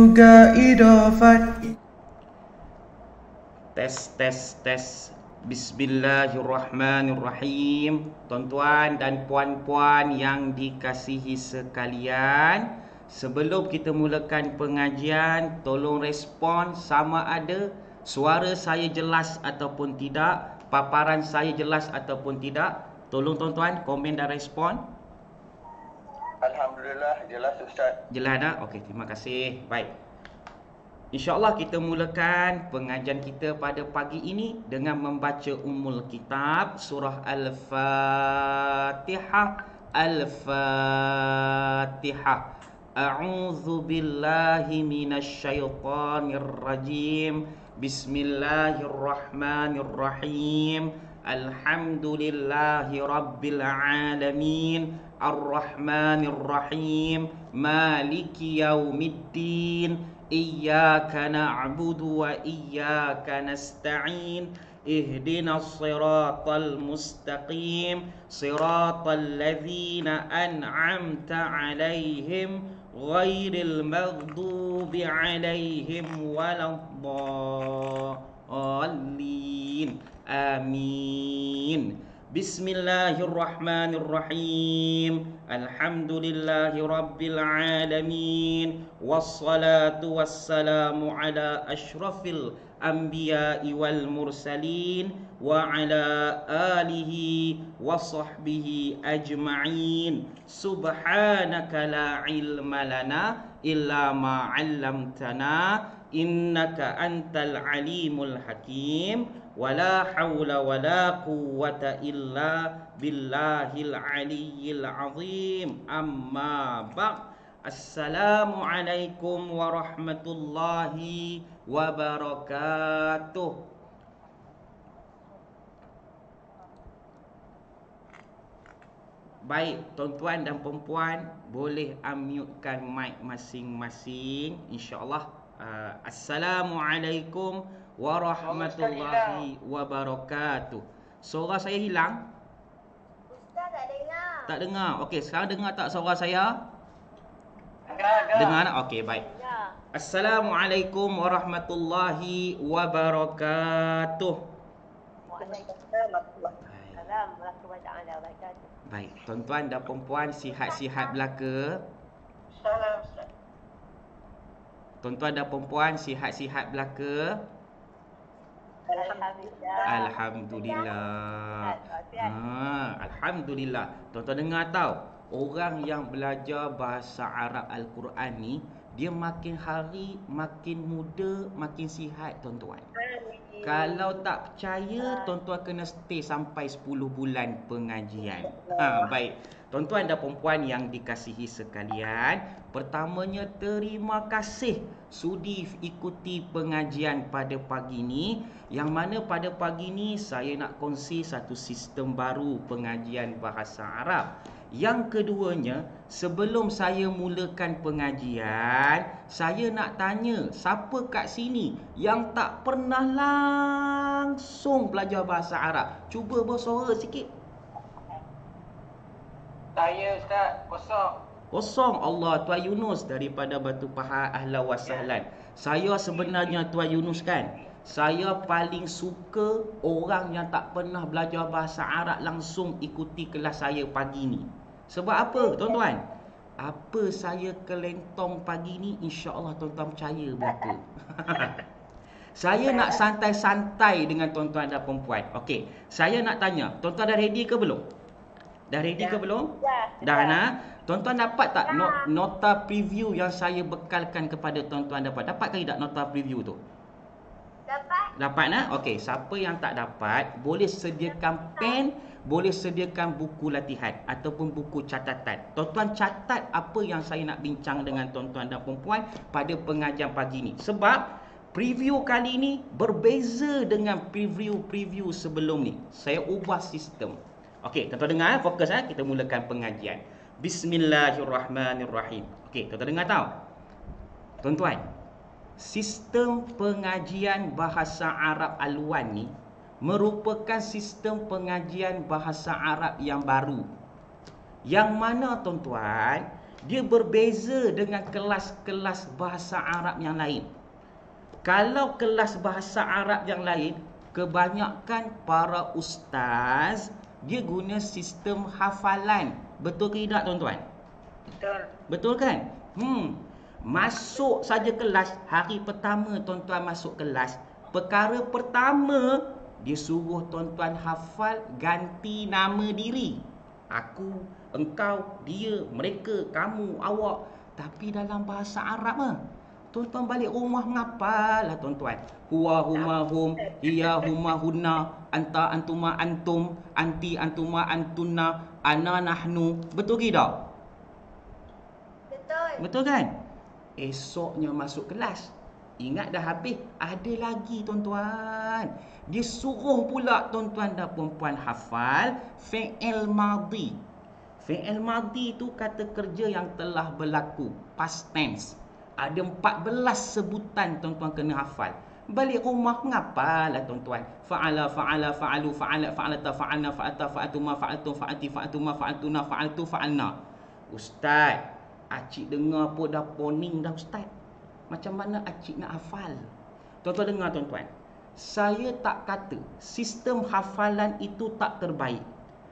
juga idofat. Tes. Bismillahirrahmanirrahim. Tuan-tuan dan puan-puan yang dikasihi sekalian, sebelum kita mulakan pengajian, tolong respon sama ada suara saya jelas ataupun tidak, paparan saya jelas ataupun tidak. Tolong tuan-tuan komen dan respon. Alhamdulillah, jelas Ustaz. Jelas tak? Okey, terima kasih. Baik. InsyaAllah kita mulakan pengajian kita pada pagi ini dengan membaca Ummul Kitab surah Al-Fatihah. Al-Fatihah. A'udzu billahi minasyaitonir rajim. Bismillahirrahmanirrahim. Alhamdulillahi rabbil alamin. Ar-Rahmanir-Rahim. Maliki yaumiddin. Iyyaka na'budu wa iyyaka nasta'in. Ihdinas siratal mustaqim. Siratal ladzina an'amta 'alaihim ghairil maghdubi 'alaihim waladdallin. Amin. Bismillahirrahmanirrahim. Alhamdulillahi rabbil alamin. Wassalatu wassalamu ala ashrafil anbiya'i wal mursalin wa ala alihi wa sahbihi ajma'in. Subhanaka la ilma lana illa ma 'allamtana innaka antal alimul hakim. Wala hawla wala quwwata illa billahil aliyyil azim. Amma ba'd. Assalamualaikum warahmatullahi wabarakatuh. Baik, tuan-tuan dan puan-puan, boleh unmute-kan mic masing-masing, insya-Allah. Assalamualaikum warahmatullahi wabarakatuh. Suara saya hilang? Ustaz tak dengar. Tak dengar. Okey, sekarang dengar tak suara saya? Dengar. Dengar tak? Okey, baik. Ya. Assalamualaikum warahmatullahi wabarakatuh. Waalaikumsalam warahmatullahi wabarakatuh. Baik, tuan-tuan dan puan-puan sihat-sihat belaka? Salam Ustaz. Tuan-tuan dan puan-puan sihat-sihat belaka? Alhamdulillah. Alhamdulillah. Alhamdulillah. Tuan-tuan dengar tahu, orang yang belajar bahasa Arab Al-Quran ni, dia makin hari makin muda, makin sihat tuan-tuan. Kalau tak percaya, tuan-tuan kena stay sampai 10 bulan pengajian. Baik. Tuan-tuan dan puan-puan yang dikasihi sekalian, pertamanya terima kasih sudi ikuti pengajian pada pagi ni, yang mana pada pagi ni saya nak kongsi satu sistem baru pengajian bahasa Arab. Yang keduanya, sebelum saya mulakan pengajian, saya nak tanya, siapa kat sini yang tak pernah langsung belajar bahasa Arab? Cuba bersuara sikit. Saya Ustaz, kosong. Kosong. Allah, Tuan Yunus daripada Batu Pahat, ahlan wa sahlan. Saya sebenarnya Tuan Yunus kan, saya paling suka orang yang tak pernah belajar bahasa Arab langsung ikuti kelas saya pagi ni. Sebab apa tuan-tuan? Apa saya kelentong pagi ni, insya-Allah tuan-tuan percaya belaka. Saya nak santai-santai dengan tuan-tuan dan puan-puan. Okey, saya nak tanya, tuan-tuan dah ready ke belum? Dah ready ke belum? Dah nak? Tuan-tuan dapat tak nota preview yang saya bekalkan kepada tuan-tuan dapat? Dapat ke tidak nota preview tu? Dapat nak? Okey, siapa yang tak dapat, boleh sediakan pen, boleh sediakan buku latihan ataupun buku catatan. Tuan-tuan catat apa yang saya nak bincang dengan tuan-tuan dan puan-puan pada pengajian pagi ni. Sebab preview kali ni berbeza dengan preview sebelum ni. Saya ubah sistem. Okey, tuan-tuan dengar, fokus kita mulakan pengajian. Bismillahirrahmanirrahim. Okey, tuan-tuan dengar tahu? Tuan-tuan, sistem pengajian bahasa Arab Al-Wan ni merupakan sistem pengajian bahasa Arab yang baru. Yang mana tuan-tuan, dia berbeza dengan kelas-kelas bahasa Arab yang lain. Kalau kelas bahasa Arab yang lain, kebanyakan para ustaz dia guna sistem hafalan. Betul ke tidak tuan-tuan? Betul. Betul kan? Masuk saja kelas, hari pertama tuan-tuan masuk kelas, perkara pertama dia suruh tuan-tuan hafal ganti nama diri. Aku, engkau, dia, mereka, kamu, awak. Tapi dalam bahasa Arab lah. Tuan-tuan balik rumah mengapa lah tuan-tuan? Huwa huma hum, hiya huma hunna, anta antuma antum, anti antuma antunna, ana nahnu. Betul ke tak? Betul. Betul kan? Esoknya masuk kelas, ingat dah habis, ada lagi tuan-tuan. Dia suruh pula tuan-tuan dan perempuan hafal fi'il madhi. Fi'il madhi tu kata kerja yang telah berlaku, past tense. Ada 14 sebutan tuan-tuan kena hafal. Balik rumah mengapalah tuan-tuan. Fa'ala, fa'ala, fa'alu, fa'ala, fa'alata, fa'alna, fa'ata, fa'atuma, fa'atum, fa'ati, fa'atuma, fa'atuna, fa'altu, fa'alna. Ustaz, acik dengar pun dah poning dah ustaz. Macam mana acik nak hafal? Tuan-tuan dengar tuan-tuan. Saya tak kata sistem hafalan itu tak terbaik.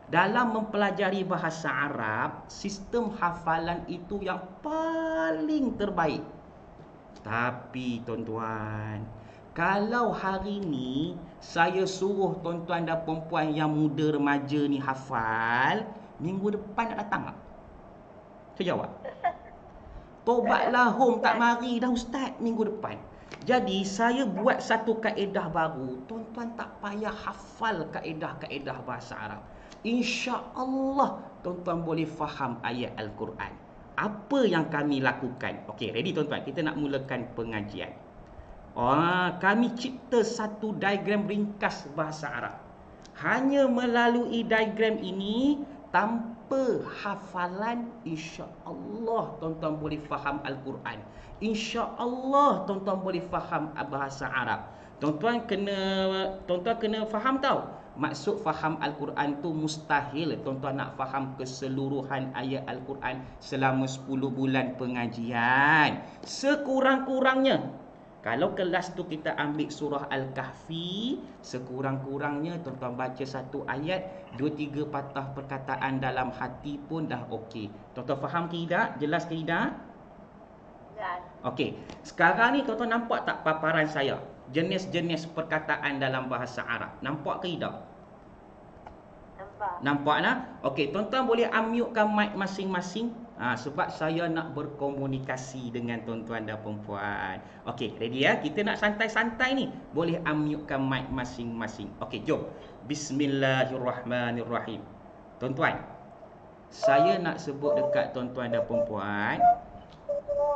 Dalam mempelajari bahasa Arab, sistem hafalan itu yang paling terbaik. Tapi tuan-tuan, kalau hari ni saya suruh tuan-tuan dan perempuan yang muda remaja ni hafal, minggu depan nak datang tak? Saya jawab. Tobatlah home tak mari dah ustaz minggu depan. Jadi saya buat satu kaedah baru. Tuan-tuan tak payah hafal kaedah-kaedah bahasa Arab. InsyaAllah tuan-tuan boleh faham ayat Al-Quran. Apa yang kami lakukan? Okey, ready tuan-tuan? Kita nak mulakan pengajian. Kami cipta satu diagram ringkas bahasa Arab. Hanya melalui diagram ini, tanpa hafalan, insya-Allah tuan-tuan boleh faham Al-Quran. Insya-Allah tuan-tuan boleh faham bahasa Arab. Tuan-tuan kena faham tau. Maksud faham Al-Quran tu mustahil tuan-tuan nak faham keseluruhan ayat Al-Quran selama 10 bulan pengajian. Sekurang-kurangnya, kalau kelas tu kita ambil surah Al-Kahfi, sekurang-kurangnya tuan-tuan baca satu ayat, 2-3 patah perkataan dalam hati pun dah okey. Tuan-tuan faham ke tidak? Jelas ke tidak? Jelas. Okey. Sekarang ni tuan-tuan nampak tak paparan saya? Jenis-jenis perkataan dalam bahasa Arab. Nampak ke tidak? Nampak. Nampak lah? Okey, tuan-tuan boleh unmute-kan mic masing-masing. Sebab saya nak berkomunikasi dengan tuan-tuan dan perempuan. Okey, ready ya? Kita nak santai-santai ni. Boleh unmute-kan mic masing-masing. Okey, jom. Bismillahirrahmanirrahim. Tuan-tuan, saya nak sebut dekat tuan-tuan dan perempuan,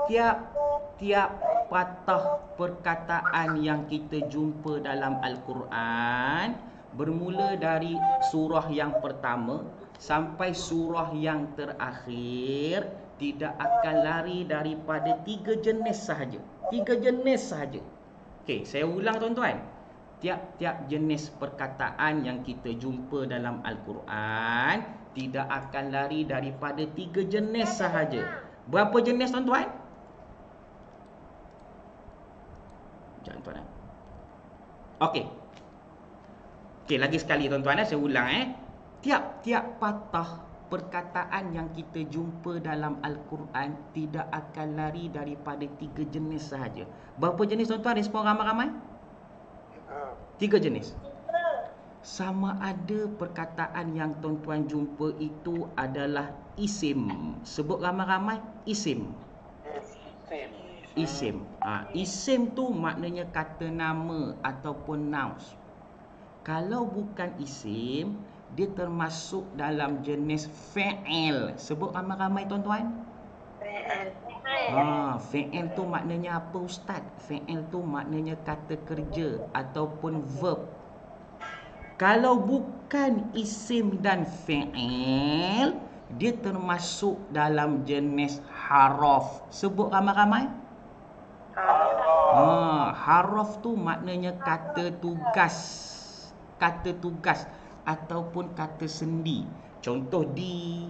tiap-tiap patah perkataan yang kita jumpa dalam Al-Quran bermula dari surah yang pertama sampai surah yang terakhir tidak akan lari daripada 3 jenis sahaja. 3 jenis sahaja. Okey, saya ulang tuan-tuan. Tiap-tiap jenis perkataan yang kita jumpa dalam Al-Quran tidak akan lari daripada 3 jenis sahaja. Berapa jenis tuan-tuan? Jangan tuan. Okey. Okey, lagi sekali tuan-tuan, saya ulang Tiap-tiap patah perkataan yang kita jumpa dalam Al-Quran tidak akan lari daripada 3 jenis sahaja. Berapa jenis tuan-tuan? Respon ramai-ramai? 3 jenis. Sama ada perkataan yang tuan-tuan jumpa itu adalah isim. Sebut ramai-ramai, isim. Isim. Isim tu maknanya kata nama ataupun nouns. Kalau bukan isim, dia termasuk dalam jenis fi'il. Sebut ramai-ramai tuan-tuan. Fi'il tu maknanya apa ustaz? Fi'il tu maknanya kata kerja ataupun verb. Kalau bukan isim dan fi'il, dia termasuk dalam jenis haraf. Sebut ramai-ramai. Haraf tu maknanya kata tugas. Kata tugas ataupun kata sendi. Contoh di,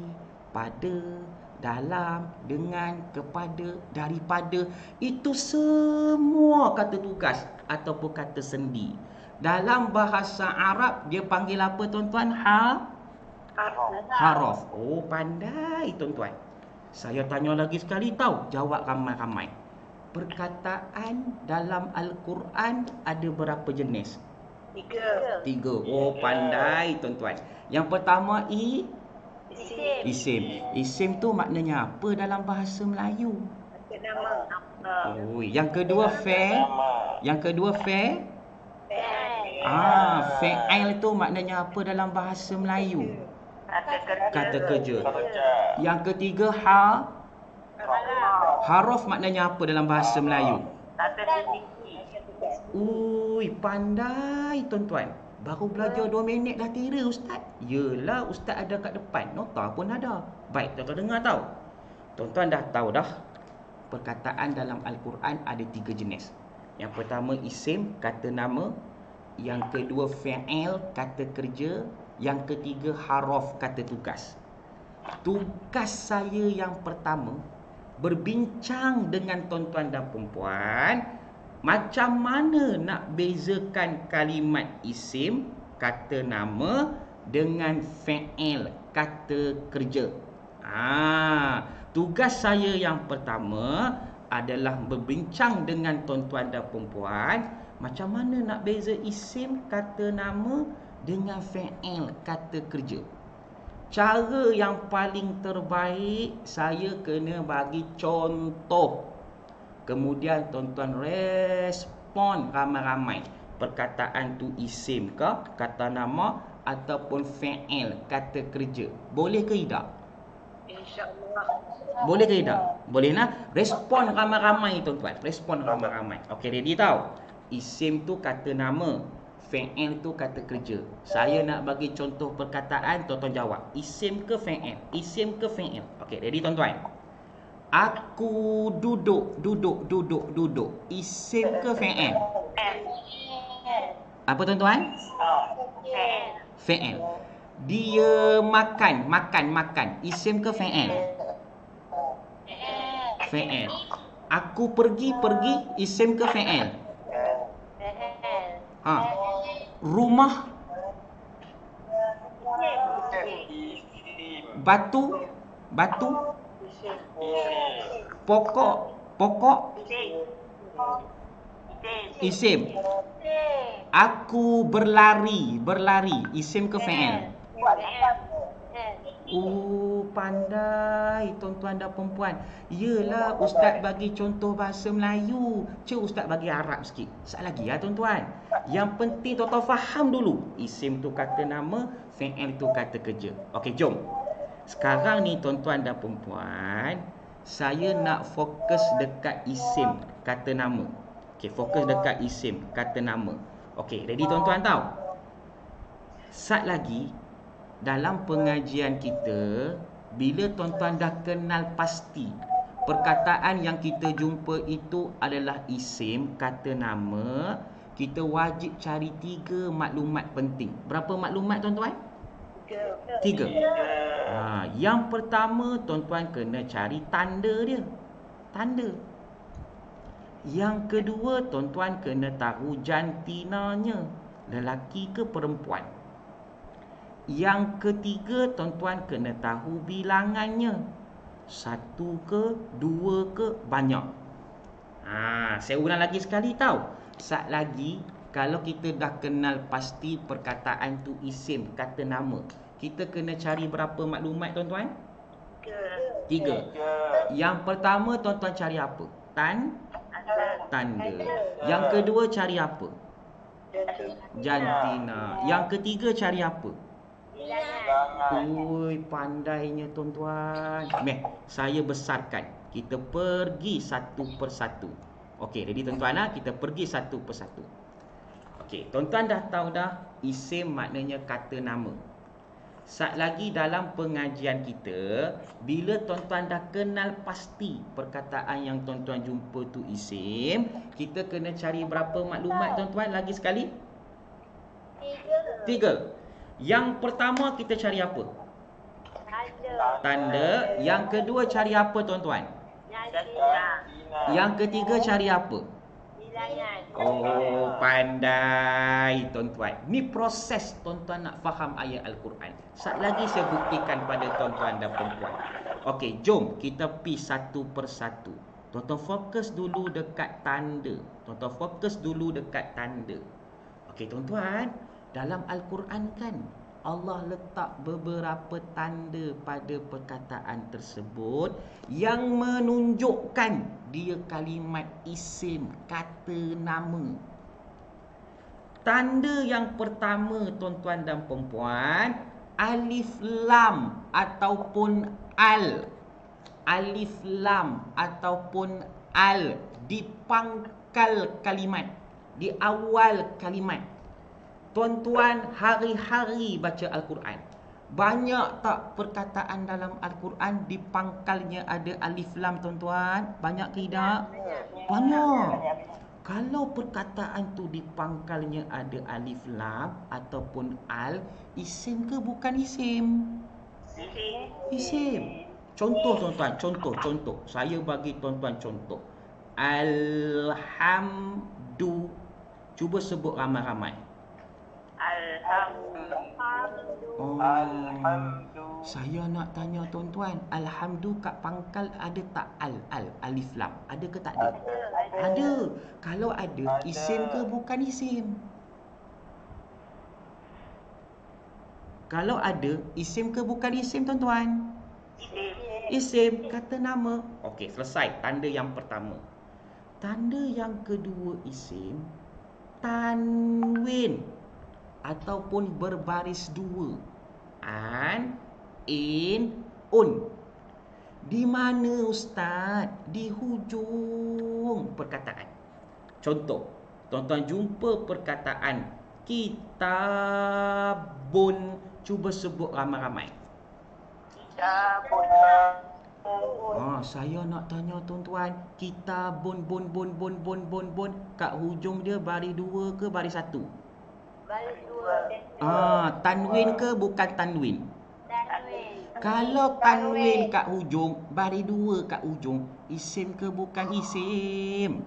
pada, dalam, dengan, kepada, daripada. Itu semua kata tugas ataupun kata sendi. Dalam bahasa Arab dia panggil apa tuan-tuan? Haraf. Oh, pandai tuan-tuan. Saya tanya lagi sekali tahu, jawab ramai-ramai. Perkataan dalam Al-Quran ada berapa jenis? 3. Oh, pandai tuan-tuan. Yang pertama isim. Isim tu maknanya apa dalam bahasa Melayu? Oh, yang kedua fa'il tu maknanya apa dalam bahasa Melayu? Kata kerja. Yang ketiga haraf maknanya apa dalam bahasa Melayu? Ui, pandai tuan-tuan. Baru belajar 2 minit dah tira ustaz. Yelah, ustaz ada kat depan, nota pun ada. Baik, tuan-tuan dengar tahu. Tuan-tuan dah tahu dah. Perkataan dalam Al-Quran ada 3 jenis. Yang pertama isim, kata nama. Yang kedua fa'il, kata kerja. Yang ketiga haraf, kata tugas. Tugas saya yang pertama berbincang dengan tuan-tuan dan perempuan macam mana nak bezakan kalimat isim, kata nama dengan fa'il, kata kerja. Tugas saya yang pertama adalah berbincang dengan tuan-tuan dan perempuan macam mana nak beza isim, kata nama dengan fa'il, kata kerja. Cara yang paling terbaik, saya kena bagi contoh. Kemudian tuan-tuan respon ramai-ramai. Perkataan tu isim ke, kata nama ataupun fa'il, kata kerja. Boleh ke tidak? InsyaAllah. Boleh ke tidak? Boleh nak? Respon ramai-ramai tuan-tuan. Respon ramai-ramai. Okey, ready tahu? Isim tu kata nama, fa'il tu kata kerja. Saya nak bagi contoh perkataan, tuan-tuan jawab. Isim ke fa'il? Isim ke fa'il? Okey, ready tuan-tuan? Aku duduk. Isim ke fa'il? Apa tuan-tuan? Fa'il. Dia makan. Isim ke fa'il? Fa'il. Aku pergi. Isim ke fa'il? Rumah. Batu. Pokok. Isim. Aku berlari. Isim ke fa'il? Pandai tuan-tuan dan perempuan. Yelah, ustaz bagi contoh bahasa Melayu. Ustaz bagi Arab sikit. Sekali lagi ya tuan-tuan. Yang penting tuan-tuan faham dulu. Isim tu kata nama, fa'il tu kata kerja. Okey, jom. Sekarang ni tuan-tuan dan perempuan, saya nak fokus dekat isim, kata nama. Okey, fokus dekat isim, kata nama. Okey, ready tuan-tuan tahu? Sat lagi, dalam pengajian kita, bila tuan-tuan dah kenal pasti perkataan yang kita jumpa itu adalah isim, kata nama, kita wajib cari 3 maklumat penting. Berapa maklumat tuan-tuan? 3. Yang pertama tuan-tuan kena cari tanda dia. Tanda. Yang kedua tuan-tuan kena tahu jantinanya, lelaki ke perempuan. Yang ketiga tuan-tuan kena tahu bilangannya. 1 ke, 2 ke, banyak. Saya ulang lagi sekali tahu. Sat lagi, kalau kita dah kenal pasti perkataan tu isim, kata nama, kita kena cari berapa maklumat tuan-tuan? 3. Yang pertama tuan-tuan cari apa? Tanda. Yang kedua cari apa? Jantina. Yang ketiga cari apa? Pandainya tuan-tuan. Saya besarkan. Kita pergi satu persatu. Okey, jadi tuan-tuan kita pergi satu persatu. Okey, tuan-tuan dah tahu dah isim maknanya kata nama. Sat lagi dalam pengajian kita, bila tuan-tuan dah kenal pasti perkataan yang tuan-tuan jumpa tu isim, kita kena cari berapa maklumat tuan-tuan? Lagi sekali? 3. Yang pertama kita cari apa? Tanda. Yang kedua cari apa tuan-tuan? Yang ketiga cari apa? Oh, pandai tuan-tuan. Ni proses tuan-tuan nak faham ayat Al-Quran. Sekejap lagi saya buktikan pada tuan-tuan dan perempuan. Okey, jom kita pergi satu persatu. Tuan-tuan fokus dulu dekat tanda. Tuan-tuan fokus dulu dekat tanda. Okey tuan-tuan, dalam Al-Quran kan Allah letak beberapa tanda pada perkataan tersebut yang menunjukkan dia kalimat isim, kata nama. Tanda yang pertama tuan-tuan dan perempuan, alif lam ataupun al. Alif lam ataupun al di pangkal kalimat, di awal kalimat. Tuan-tuan hari-hari baca Al-Quran, banyak tak perkataan dalam Al-Quran di pangkalnya ada alif lam tuan-tuan? Banyak ke tidak? Banyak. Kalau perkataan tu di pangkalnya ada alif lam ataupun al, isim ke bukan isim? Isim. Contoh tuan-tuan, contoh. Saya bagi tuan-tuan contoh. Alhamdu. Cuba sebut ramai-ramai. Oh, saya nak tanya tuan-tuan, alhamdu kat pangkal ada tak alif lam? Ada ke tak ada? Ada. Kalau ada, isim ke bukan isim? Kalau ada, isim ke bukan isim tuan-tuan? Isim, kata nama. Okey, selesai tanda yang pertama. Tanda yang kedua isim, tanwin ataupun berbaris dua. An, in, un. Di mana ustaz? Di hujung perkataan. Contoh, tuan-tuan jumpa perkataan kitabun. Cuba sebut ramai-ramai. Saya nak tanya tuan-tuan, kitabun bun kat hujung dia baris dua ke baris satu? Tanwin ke bukan tanwin? Kalau tanwin kat hujung, baris dua kat hujung, isim ke bukan isim?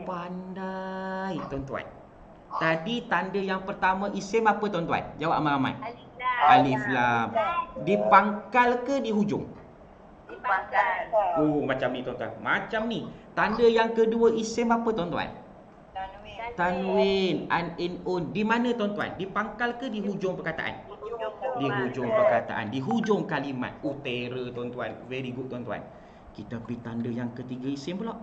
Pandai tuan-tuan. Tadi tanda yang pertama isim apa tuan-tuan? Jawab ramai-ramai. Alif lam. Di pangkal ke di hujung? Di pangkal. Macam ni tuan-tuan. Macam ni. Tanda yang kedua isim apa tuan-tuan? Tanwin, an, in, un. Di mana tuan-tuan? Di pangkal ke di hujung perkataan? Di hujung perkataan, di hujung kalimat. Terror tuan-tuan. Very good tuan-tuan. Kita pergi tanda yang ketiga isim pula.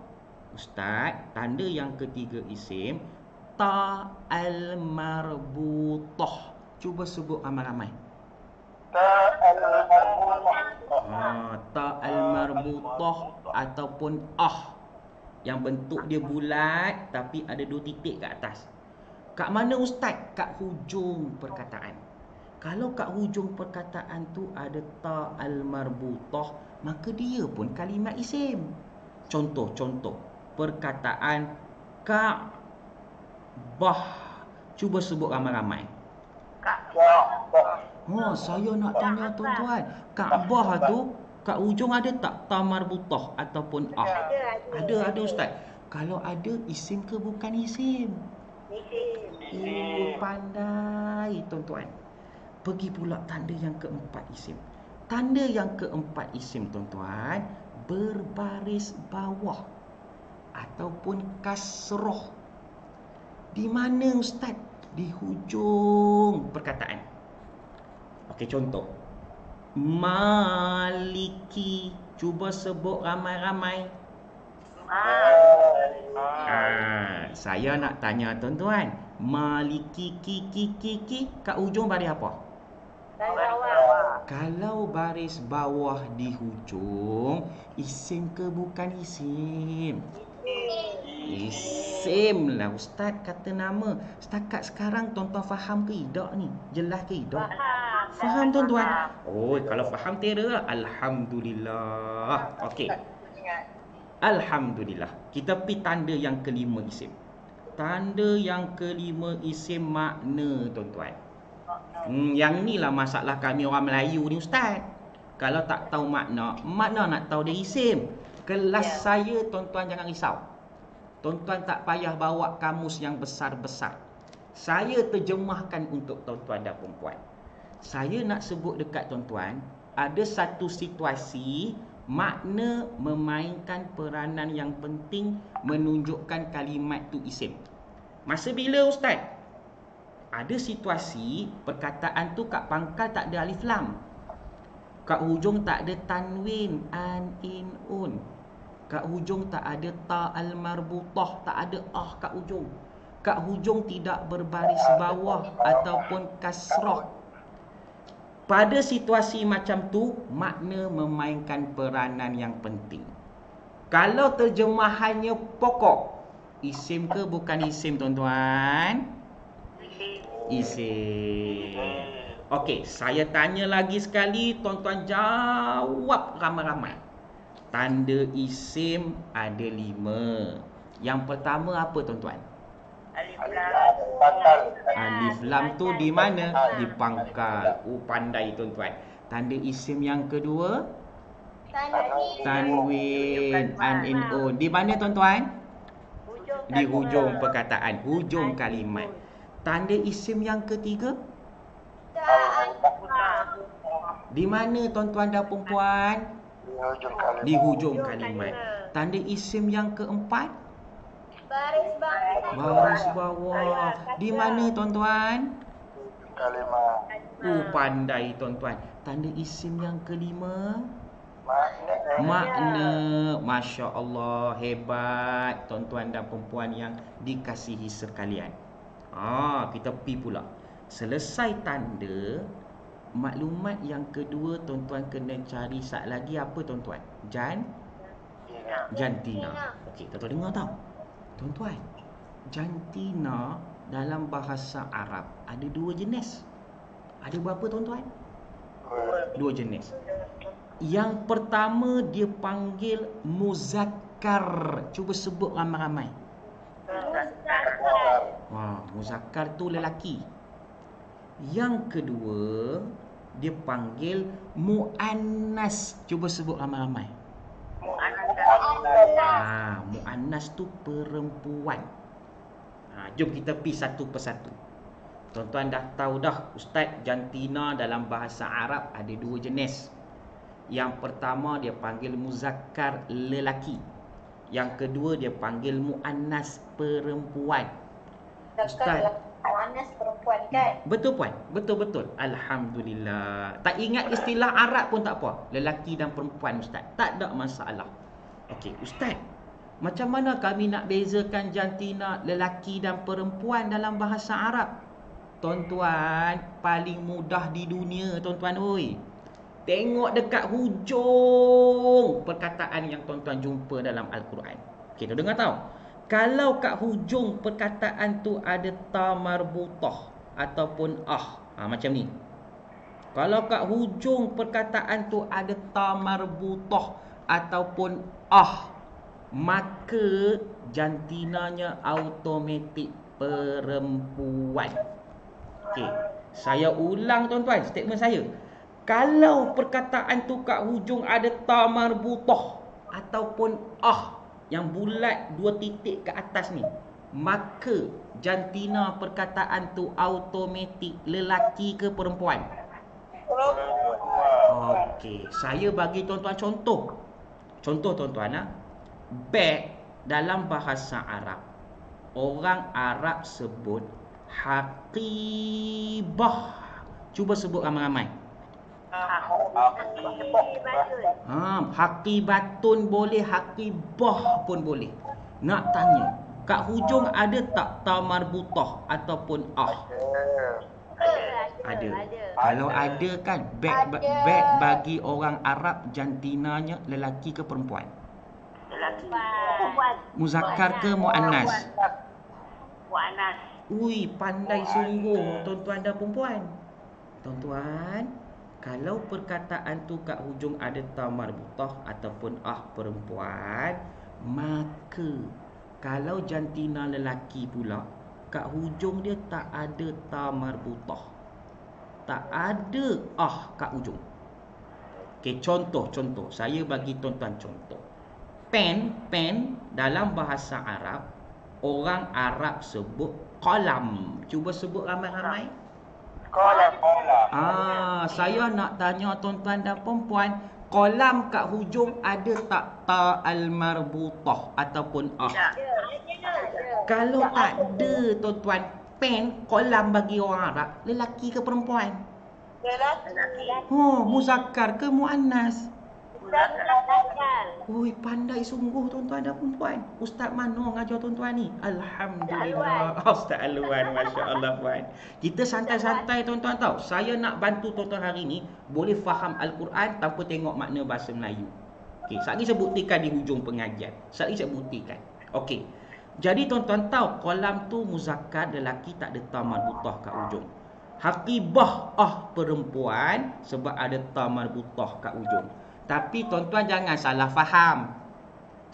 Ustaz, tanda yang ketiga isim, ta al-marbutah. Cuba sebut ramai-ramai. Ta al-marbutah ataupun yang bentuk dia bulat tapi ada dua titik kat atas. Kat mana ustaz? Kat hujung perkataan. Kalau kat hujung perkataan tu ada ta al-marbutah, maka dia pun kalimat isim. Contoh. Perkataan Ka'bah. Cuba sebut ramai-ramai. Saya nak tanya tuan-tuan, Ka'bah tu kat hujung ada tak ta marbutah ataupun Ada ustaz. Kalau ada, isim ke bukan isim? Isim. Pandai tuan-tuan. Pergi pula tanda yang keempat isim. Tanda yang keempat isim tuan-tuan, berbaris bawah ataupun kasroh. Di mana ustaz? Di hujung perkataan. Okey, contoh. Maliki. Cuba sebut ramai-ramai. Saya nak tanya tuan-tuan, Maliki ki kat hujung baris apa? Kalau baris bawah di hujung, isim ke bukan isim? Isim lah ustaz, kata nama. Setakat sekarang tuan-tuan faham ke tidak ni? Jelas ke tidak? Faham tuan-tuan? Kalau faham terror, alhamdulillah. Okey. Alhamdulillah. Kita pergi tanda yang kelima isim. Tanda yang kelima isim makna tuan-tuan. Yang ni lah masalah kami orang Melayu ni Ustaz. Kalau tak tahu makna nak tahu dia isim. Kelas saya tuan-tuan jangan risau. Tuan-tuan tak payah bawa kamus yang besar-besar. Saya terjemahkan untuk tuan-tuan dan perempuan. Saya nak sebut dekat tuan-tuan, ada satu situasi makna memainkan peranan yang penting menunjukkan kalimat tu isim. Masa bila Ustaz? Ada situasi perkataan tu kat pangkal tak ada alif lam. Kat hujung tak ada tanwin, an, in, un. Kat hujung tak ada ta al-marbutah, tak ada kat hujung. Kat hujung tidak berbaris bawah ataupun kasrah. Pada situasi macam tu, makna memainkan peranan yang penting. Kalau terjemahannya pokok, isim ke bukan isim tuan-tuan? Isim. Okey, saya tanya lagi sekali, tuan-tuan jawab ramai-ramai. Tanda isim ada 5. Yang pertama apa tuan-tuan? Alif lam tu di mana? Di pangkal. Pandai tuan-tuan. Tanda isim yang kedua? Tanwin, an, in, un. Di mana tuan-tuan? Di hujung perkataan, hujung kalimat. Tanda isim yang ketiga? Di mana tuan-tuan dan perempuan? Di hujung kalimat. Tanda isim yang keempat? Baris bawah. Di mana tuan-tuan? Pandai tuan-tuan. Tanda isim yang kelima? Makna. Masya Allah, hebat tuan-tuan dan perempuan yang dikasihi sekalian. Kita pergi pula. Selesai tanda, maklumat yang kedua tuan-tuan kena cari sat lagi apa tuan-tuan? Jantina. Okey, tuan-tuan dengar tau. Tuan-tuan, jantina dalam bahasa Arab ada 2 jenis. Ada berapa tuan-tuan? 2 jenis. Yang pertama dia panggil muzakkar. Cuba sebut ramai-ramai. Muzakkar tu lelaki. Yang kedua dia panggil muannas. Cuba sebut ramai-ramai. Muannas tu perempuan. Jom kita pergi satu persatu. Tuan-tuan dah tahu dah, Ustaz, jantina dalam bahasa Arab ada 2 jenis. Yang pertama dia panggil muzakkar lelaki. Yang kedua dia panggil muannas perempuan. Ustaz, muannas perempuan kan? Betul puan, betul-betul. Alhamdulillah. Tak ingat istilah Arab pun tak apa. Lelaki dan perempuan Ustaz, tak ada masalah. Okey, Ustaz, macam mana kami nak bezakan jantina lelaki dan perempuan dalam bahasa Arab? Tuan-tuan, paling mudah di dunia tuan-tuan oi. Tengok dekat hujung perkataan yang tuan-tuan jumpa dalam Al-Quran. Okey, tuan dengar tahu. Kalau kat hujung perkataan tu ada ta marbutah ataupun macam ni. Kalau kat hujung perkataan tu ada ta marbutah ataupun maka jantinanya automatik perempuan. Okey, saya ulang tuan-tuan statement saya. Kalau perkataan tu kat hujung ada ta marbutah ataupun yang bulat 2 titik ke atas ni, maka jantina perkataan tu automatik lelaki ke perempuan? Okey, saya bagi tuan-tuan contoh. Contoh tuan-tuan, beg dalam bahasa Arab, orang Arab sebut haqibah. Cuba sebut ramai-ramai. Haqibatun boleh, haqibah pun boleh. Nak tanya, kat hujung ada tak ta marbutah ataupun Ada. Kalau ada kan, beg bagi orang Arab jantinanya lelaki ke perempuan? Lelaki. Muzakkar ke muannas? Muannas. Ui, pandai sungguh tuan-tuan dan perempuan. Tuan-tuan, kalau perkataan tu kat hujung ada ta marbutah ataupun perempuan, maka kalau jantina lelaki pula, kat hujung dia tak ada ta marbutah. tak ada kat ujung. Okey, contoh. Saya bagi tuan-tuan contoh. Pen dalam bahasa Arab, orang Arab sebut qalam. Cuba sebut ramai-ramai. Kolam. Saya nak tanya tuan-tuan dan perempuan, qalam kat hujung ada tak ta al-marbutah ataupun Ada. Kalau tak ada tuan-tuan, pen, qalam bagi orang Arab, lelaki ke perempuan? Lelaki. Muzakkar ke muannas? Lelaki. Oi, pandai sungguh tuan-tuan dan perempuan. Ustaz mana ngajar tuan-tuan ni? Alhamdulillah. Ustaz Alwan, masya-Allah puan. Kita santai-santai tuan-tuan tahu. Saya nak bantu tuan-tuan hari ni boleh faham Al-Quran tanpa tengok makna bahasa Melayu. Okey, sekali saya buktikan di hujung pengajian. Sekali saya buktikan. Okey. Jadi tuan-tuan tahu qalam tu muzakkar, lelaki, tak ada ta marbutah kat ujung. Haqibah perempuan sebab ada ta marbutah kat ujung. Tapi tuan-tuan jangan salah faham.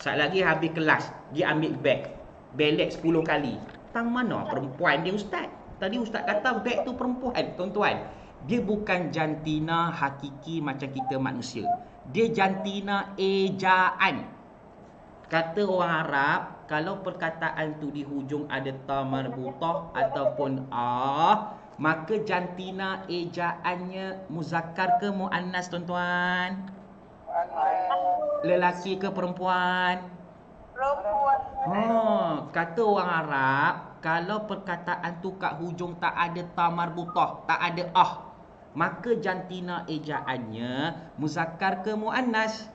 Sat lagi habis kelas, dia ambil beg. Belek 10 kali. Tang mana perempuan dia ustaz? Tadi ustaz kata beg tu perempuan, tuan-tuan. Dia bukan jantina hakiki macam kita manusia. Dia jantina ejaan. Kata orang Arab, kalau perkataan tu di hujung ada ta marbutah ataupun maka jantina ejaannya muzakkar ke muannas tuan-tuan? Lelaki ke perempuan? Kata orang Arab, kalau perkataan tu kat hujung tak ada ta marbutah, tak ada maka jantina ejaannya muzakkar ke muannas?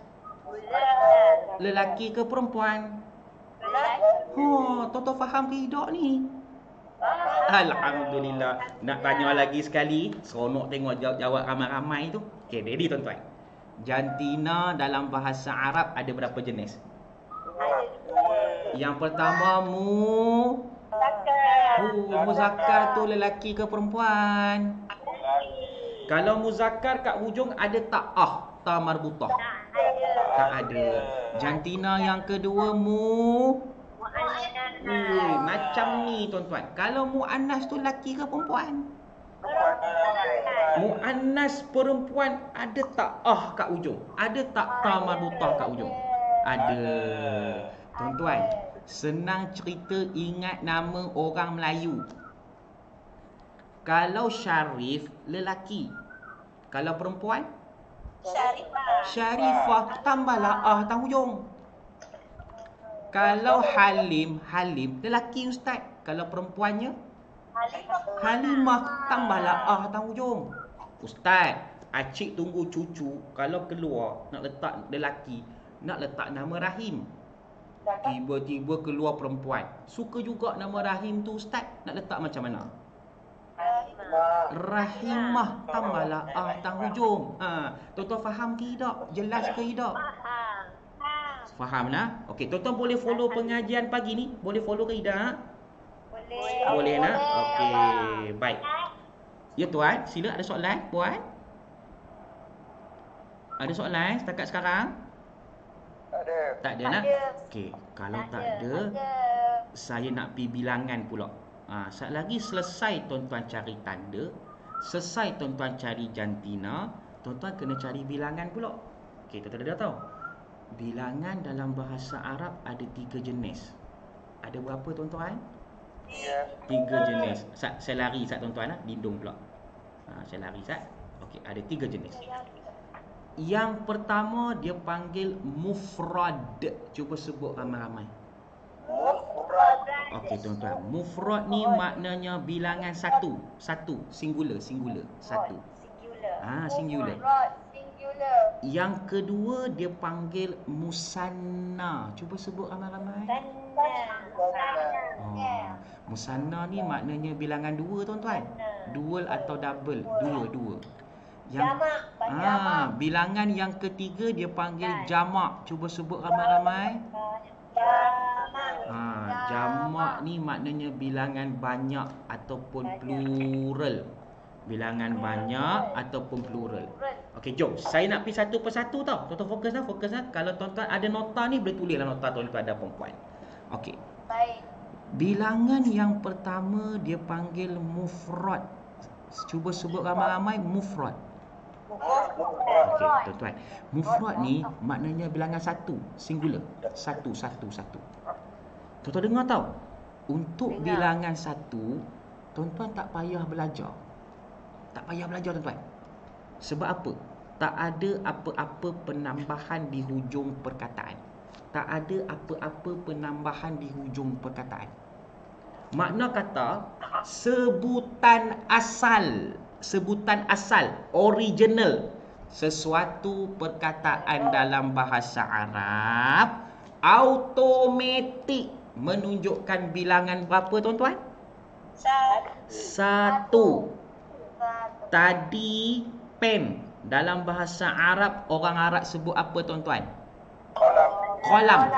Lelaki ke perempuan? Tuan-tuan faham ke tidak ni? Alhamdulillah. Nak tanya lagi sekali, seronok tengok jawab ramai-ramai tu. Okey, ready tuan-tuan. Jantina dalam bahasa Arab ada berapa jenis? Yang pertama muzakkar tu lelaki ke perempuan? Kalau muzakkar kat hujung ada tak ta marbutah? Tak ada. Jantina yang kedua macam ni tuan-tuan. Kalau muannas tu lelaki ke perempuan? Muannas perempuan ada tak kat ujung? Ada tak ta marbutah kat ujung? Ada. Tuan-tuan, senang cerita ingat nama orang Melayu. Kalau Syarif lelaki. Kalau perempuan? Syarifah tambahlah tang hujung. Kalau Halim lelaki ustaz. Kalau perempuannya? Halimah tambahlah tang hujung. Ustaz, acik tunggu cucu kalau keluar nak letak lelaki, nak letak nama Rahim. Tiba-tiba keluar perempuan. Suka juga nama Rahim tu ustaz, nak letak macam mana? Rahimah tambahlah tang hujung. Tuan-tuan faham ke tidak? Jelas ke tidak? Faham nah? Okey, tuan-tuan boleh follow pengajian pagi ni? Boleh follow ke tidak? Boleh nah? Okey, baik. Ya tuan, sila ada soalan puan? Ada soalan setakat sekarang? Tak ada nak? Okey, kalau tak ada, saya nak pi bilangan pula. Sat lagi selesai tuan-tuan cari tanda, selesai tuan-tuan cari jantina, tuan-tuan kena cari bilangan pula. Okey, tuan-tuan dah tahu. Bilangan dalam bahasa Arab ada 3 jenis. Ada berapa tuan-tuan? 3 jenis. Saya lari tuan-tuan lindung pula. Saya lari Okey, ada 3 jenis. Yang pertama dia panggil mufrad. Cuba sebut ramai-ramai. Okey tuan-tuan, mufrad ni maknanya bilangan satu, singular, satu. Singular. Yang kedua dia panggil musanna. Cuba sebut ramai-ramai. Musanna ni maknanya bilangan 2 tuan-tuan. Dual atau double, dua. Yang bilangan yang ketiga dia panggil jamak. Cuba sebut ramai-ramai. Jamak ni maknanya bilangan banyak ataupun plural. Bilangan banyak ataupun plural. Okey, jom. Saya nak pergi satu persatu tau. Tuan-tuan fokus lah. Kalau tuan-tuan ada nota ni, boleh tulislah nota tuan-tuan ada perempuan. Okey. Baik. Bilangan yang pertama dia panggil mufrad. Cuba sebut ramai-ramai mufrad. Okey, tuan-tuan. Mufrad ni maknanya bilangan satu, singular. Satu. Tuan-tuan dengar tau. Untuk bilangan satu, tuan-tuan tak payah belajar. Tak payah belajar, tuan-tuan. Sebab apa? Tak ada apa-apa penambahan di hujung perkataan. Tak ada apa-apa penambahan di hujung perkataan. Makna kata sebutan asal, original sesuatu perkataan dalam bahasa Arab automatik menunjukkan bilangan berapa, tuan-tuan? Satu. Tadi pen dalam bahasa Arab, orang Arab sebut apa, tuan-tuan? Kolam.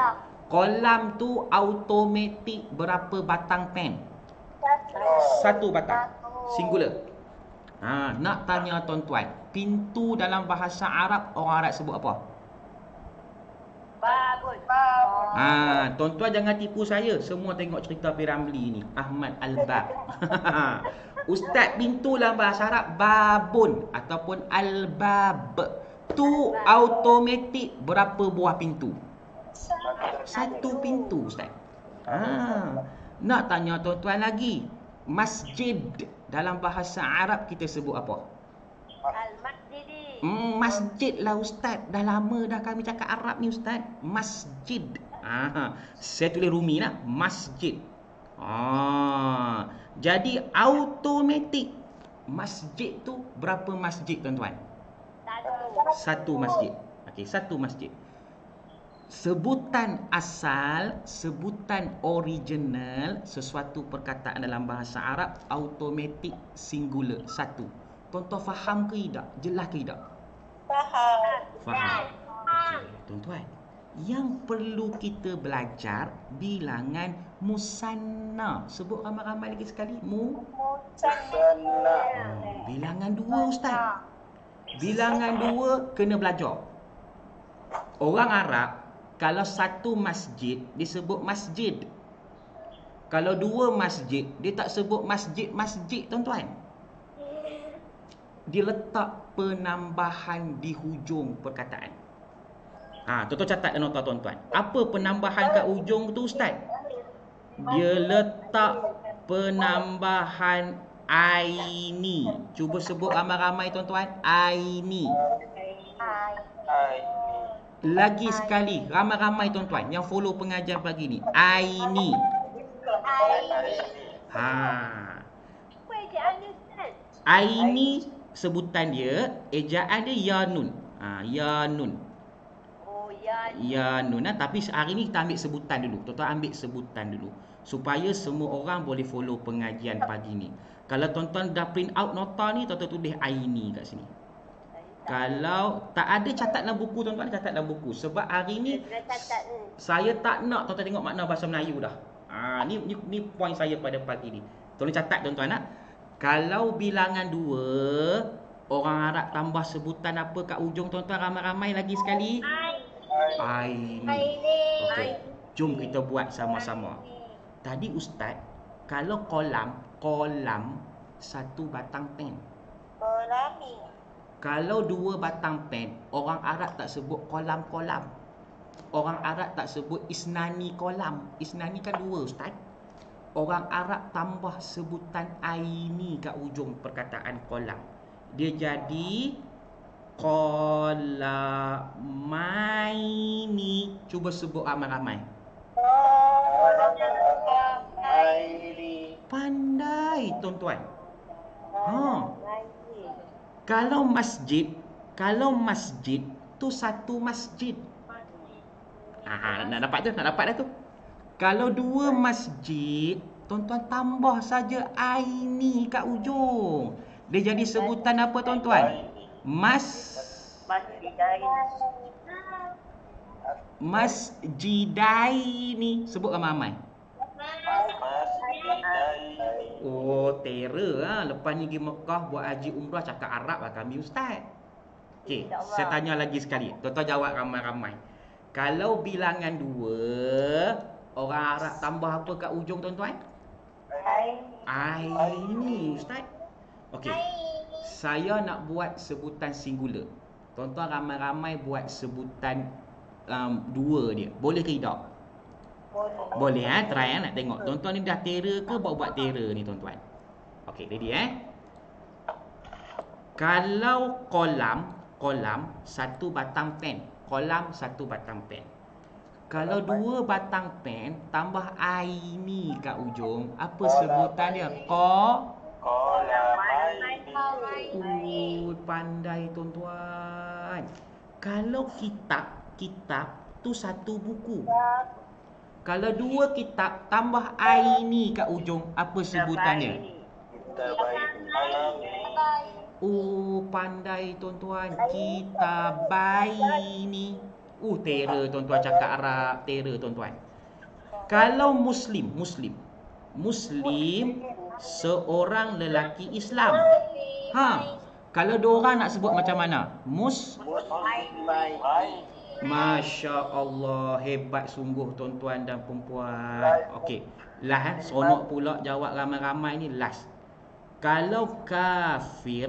Kolam tu automatik berapa batang pen? Satu batang. Singular. Nak tanya tuan-tuan, pintu dalam bahasa Arab, orang Arab sebut apa? Babun. Tuan-tuan jangan tipu saya. Semua tengok cerita Piramli ni, Ahmad Al-Bab. Ustaz, pintu dalam bahasa Arab babun ataupun al-bab. Tu automatik berapa buah pintu? Satu pintu, Ustaz. Nak tanya tuan-tuan lagi, masjid dalam bahasa Arab kita sebut apa? Al-Masjidi. Masjid lah, Ustaz. Dah lama dah kami cakap Arab ni, Ustaz. Masjid. Saya tulis Rumi lah. Masjid. Jadi automatik masjid tu berapa masjid, tuan-tuan? Satu masjid. Okey, satu masjid. Sebutan asal, sebutan original sesuatu perkataan dalam bahasa Arab automatik singular, satu. Tuan-tuan faham ke tidak? Jelas ke tidak? Faham. Okey, tuan-tuan. Yang perlu kita belajar bilangan musanna. Sebut ramai-ramai lagi sekali. Bilangan dua, Ustaz. Bilangan dua kena belajar. Orang Arab, kalau satu masjid, disebut masjid. Kalau dua masjid, dia tak sebut masjid-masjid, tuan-tuan. Dia letak penambahan di hujung perkataan. Tuan-tuan catat dan nota, tuan-tuan. Apa penambahan kat hujung tu, Ustaz? Dia letak penambahan aini. Cuba sebut ramai-ramai, tuan-tuan. Aini. Lagi sekali, ramai-ramai tuan-tuan yang follow pengajian pagi ni. Aini. Aini sebutan dia, ejaan dia yanun. Yanun. Yanun. Tapi hari ni kita ambil sebutan dulu. Tuan-tuan ambil sebutan dulu supaya semua orang boleh follow pengajian pagi ni. Kalau tuan-tuan dah print out nota ni, tuan-tuan tulis aini kat sini. Kalau tak ada, catat dalam buku, tuan-tuan, catat dalam buku. Sebab hari ni saya tak nak tuan-tuan tengok makna bahasa Melayu dah. Ni point saya pada pagi ni. Tolong catat, tuan-tuan. Kalau bilangan dua, orang Arab tambah sebutan apa kat ujung, tuan-tuan, ramai-ramai lagi sekali? Aini. Okey, jom kita buat sama-sama. Tadi Ustaz, kalau kolam satu batang pen. Kalau dua batang pen, orang Arab tak sebut kolam-kolam. Orang Arab tak sebut isnani kolam. Isnani kan dua, Ustaz. Orang Arab tambah sebutan aini kat ujung perkataan kolam. Dia jadi kolamaini. Cuba sebut ramai-ramai. Pandai, tuan-tuan. Kalau masjid tu satu masjid. Nak dapat dah tu. Kalau dua masjid, tuan-tuan tambah saja aini kat ujung. Dia jadi sebutan apa, tuan-tuan? Masjidaini. Sebut ramai-ramai. Oh, terror Lepas ni pergi Mekah buat haji umrah cakap Arab lah kami, Ustaz. Okey, saya tanya lagi sekali. Tuan-tuan jawab ramai-ramai. Kalau bilangan dua, orang Arab tambah apa kat ujung, tuan-tuan? Aini, Ustaz. Okey. Saya nak buat sebutan singular. Tuan-tuan ramai-ramai buat sebutan dua dia. Boleh ke tidak? Boleh try nak tengok. Tuan-tuan ni dah terror ke buat terror ni tuan-tuan? Okey, ready Kalau kolam satu batang pen. Kolam satu batang pen. Kalau dua batang pen tambah I ni kat ujung, apa sebutan dia? Pandai tuan-tuan. Kalau kitab tu satu buku. Kalau dua kitab tambah I ni kat ujung, apa sebutannya? Pandai tuan-tuan. Kitabai ni. Terror tuan-tuan cakap Arab. Terror tuan-tuan. Kalau Muslim seorang lelaki Islam. Kalau dua orang nak sebut macam mana? Masya Allah, hebat sungguh tuan-tuan dan perempuan. Okey, last seronok pula jawab ramai-ramai ni last. Kalau kafir,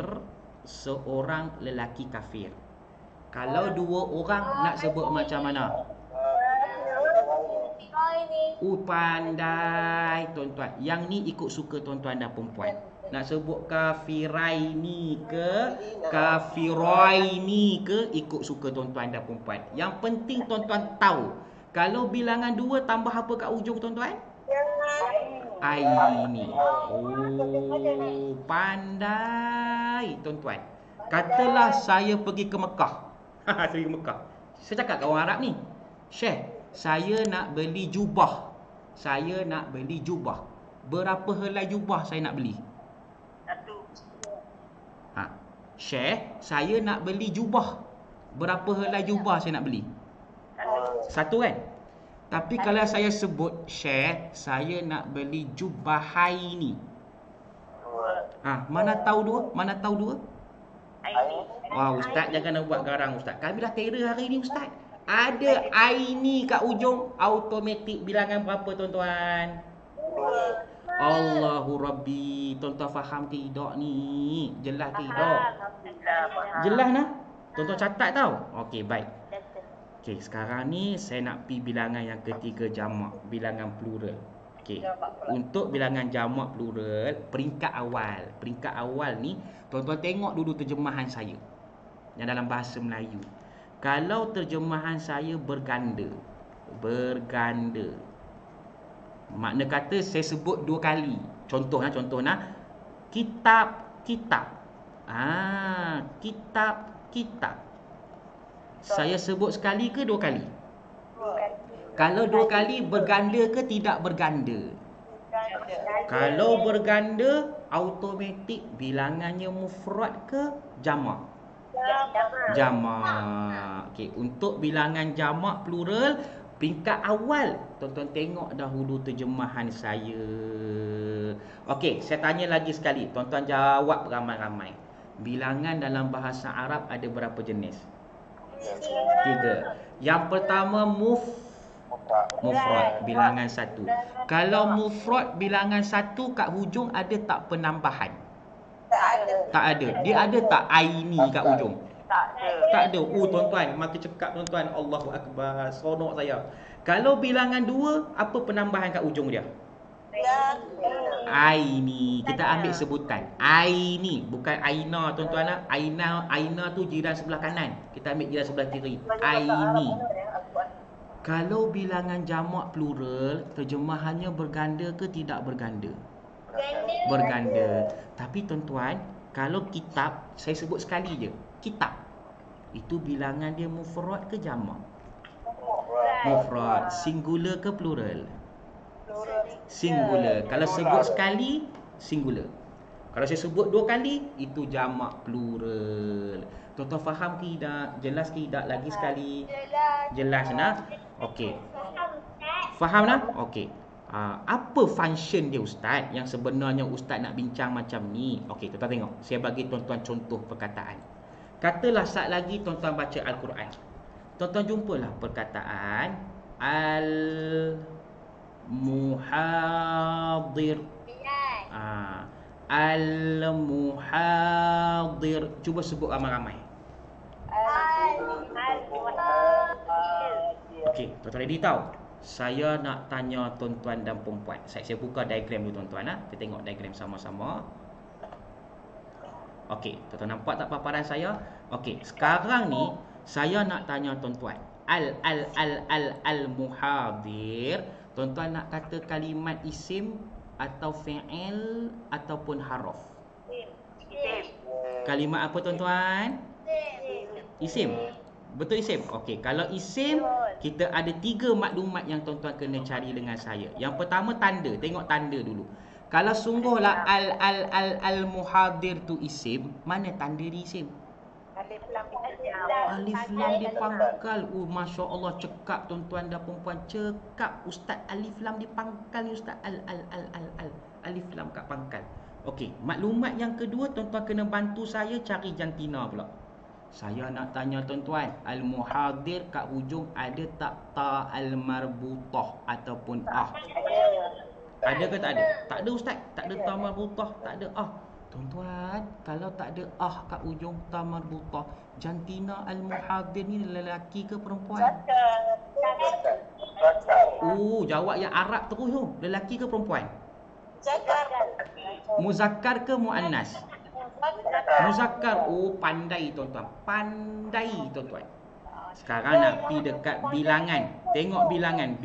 seorang lelaki kafir. Kalau dua orang nak sebut macam mana? Pandai tuan-tuan. Yang ni ikut suka tuan-tuan dan perempuan. Nak sebut kafirai ni ke, kafirai ni ke, ikut suka tuan-tuan dan perempuan. Yang penting tuan-tuan tahu, kalau bilangan dua tambah apa kat ujung tuan-tuan? Ini. Pandai tuan-tuan. Katalah saya pergi ke Mekah. Saya pergi ke Mekah. Saya cakap kat orang Arab ni, Syekh, saya nak beli jubah. Saya nak beli jubah. Berapa helai jubah saya nak beli? Syekh, saya nak beli jubah. Berapa helai jubah saya nak beli? Satu kan? Tapi kalau saya sebut, Syekh, saya nak beli jubahai ni. Mana tahu dua? Mana tahu dua? Ustaz jangan nak buat garang Ustaz. Kami dah terror hari ni Ustaz. Ada aini kat ujung, automatik bilangan berapa tuan-tuan? Allahu Rabbi. Tuan-tuan faham ke tidak ni? Jelas ke tidak? Jelas nah? Tuan-tuan catat tau? Okey, baik. Okey, sekarang ni saya nak pi bilangan yang ketiga jamak, bilangan plural. Okey. Untuk bilangan jamak plural, peringkat awal ni tuan-tuan tengok dulu terjemahan saya yang dalam bahasa Melayu. Kalau terjemahan saya berganda. Makna kata saya sebut dua kali. Contoh kitab. Kitab. Saya sebut sekali ke dua kali? Kalau dua kali berganda ke tidak berganda? Kalau berganda, automatik bilangannya mufrad ke jamak? Jamak. Okey, untuk bilangan jamak plural, peringkat awal tuan-tuan tengok dahulu terjemahan saya. Okey, saya tanya lagi sekali, tuan-tuan jawab ramai-ramai. Bilangan dalam bahasa Arab ada berapa jenis? 3. Yang pertama mufrad, bilangan 1. Kalau mufrad bilangan 1 kat hujung ada tak penambahan? Tak ada. Dia ada tak aini kat ujung? Tak ada. Tuan-tuan, makin cekap tuan-tuan. Allahu Akbar. Seronok saya. Kalau bilangan 2, apa penambahan kat ujung dia? Aini. Kita ambil sebutan. Aini. Bukan Aina tuan-tuan. Aina tu jiran sebelah kanan. Kita ambil jiran sebelah kiri. Aini. Kalau bilangan jamak plural, terjemahannya berganda ke tidak berganda? Berganda. Tapi tuan-tuan, kalau kitab, saya sebut sekali je. Kitab. Itu bilangan dia mufrad ke jamak? Mufrad. Singular ke plural? Singular. Kalau sebut sekali, singular. Kalau saya sebut dua kali, itu jamak plural. Tuan-tuan faham ke tidak? Jelas ke tidak? Lagi sekali. Jelas nah? Okey. Faham nah? Okey. Apa function dia Ustaz yang sebenarnya Ustaz nak bincang macam ni? Okey, tuan-tuan tengok. Saya bagi tuan-tuan contoh perkataan. Katalah saat lagi tuan-tuan baca Al-Quran. Tuan-tuan jumpalah perkataan Al-Muhadir. Al-muhadir. Cuba sebut ramai-ramai. Okey, tuan-tuan ready tahu? Saya nak tanya tuan-tuan dan perempuan. Saya buka diagram dulu tuan-tuan. Kita tengok diagram sama-sama. Okey, tuan-tuan nampak tak paparan saya? Okey, sekarang ni saya nak tanya tuan-tuan. Al-muhadir. Tuan-tuan nak kata kalimat isim atau fi'il ataupun haraf? Kalimat apa tuan-tuan? Isim. Betul isim? Okey, kalau isim kita ada 3 maklumat yang tuan-tuan kena cari dengan saya. Yang pertama tanda, tengok tanda dulu. Kalau sungguhlah al-muhadir tu isim, mana tanda di isim? Alif lam dipangkal. Masya-Allah, cekap tuan-tuan dan perempuan, cekap ustaz. Alif lam dipangkal ni ustaz. Alif lam kat pangkal. Okey, maklumat yang kedua tuan-tuan kena bantu saya cari jantina pula. Saya nak tanya tuan-tuan, al-muhadir kat hujung ada tak ta al-marbutah ataupun ah? Ada ke tak ada? Tak ada ustaz. Tak ada ta marbutah, tak ada ah. Tuan-tuan, kalau tak ada ah kat hujung ta marbutah, jantina al-muhadir ni lelaki ke perempuan? Jawab yang Arab terus tu. Lelaki ke perempuan? Muzakkar ke muannas? Muzakkar. Pandai tuan-tuan. Pandai tuan-tuan. Sekarang nak pergi dekat bilangan. Tengok bilangan.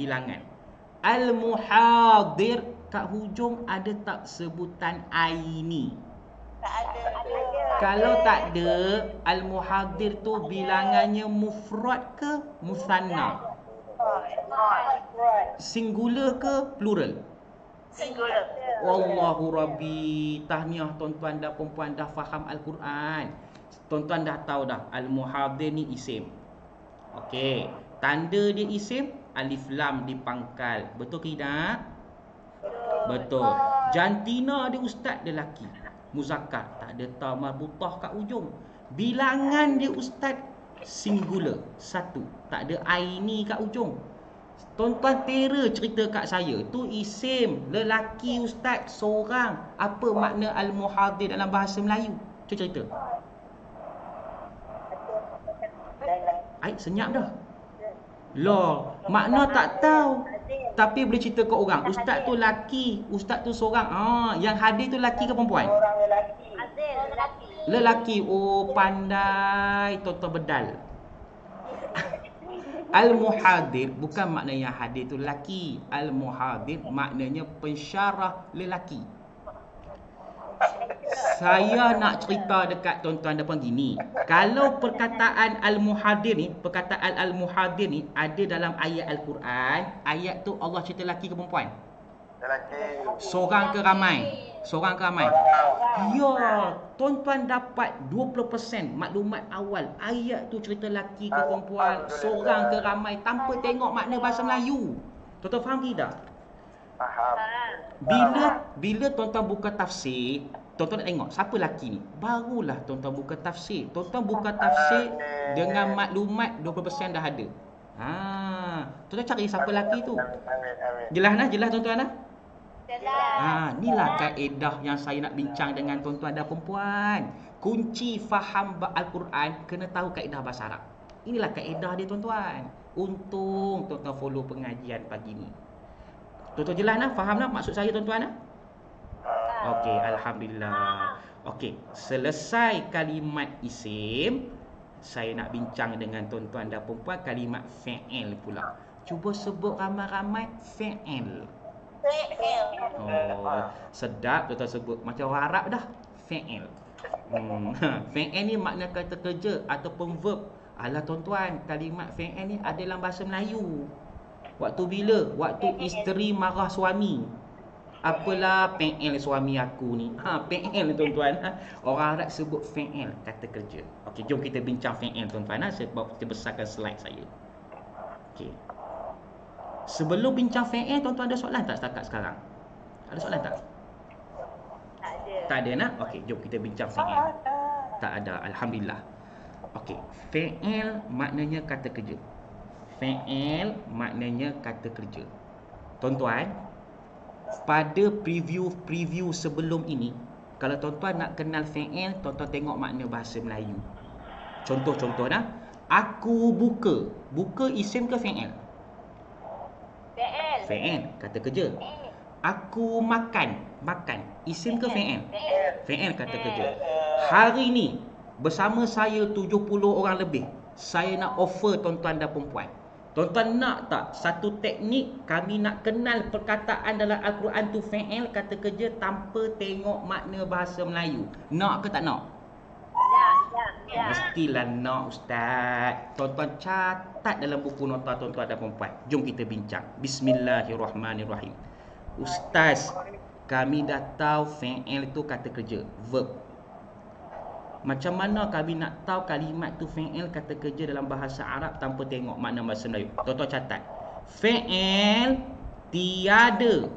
Al-muhadir kat hujung ada tak sebutan aini? Tak ada. Kalau tak ada, al-muhadir tu bilangannya mufrad ke musanna? Singular ke plural? Singular. Wallahu Rabbi. Tahniah tuan-tuan dan perempuan dah faham Al-Quran. Tuan-tuan dah tahu dah al-muhadir ni isim. Okey, tanda dia isim, alif lam dipangkal. Betul ke tidak? Betul. Jantina dia ustaz, dia lelaki. Muzakkar, tak ada ta marbutah kat hujung. Bilangan dia ustaz singular, satu. Tak ada aini kat hujung. Tuan-tuan tera cerita kat saya, tu isim, lelaki ustaz, seorang. Apa makna al-muhadir dalam bahasa Melayu? Cuba cerita. Senyap dah. Loh, makna tak tahu. Tapi boleh cerita ke orang, ustaz tu lelaki, ustaz tu seorang. Yang hadir tu lelaki ke perempuan? Lelaki. Pandai tuan-tuan bedal. Al-muhadir bukan makna yang hadir tu lelaki. Al-muhadir maknanya pensyarah lelaki. Saya nak cerita dekat tuan-tuan depan gini. Kalau perkataan al-muhadir ni, perkataan al-muhadir ni ada dalam ayat Al-Quran, ayat tu Allah cerita lelaki ke perempuan? Lelaki. Seorang ke ramai? Seorang ke ramai? Ya, tuan-tuan dapat 20% maklumat awal. Ayat tu cerita lelaki ke perempuan, seorang ke ramai, tanpa tengok makna bahasa Melayu. Tuan-tuan faham tidak? Faham. Bila tuan-tuan buka tafsir, tuan-tuan nak tengok siapa lelaki ni. Barulah tuan-tuan buka tafsir. Tuan-tuan buka tafsir dengan maklumat 20% dah ada. Tuan-tuan cari siapa lelaki tu. Amin. Jelas tuan-tuan dah? Jelas. Inilah kaedah yang saya nak bincang dengan tuan-tuan dan perempuan. Kunci faham Al-Quran, kena tahu kaedah bahasa Arab. Inilah kaedah dia tuan-tuan. Untung tuan-tuan follow pengajian pagi ni. Tuan-tuan jelas dah? Faham dah maksud saya tuan-tuan dah? Okey, alhamdulillah. Okey, selesai kalimat isim, saya nak bincang dengan tuan-tuan dan perempuan kalimat fi'il pula. Cuba sebut ramai-ramai fi'il. Sedap tuan-tuan sebut macam orang Arab dah. Fi'il. Fi'il ni makna kata kerja ataupun verb. Alah tuan-tuan, kalimat fi'il ni ada dalam bahasa Melayu. Waktu bila? Waktu isteri marah suami. Apalah fi'il suami aku ni. Fi'il tuan-tuan. Orang Arab sebut fi'il, kata kerja. Okey, jom kita bincang fi'il tuan-tuan. Sebab kita besarkan slide saya. Okey. Sebelum bincang fi'il, tuan-tuan ada soalan tak setakat sekarang? Ada soalan tak? Tak ada. Tak ada nak? Okey, jom kita bincang fi'il. Tak ada, alhamdulillah. Okey, fi'il maknanya kata kerja. Fi'il maknanya kata kerja. Tuan-tuan, pada preview sebelum ini, Kalau tuan-tuan nak kenal fi'il, tuan-tuan tengok makna bahasa Melayu. Contoh-contoh dah. Aku buka. Buka isim ke fi'il? Fi'il. Fi'il, kata kerja. Aku makan. Makan. Isim ke fi'il? Fi'il, kata kerja. Hari ni bersama saya 70 orang lebih. Saya nak offer tuan-tuan dan perempuan. Tuan-tuan nak tak satu teknik kami nak kenal perkataan dalam Al-Quran tu fi'il kata kerja tanpa tengok makna bahasa Melayu? Nak ke tak nak? Ya. Mestilah nak, Ustaz. Tuan-tuan catat dalam buku nota tuan-tuan dan perempuan. Jom kita bincang. Bismillahirrahmanirrahim. Ustaz, kami dah tahu fi'il tu kata kerja, verb. Macam mana kami nak tahu kalimat tu fi'il kata kerja dalam bahasa Arab tanpa tengok makna bahasa Melayu? Tuan-tuan catat. Fi'il tiada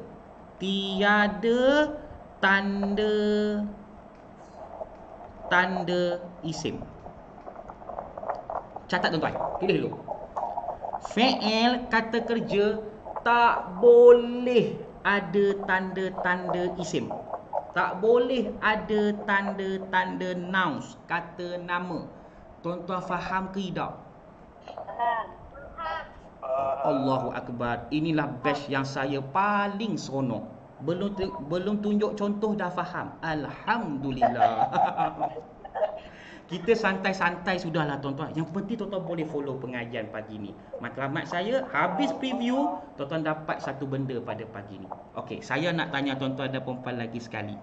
tanda isim. Catat tuan-tuan. Tulis dulu. Fi'il kata kerja tak boleh ada tanda-tanda isim. Tak boleh ada tanda-tanda nouns, kata nama. Tuan-tuan faham ke tidak? Allahu Akbar. Inilah batch yang saya paling seronok. Belum tunjuk contoh dah faham. Alhamdulillah. Kita santai-santai sudahlah tuan-tuan. Yang penting tuan-tuan boleh follow pengajian pagi ni. Matlamat saya habis preview, tuan-tuan dapat satu benda pada pagi ni. Okey, saya nak tanya tuan-tuan dan perempuan lagi sekali.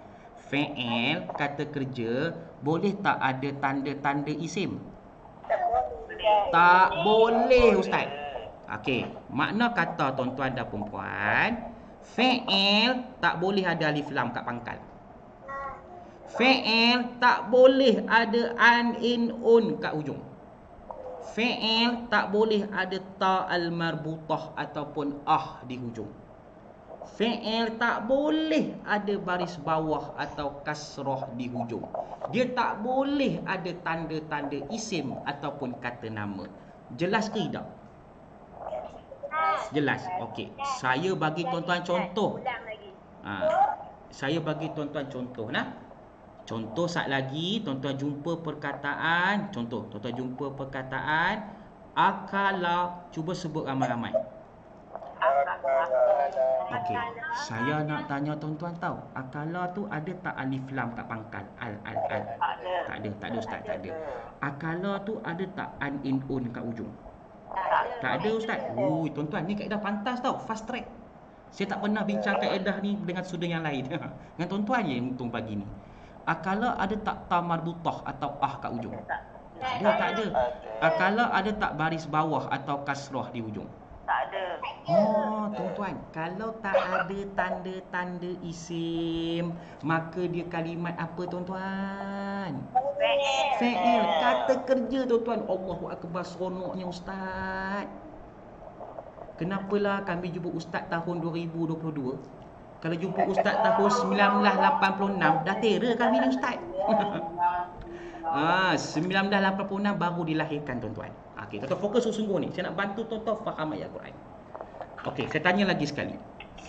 Fi'il kata kerja boleh tak ada tanda-tanda isim? Tak boleh, Ustaz. Okey, makna kata tuan-tuan dan perempuan, fi'il tak boleh ada alif lam kat pangkal. Fi'il tak boleh ada an, in, un kat ujung. Fi'il tak boleh ada ta al-marbutah ataupun di hujung. Fi'il tak boleh ada baris bawah atau kasrah di hujung. Dia tak boleh ada tanda-tanda isim ataupun kata nama. Jelas ke tidak? Jelas. Okey. Saya bagi tuan-tuan contoh. Saya bagi tuan-tuan contoh nah. Contoh sat lagi tuan-tuan jumpa perkataan, contoh tuan-tuan jumpa perkataan akala, cuba sebut ramai-ramai. Okey, saya nak tanya tuan-tuan tahu, akala tu ada tak alif lam kat pangkal? Al. Tak ada Ustaz, tak ada. Akala tu ada tak an, in, un kat ujung? Tak ada Ustaz. Ui, tuan-tuan ni kaedah pantas tau, fast track. Saya tak pernah bincang kaedah ni dengan student yang lain. Dengan tuan-tuan je yang untung pagi ni. Akala ada tak ta marbutah atau kat ujung? Tak ada. Akala ada tak baris bawah atau kasrah di ujung? Tak ada. Oh, tuan-tuan, kalau tak ada tanda-tanda isim, maka dia kalimat apa tuan-tuan? Fi'il, kata kerja tuan-tuan. Allahu Akbar, seronoknya Ustaz. Kenapalah kami jumpa Ustaz tahun 2022? Kalau jumpa Ustaz tahun 1986, dah terror kami ni Ustaz. 1986 baru dilahirkan tuan-tuan. Okey, tuan-tuan fokus sungguh ni. Saya nak bantu tuan-tuan faham ayat Quran. Okey, saya tanya lagi sekali.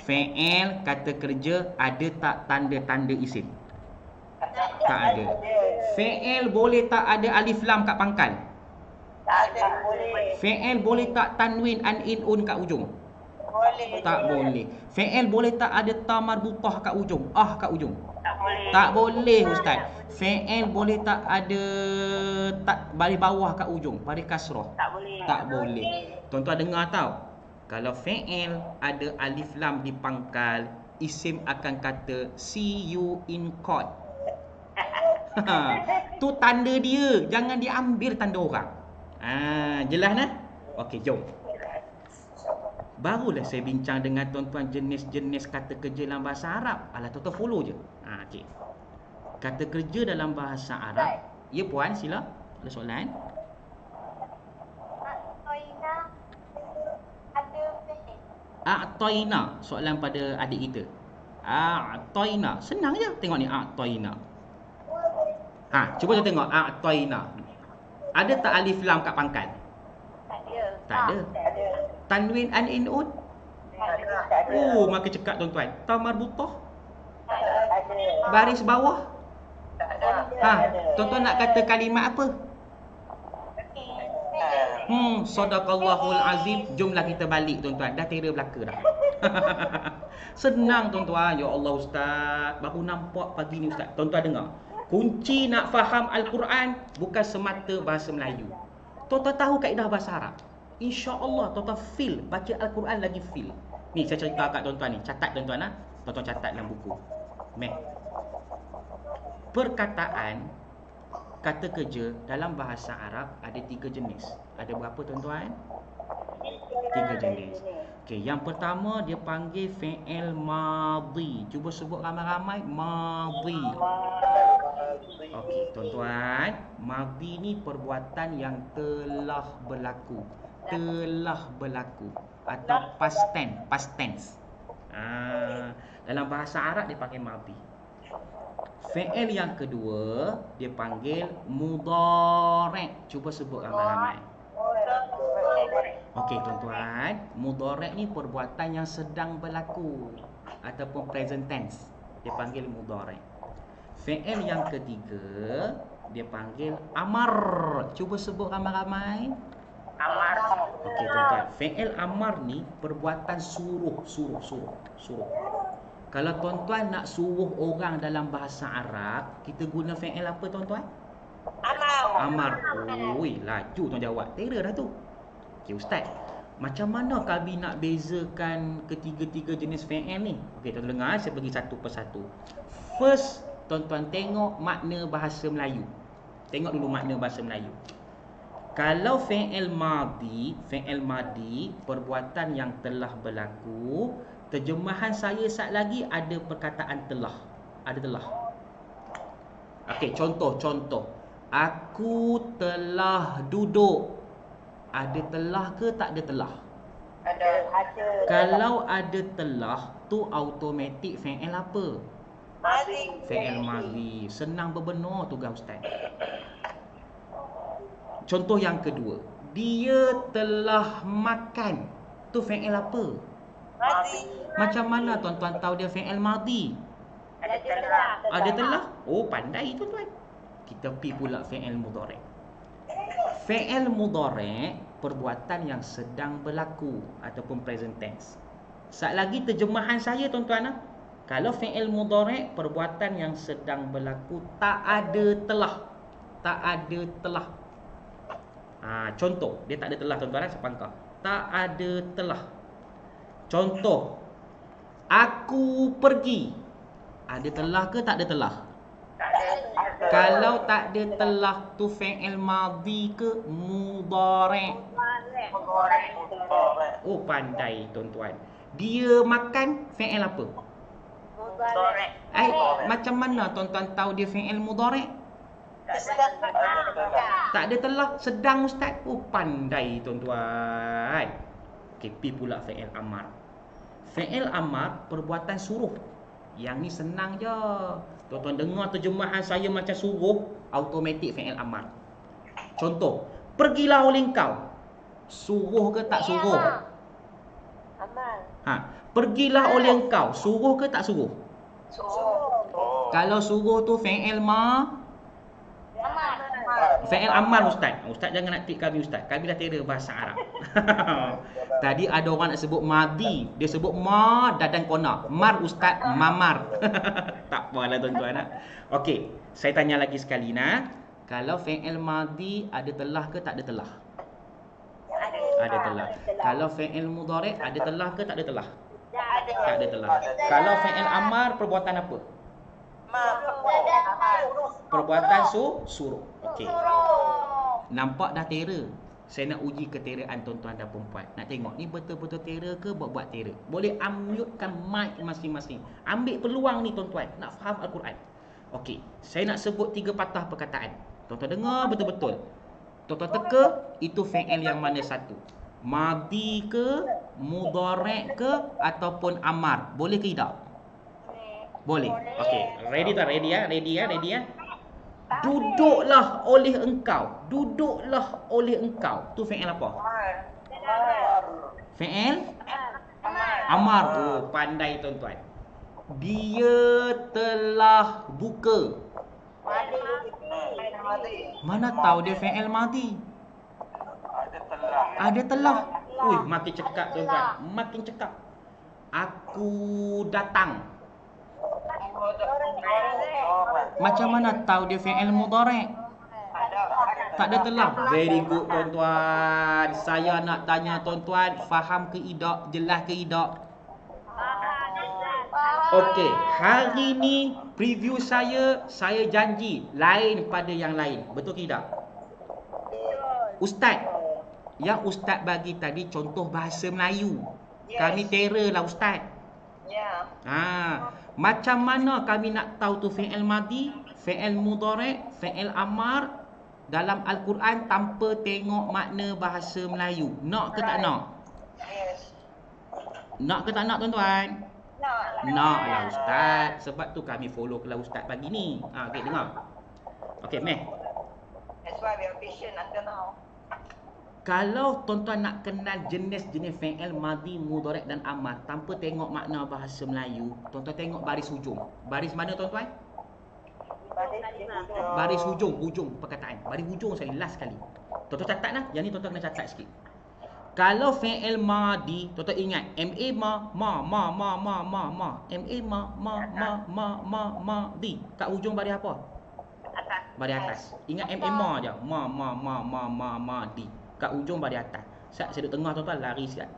Fi'il kata kerja ada tak tanda-tanda isim? Tak ada. Fi'il boleh tak ada alif lam kat pangkal? Tak ada. Boleh. Fi'il boleh tak tanwin an, in, un kat ujung? Boleh. Tak boleh. Fi'il boleh tak ada ta marbutah kat ujung? Kat ujung? Tak boleh. Tak boleh Ustaz. Fi'il boleh tak ada baris bawah kat ujung? Baris kasrah? Tak boleh. Tak boleh. Tuan-tuan dengar tau. Kalau fi'il ada alif lam di pangkal, isim akan kata see you in court. Tu tanda dia. Jangan diambil tanda orang. Jelas nah? Okey, jom. Barulah saya bincang dengan tuan-tuan jenis-jenis kata kerja dalam bahasa Arab. Alah, tuan-tuan follow je. Okey. Kata kerja dalam bahasa Arab. Ya puan, sila. Ada soalan? A'toina. Soalan pada adik kita. A'toina. Senang je. Tengok ni. A'toina. Cuba kita tengok. A'toina. Ada tak alif lam kat pangkal? Tak ada. Tanwin an, in, un? Tak ada. Maka cekak tuan-tuan. Ta marbutah? Baris bawah? Tuan-tuan nak kata kalimat apa? Sadaqallahul azim. Jomlah kita balik tuan-tuan. Dah tera belaka dah. Senang tuan-tuan. Ya Allah ustaz, baru nampak pagi ni ustaz. Tuan-tuan dengar. Kunci nak faham Al-Quran bukan semata bahasa Melayu. Tuan-tuan tahu kaedah bahasa Arab. InsyaAllah tuan-tuan feel baca Al-Quran lagi feel. Ni saya cerita kat tuan-tuan ni. Catat tuan-tuan Tuan-tuan catat dalam buku. Perkataan kata kerja dalam bahasa Arab ada 3 jenis. Ada berapa tuan-tuan? 3 jenis. Okey, yang pertama dia panggil fi'il madhi. Cuba sebut ramai-ramai. Madhi. Okey, tuan-tuan, madhi ni perbuatan yang telah berlaku. Telah berlaku atau past tense. Dalam bahasa Arab dia panggil madhi. Fi'il yang kedua dia panggil mudhari'. Cuba sebut ramai-ramai. Okey tuan-tuan, mudhari' ni perbuatan yang sedang berlaku ataupun present tense. Dia panggil mudhari'. Fi'il yang ketiga dia panggil amar. Cuba sebut ramai-ramai. Amar. Okey tuan-tuan, fi'il amar ni perbuatan suruh. Kalau tuan-tuan nak suruh orang dalam bahasa Arab, kita guna fi'il apa tuan-tuan? Amar. Oi, laju tuan jawab. Tera dah tu. Okey ustaz, macam mana kami nak bezakan ketiga-tiga jenis fi'il ni? Okey tuan-tuan dengar, saya bagi satu persatu. First, tuan-tuan tengok makna bahasa Melayu. Tengok dulu makna bahasa Melayu. Kalau fi'il madi, perbuatan yang telah berlaku, terjemahan saya saat lagi ada perkataan telah. Ada telah. Okey, contoh. Aku telah duduk. Ada telah ke tak ada telah? Ada. Kalau ada telah, tu automatik fi'il apa? Fi'il madhi. Senang berbenar tugas ustaz. Contoh yang kedua, dia telah makan. Tu fi'il apa? Macam mana tuan-tuan tahu dia fi'il madhi? Ada telah. Oh, pandai tuan-tuan. Kita pergi pula fi'il mudhari'. Fi'il mudhari' perbuatan yang sedang berlaku ataupun present tense. Sat lagi terjemahan saya tuan-tuan. Kalau fi'il mudhari' perbuatan yang sedang berlaku tak ada telah. Contoh, dia tak ada telah tuan-tuan, sepangkah. Tak ada telah. Contoh, aku pergi. Ada telah ke tak ada telah? Kalau tak ada telah, tu fi'il madhi ke mudhari'? Oh, pandai tuan-tuan. Dia makan, fi'il apa? Macam mana tuan-tuan tahu dia fi'il mudhari'? Tak ada telah, sedang ustaz. Oh, pandai tuan-tuan. Okey, pi pula fi'il amar. Fi'il amar perbuatan suruh. Yang ni senang je. Tuan-tuan dengar terjemahan saya macam suruh, automatik fi'il amar. Contoh, pergilah oleh engkau. Suruh ke tak suruh? Amar. Pergilah oleh engkau. Suruh ke tak suruh? Kalau suruh tu fi'il fi'il amar ustaz. Ustaz jangan nak tik kami ustaz. Kami dah tera bahasa Arab. Tadi ada orang nak sebut madhi, dia sebut ma dan kona. Mar ustaz, mamar. Tak apalah tuan-tuan. Okey, saya tanya lagi sekali Kalau fi'il madhi ada telah ke tak ada telah? Ada telah. Kalau fi'il mudhari' ada telah ke tak ada telah? Tak ada telah. Kalau fi'il amar perbuatan apa? Perbuatan suruh. Okey. Nampak dah tera. Saya nak uji keteraan tuan-tuan dan perempuan. Nak tengok ni betul-betul tera ke buat tera. Boleh unmute-kan mic masing-masing. Ambil peluang ni tuan-tuan. Nak faham Al-Quran. Okey. Saya nak sebut 3 patah perkataan. Tuan-tuan dengar betul-betul. Tuan-tuan teka, itu fi'il yang mana satu? Madhi ke, mudhari' ke, ataupun amar? Boleh ke tidak? Boleh. Okey. Ready tak? Ready ya? Duduklah oleh engkau. Duduklah oleh engkau. Tu fi'il apa? Fi'il amar. Oh, pandai tuan-tuan. Dia telah buka. Mana tahu dia fi'il madi. Ada telah. Ada telah. Ui, makin cekap tuan-tuan. Makin cekap. Aku datang. Macam mana tahu dia fi'il mudhari'? Tak ada telah. Very good tuan-tuan. Saya nak tanya tuan-tuan, faham ke tidak? Jelas ke tidak? Okey, hari ni preview saya janji lain pada yang lain. Betul ke tidak? Ustaz, yang ustaz bagi tadi contoh bahasa Melayu. Kami terror lah ustaz. Ya. Macam mana kami nak tahu tu fi'il madi, fi'il mudhari', fi'il amar dalam Al-Quran tanpa tengok makna bahasa Melayu? Nak ke tak nak? Yes. Nak ke tak nak tuan-tuan? Nak lah ustaz. Sebab tu kami follow kelah ustaz pagi ni. Okey, dengar. Okey, meh. That's why we are patient until now. Kalau tuan-tuan nak kenal jenis-jenis fi'il madi, mudhari' dan amar tanpa tengok makna bahasa Melayu, tuan-tuan tengok baris hujung. Baris mana tuan-tuan? Baris hujung perkataan. Baris hujung sekali, last sekali. Tuan-tuan catat lah. Yang ni tuan-tuan kena catat sikit. Kalau fi'il madi, tuan-tuan ingat ma di. Kat hujung baris apa? Atas. Baris atas. Ingat ma je. Ma di. Kat hujung baris atas. Saya duduk tengah tuan-tuan lari sikit.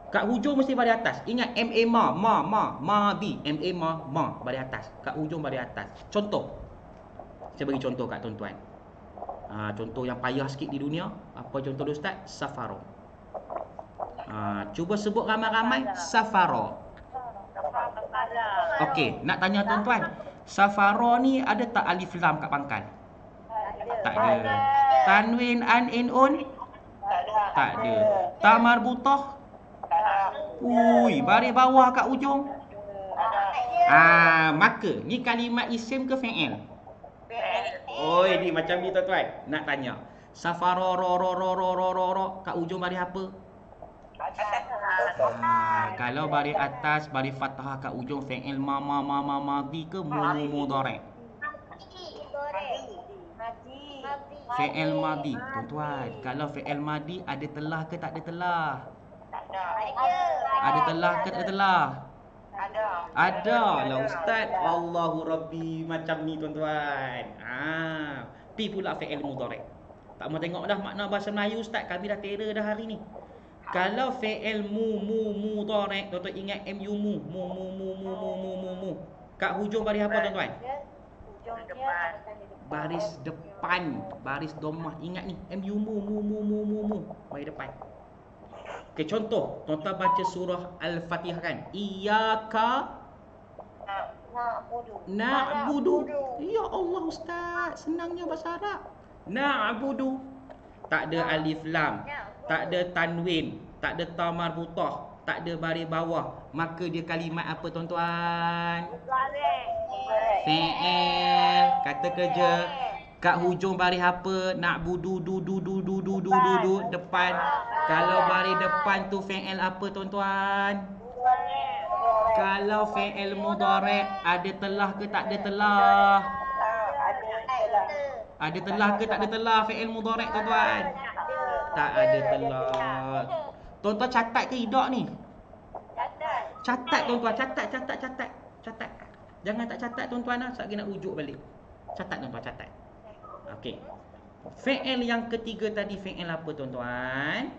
Kat hujung mesti baris atas. Ingat ma di. Ma baris atas. Kat hujung baris atas. Contoh. Saya bagi contoh kat tuan-tuan. Contoh yang payah sikit di dunia. Apa contoh dia ustaz? Safaro. Cuba sebut ramai-ramai Safaro. Okey, nak tanya tuan-tuan, Safaro ni ada tak alif lam kat pangkal? Tak ada. Tanwin an in un? Tak ada. Ta marbutah? Ui, baris bawah kat ujung? Maka ni kalimat isim ke fi'il? Oi, ni macam ni tuan-tuan. Nak tanya. Safaro ro kat ujung baris apa? Kalau baris atas, baris fathah kat ujung fi'il madi ke mudhari'? Fi'il madi. Tuan-tuan, kalau fi'il madi ada telah ke tak ada telah? Ada telah ke tak ada telah? Ada lah ustaz. Allahu Rabbi. Macam ni tuan-tuan. Pi pula fi'il mudhari'. Tak mau tengok dah makna bahasa Melayu ustaz. Kami dah terror dah hari ni. Kalau fi'il mudhari', tuan-tuan ingat mu. Kat hujung baris apa tuan-tuan? Baris depan. Baris dhammah. Ingat ni. mu. Baris depan. Okay, contoh. Tuan-tuan baca surah Al-Fatihah kan? Iyyaka na'budu. Ya Allah ustaz, senangnya bahasa Arab. Na'budu. Tak ada alif lam, tak ada tanwin, tak ada ta marbutah, tak ada baris bawah. Maka dia kalimat apa tuan-tuan? Fi'il. Kata kerja. Kat hujung baris apa? Na'budu du depan. Kalau baris depan tu fi'il apa tuan-tuan? Kalau fi'il mudhari' ada telah ke tak ada telah? Ada telah ke tak ada telah fi'il mudhari' tuan-tuan? Tak ada telah. Tuan-tuan catat ke tidak ni? Catat tuan-tuan, catat. Jangan tak catat tuan-tuan lah, saya nak rujuk balik. Catat tuan-tuan, catat. Okey. Fi'il yang ketiga tadi fi'il apa tuan-tuan?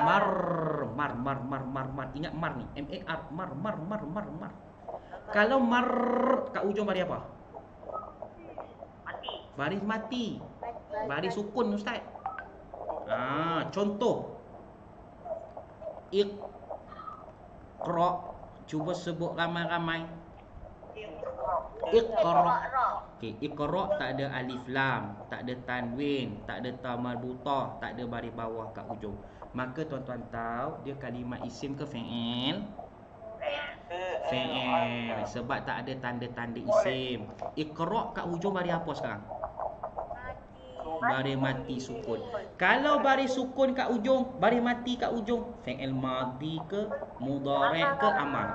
Mar. Ingat mar ni. M-A-R. Mar. Kalau mar kat ujung baris apa? Baris mati. Baris sukun ustaz. Contoh. Iqra. Cuba sebut ramai-ramai. Iqra. Okey, iqra tak ada alif lam, tak ada tanwin, tak ada ta marbutah, tak ada baris bawah kat hujung. Maka tuan-tuan tahu dia kalimat isim ke fi'il? Fi'il. Sebab tak ada tanda-tanda isim. Iqra kat hujung baris apa sekarang? Baris mati sukun. Kalau baris sukun kat ujung, baris mati kat ujung, fi'il madi ke mudhari' ke amar?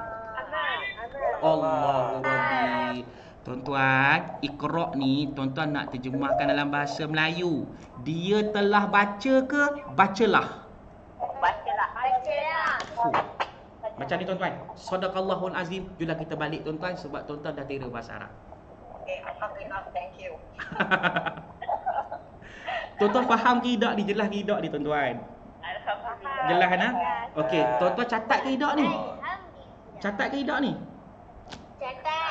Allahu Rabbi. Tuan-tuan, Iqra' ni tuan-tuan nak terjemahkan dalam bahasa Melayu. Dia telah baca ke bacalah? Bacalah. Fuh. Macam ni tuan-tuan. Sadaqallahul azim. Jomlah kita balik tuan-tuan sebab tuan-tuan dah kira bahasa Arab. Okay, Alhamdulillah. Thank you. Tuan-tuan faham ke tidak ni? Jelas ke tidak ni tuan-tuan? Alhamdulillah. Jelas kan? Okey, tuan-tuan catat ke tidak ni? Catat ke tidak ni?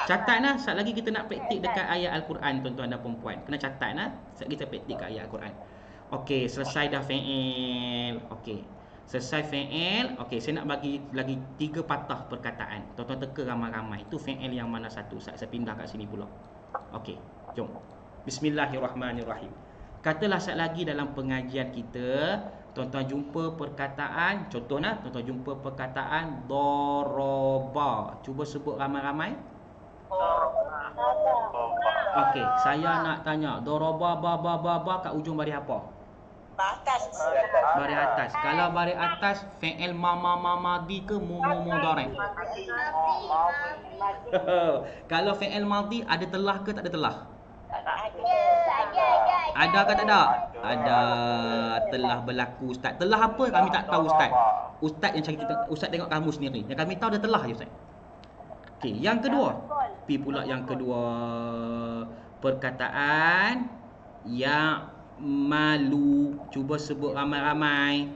Catat nah, sekejap lagi kita nak praktik dekat ayat Al-Quran tuan-tuan dan puan-puan. Kena catat nah, sekejap kita praktik kat ayat Al-Quran. Okey, selesai dah fi'il. Okey. Selesai fi'il. Okey, saya nak bagi lagi 3 patah perkataan. Tuan-tuan teka ramai-ramai. Itu fi'il yang mana satu? Saya pindah kat sini pula. Okey, jom. Bismillahirrahmanirrahim. Katalah sekejap lagi dalam pengajian kita, tuan-tuan jumpa perkataan, contohnya tuan-tuan jumpa perkataan daraba. Cuba sebut ramai-ramai. Okey, saya nak tanya, daraba ba kat ujung baris apa? Batas. Baris atas. Kalau baris atas fi'il madi ke mudhari'? Kalau fi'il madi ada telah ke tak ada telah? Ada ke tak ada? Ada. Telah berlaku ustaz. Telah apa kami tak tahu ustaz. Ustaz yang cari kita, ustaz tengok kamu sendiri. Yang kami tahu ada telah je ustaz. Okey, yang kedua. Pi pula yang kedua. Perkataan ya malu. Cuba sebut ramai-ramai.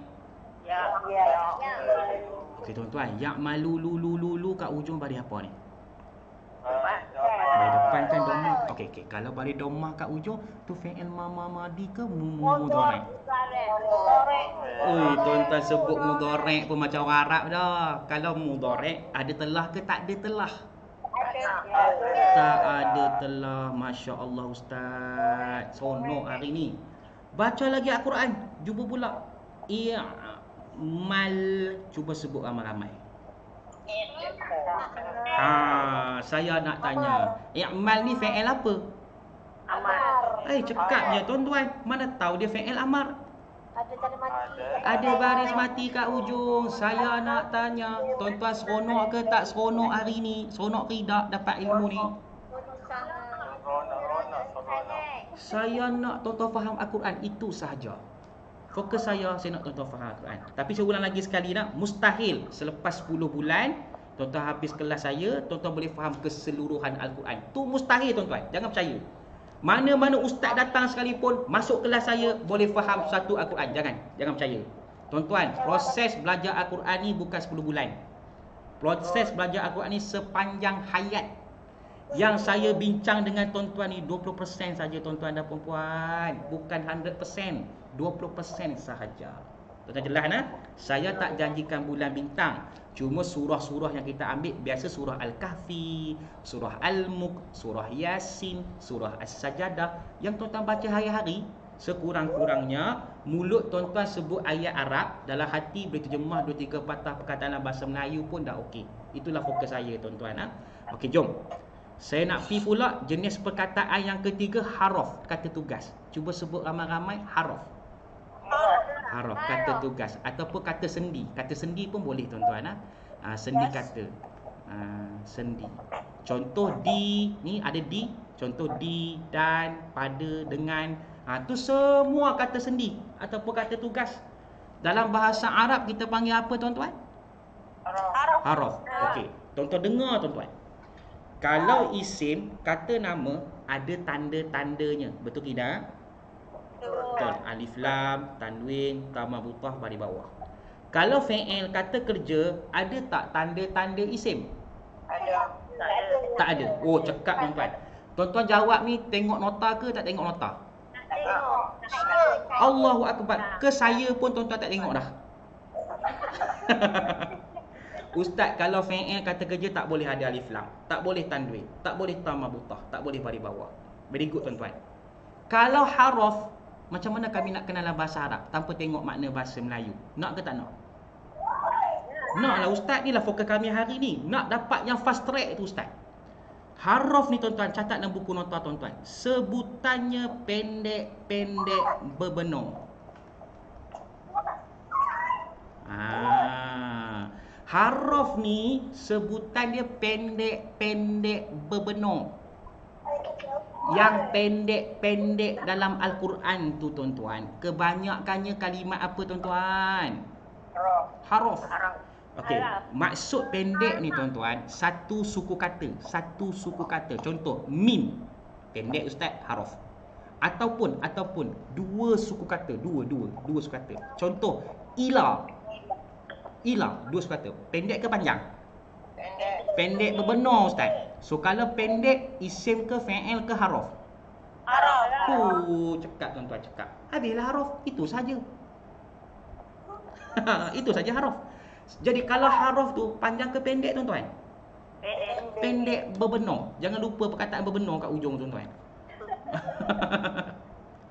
Ya. Okey tuan-tuan, ya malu lu kat ujung baris apa ni? Baris depan kan domah. Okey, kalau baris domah kat ujung tu fi'il madi ke mudhari'? Oi, tuan-tuan sebut mudhari' pun macam orang Arab dah. Kalau mudhari' ada telah ke tak ada telah? Tak ada telah. Masya Allah ustaz. Sonok hari ni. Baca lagi Al-Quran. Jumpa pula i'mal. Cuba sebut ramai-ramai. Saya nak tanya, i'mal ni fi'il apa? Amar. Cekap je tuan-tuan. Mana tahu dia fi'il amar. Ada baris mati kat ujung. Saya nak tanya, tuan-tuan seronok ke tak seronok hari ni? Seronok ke tidak dapat ilmu ni? Saya nak tuan-tuan faham Al-Quran. Itu sahaja. Fokus saya nak tuan-tuan faham Al-Quran. Tapi saya ulang lagi sekali nak, mustahil selepas 10 bulan tuan-tuan habis kelas saya, tuan-tuan boleh faham keseluruhan Al-Quran. Tu mustahil tuan-tuan. Jangan percaya. Mana-mana ustaz datang sekalipun masuk kelas saya boleh faham satu Al-Quran. Jangan percaya. Tuan-tuan, proses belajar Al-Quran ni bukan 10 bulan. Proses belajar Al-Quran ni sepanjang hayat. Yang saya bincang dengan tuan-tuan ni 20% saja tuan-tuan dan puan-puan. Bukan 100%. 20% sahaja. Tuan-tuan jelas nah? Saya tak janjikan bulan bintang. Cuma surah-surah yang kita ambil biasa surah Al-Kahfi, surah Al-Mulk, surah Yasin, surah As-Sajadah yang tuan-tuan baca hari-hari. Sekurang-kurangnya mulut tuan-tuan sebut ayat Arab, dalam hati boleh terjemah 2-3 patah perkataan dalam bahasa Melayu pun dah okey. Itulah fokus saya tuan-tuan. Okey, jom. Saya nak pi pula jenis perkataan yang ketiga, haraf, kata tugas. Cuba sebut ramai-ramai haraf. Haraf, kata tugas ataupun kata sendi. Kata sendi pun boleh tuan-tuan. Sendi kata. Sendi. Contoh di, ni ada di. Contoh di, dan, pada, dengan. Tu semua kata sendi ataupun kata tugas. Dalam bahasa Arab kita panggil apa tuan-tuan? Haraf. Okey. Tuan-tuan dengar tuan-tuan. Kalau isim, kata nama, ada tanda-tandanya. Betul tidak? Betul. Alif lam, tanwin, ta marbutah baris bawah. Kalau fi'il, kata kerja, ada tak tanda-tanda isim? Ada. Tak ada. Oh, cekap tuan-tuan. Tuan-tuan jawab ni tengok nota ke tak tengok nota? Tengok. Allahu Akbar. Ke saya pun tuan-tuan tak tengok dah. Ustaz, kalau fi'il kata kerja tak boleh ada alif lam, tak boleh tanwin, tak boleh ta marbutah, tak boleh baris bawah. Very good tuan-tuan. Kalau haraf, macam mana kami nak kenal bahasa Arab tanpa tengok makna bahasa Melayu? Nak ke tak nak? Naklah ustaz, ni lah fokus kami hari ni. Nak dapat yang fast track tu ustaz. Haraf ni tuan-tuan, catat dalam buku nota tuan-tuan. Sebutannya pendek-pendek berbenung. Haraf ni sebutan dia pendek-pendek berbenung. Yang pendek-pendek dalam Al-Quran tu tuan-tuan, kebanyakannya kalimat apa tuan-tuan? Haruf. Okey, maksud pendek ni tuan-tuan, satu suku kata. Contoh, min. Pendek ustaz, haruf. Ataupun dua suku kata, dua suku kata. Contoh, ila, dua suku kata. Pendek ke panjang? Pendek berbenar ustaz. So kalau pendek, isim ke fi'il ke haruf? Haruf. Cakap tuan-tuan, cakap. Habislah haruf, itu saja. Itu saja haruf. Jadi kalau haruf tu panjang ke pendek tuan-tuan? Pendek berbenar. Jangan lupa perkataan berbenar kat ujung tuan-tuan.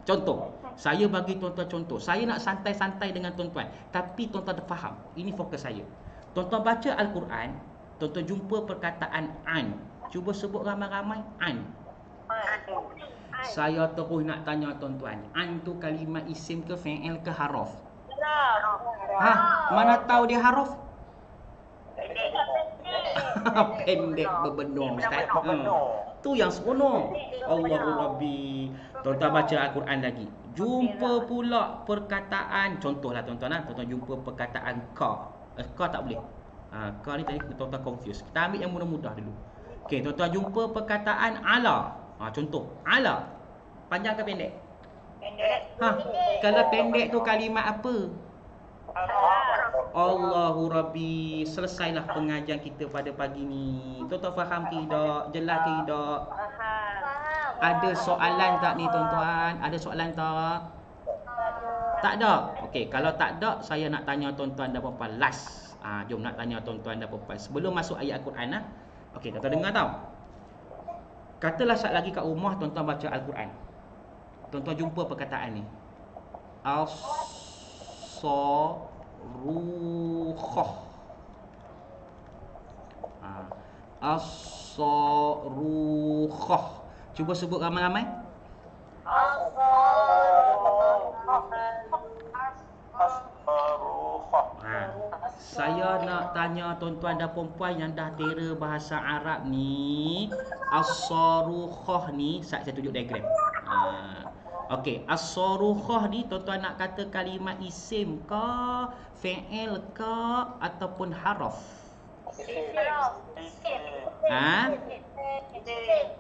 Contoh, saya bagi tuan-tuan contoh. Saya nak santai-santai dengan tuan-tuan, tapi tuan-tuan faham. Ini fokus saya. Tuan-tuan baca Al-Quran, tuan-tuan jumpa perkataan an. Cuba sebut ramai-ramai an. Saya terus nak tanya tuan-tuan, an tu kalimat isim ke fi'il ke haruf? Mana tahu dia haruf? Pendek berbenar ustaz. Tu yang seronok. Allahu Rabbi. Tuan-tuan baca Al-Quran lagi. Jumpa pula perkataan, contohlah tuan-tuan, tuan-tuan jumpa perkataan ka. Ka tak boleh. Ka ni tadi tuan-tuan confuse. Kita ambil yang mudah-mudah dulu. Okey, tuan-tuan jumpa perkataan ala. Contoh, ala. Panjang ke pendek? Pendek. Kalau pendek tu kalimat apa? Allahu Rabbi. Selesailah pengajian kita pada pagi ni. Tuan-tuan faham ke tidak? Jelas ke tidak? Ada soalan tak ni tuan-tuan? Ada soalan tak? Tak ada? Okey, kalau tak ada, saya nak tanya tuan-tuan dan puan-puan last. Jom nak tanya tuan-tuan dan puan-puan sebelum masuk ayat Al-Quran. Okey, tuan-tuan dengar tau. Katalah saat lagi kat rumah tuan-tuan baca Al-Quran. Tuan-tuan jumpa perkataan ni. As-sarukhah. As-sarukhah. Cuba sebut ramai-ramai. Saya nak tanya tuan-tuan dan puan-puan yang dah tera bahasa Arab ni, as-sarukhah ni, saya tunjuk diagram. Okey, as-sarukhah ni tuan-tuan nak kata kalimat isim ke, fi'il ke ataupun haraf?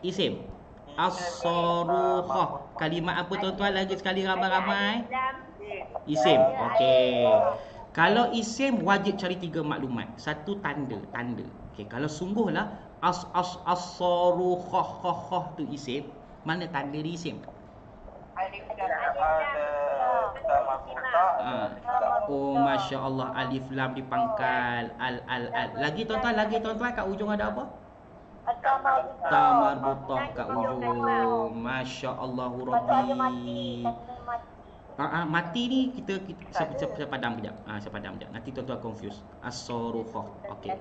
Isim. As-sarukhah. Kalimat apa tuan-tuan lagi sekali ramai-ramai? Isim. Okey. Kalau isim wajib cari 3 maklumat. Satu tanda. Okey, kalau sungguhlah as-sarukhah tu isim, mana tanda dia isim? Oh, Masya Allah, alif lam dipangkal, al. Lagi tuan-tuan, kat ujung ada apa? Ta marbutah kat ujung. Masya Allah Rabbi. Mati ni kita saya padam kejap. Saya padam kejap. Nanti tuan-tuan confuse. As-sarukhah. Okey,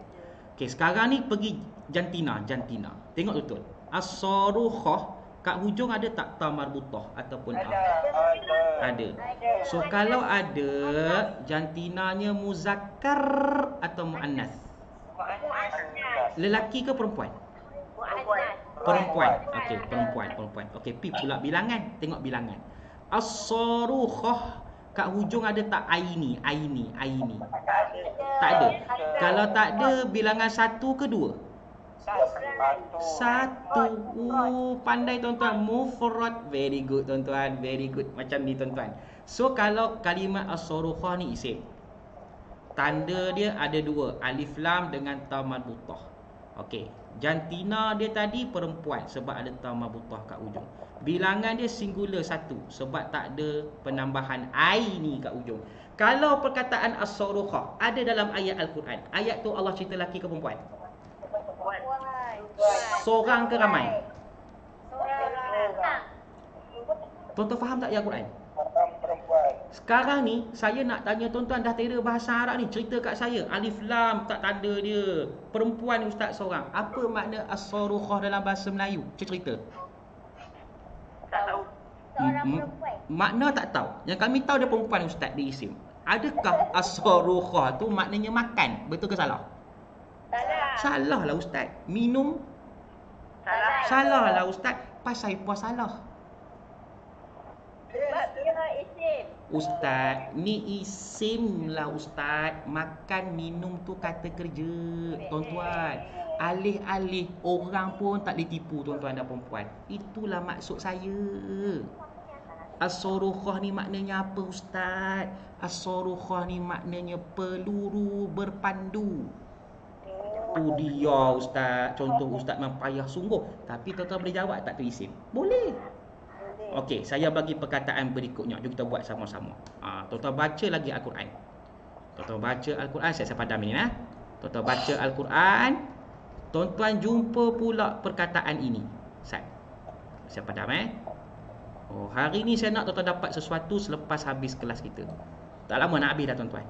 sekarang ni pergi jantina. Tengok betul. As-sarukhah kat hujung ada tak ta marbutah ataupun ada. So kalau ada, jantinanya muzakkar atau muannas? Lelaki ke perempuan? Perempuan. Okey, perempuan. Okey, pi pula bilangan. Tengok bilangan. As-sarukhah kat hujung ada tak aini? Tak ada. Kalau tak ada, bilangan 1 ke 2? 1. Pandai tuan-tuan. Mufrad. Very good tuan-tuan. Very good. Macam ni tuan-tuan. So kalau kalimat as-sarukhah ni isim, tanda dia ada 2, alif lam dengan ta marbutah. Okey, jantina dia tadi perempuan sebab ada ta marbutah kat ujung. Bilangan dia singular 1 sebab tak ada penambahan aini kat ujung. Kalau perkataan as-sarukhah ada dalam ayat Al-Quran, ayat tu Allah cerita lelaki ke perempuan? Seorang ke ramai? Tuan-tuan faham tak ayat Al-Quran? Sekarang ni saya nak tanya tuan-tuan dah tera bahasa Arab ni, cerita kat saya alif lam tak tanda dia, perempuan ni ustaz seorang. Apa makna as-sarukhah dalam bahasa Melayu? Cerita. Tak tahu. Makna tak tahu. Yang kami tahu dia perempuan ustaz, dia isim. Adakah as-sarukhah tu maknanya makan? Betul ke salah? Salah. Salah lah ustaz. Minum? Salah. Salah lah ustaz. Apa saya puas salah? Sebab dia isim. Ustaz, ni isim lah Ustaz. Makan, minum tu kata kerja. Tuan-tuan, alih-alih orang pun tak boleh tipu tuan-tuan dan perempuan. Itulah maksud saya. As-sarukhah ni maknanya apa Ustaz? As-sarukhah ni maknanya peluru berpandu. Tu dia Ustaz. Contoh Ustaz memang payah sungguh. Tapi tuan-tuan boleh jawab tak tu isim? Boleh. Okey, saya bagi perkataan berikutnya. Jom kita buat sama-sama. Tuan-tuan baca lagi Al-Quran. Tuan-tuan baca Al-Quran. Saya padam ni. Tuan-tuan baca Al-Quran. Tuan-tuan jumpa pula perkataan ini. Saya padam Oh, hari ni saya nak tuan-tuan dapat sesuatu selepas habis kelas kita. Tak lama nak habis dah tuan-tuan.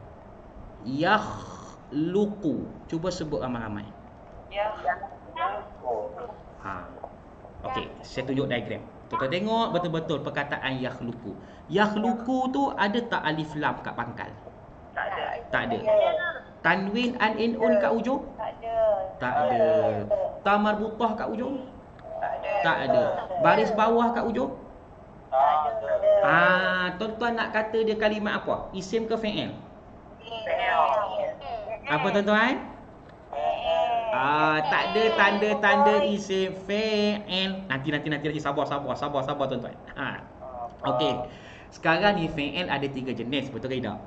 Yakhluqu. Cuba sebut ramai-ramai. Okey, saya tunjuk diagram. Tuan-tuan tengok betul-betul perkataan yakhluqu. Yakhluqu tu ada tak alif lam kat pangkal? Tak ada. Tanwin an in un kat ujung? Tak ada. Ta marbutah kat ujung? Tak ada. Baris bawah kat ujung? Tuan-tuan nak kata dia kalimat apa? Isim ke fi'il? Apa tuan-tuan? Tak ada tanda-tanda isim fi'il. Nanti sabar tuan-tuan. Okey. Sekarang ni fi'il ada 3 jenis, betul ke tidak?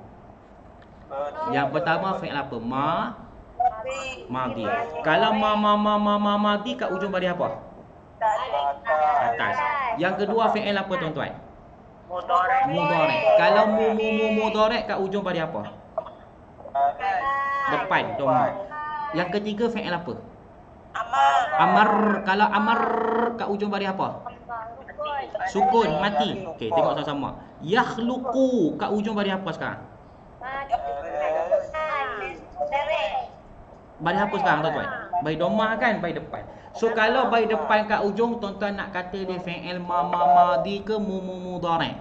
Yang pertama fi'il apa? Madhi. Kalau madhi kat ujung baris apa? Atas. Yang kedua fi'il apa tuan-tuan? Mudhari'. Kalau mudhari' kat ujung baris apa? Depan, dhamma. Yang ketiga fi'il apa? Amar. Kalau amar kat ujung baris apa? Sukun, mati. Okey, tengok sama-sama. Yakhluqu kat ujung baris apa sekarang? Baris apa sekarang tuan-tuan? Baris dhamma kan, baris depan. So kalau baris depan kat ujung, tuan-tuan nak kata dia fi'il madhi ke mudhari'?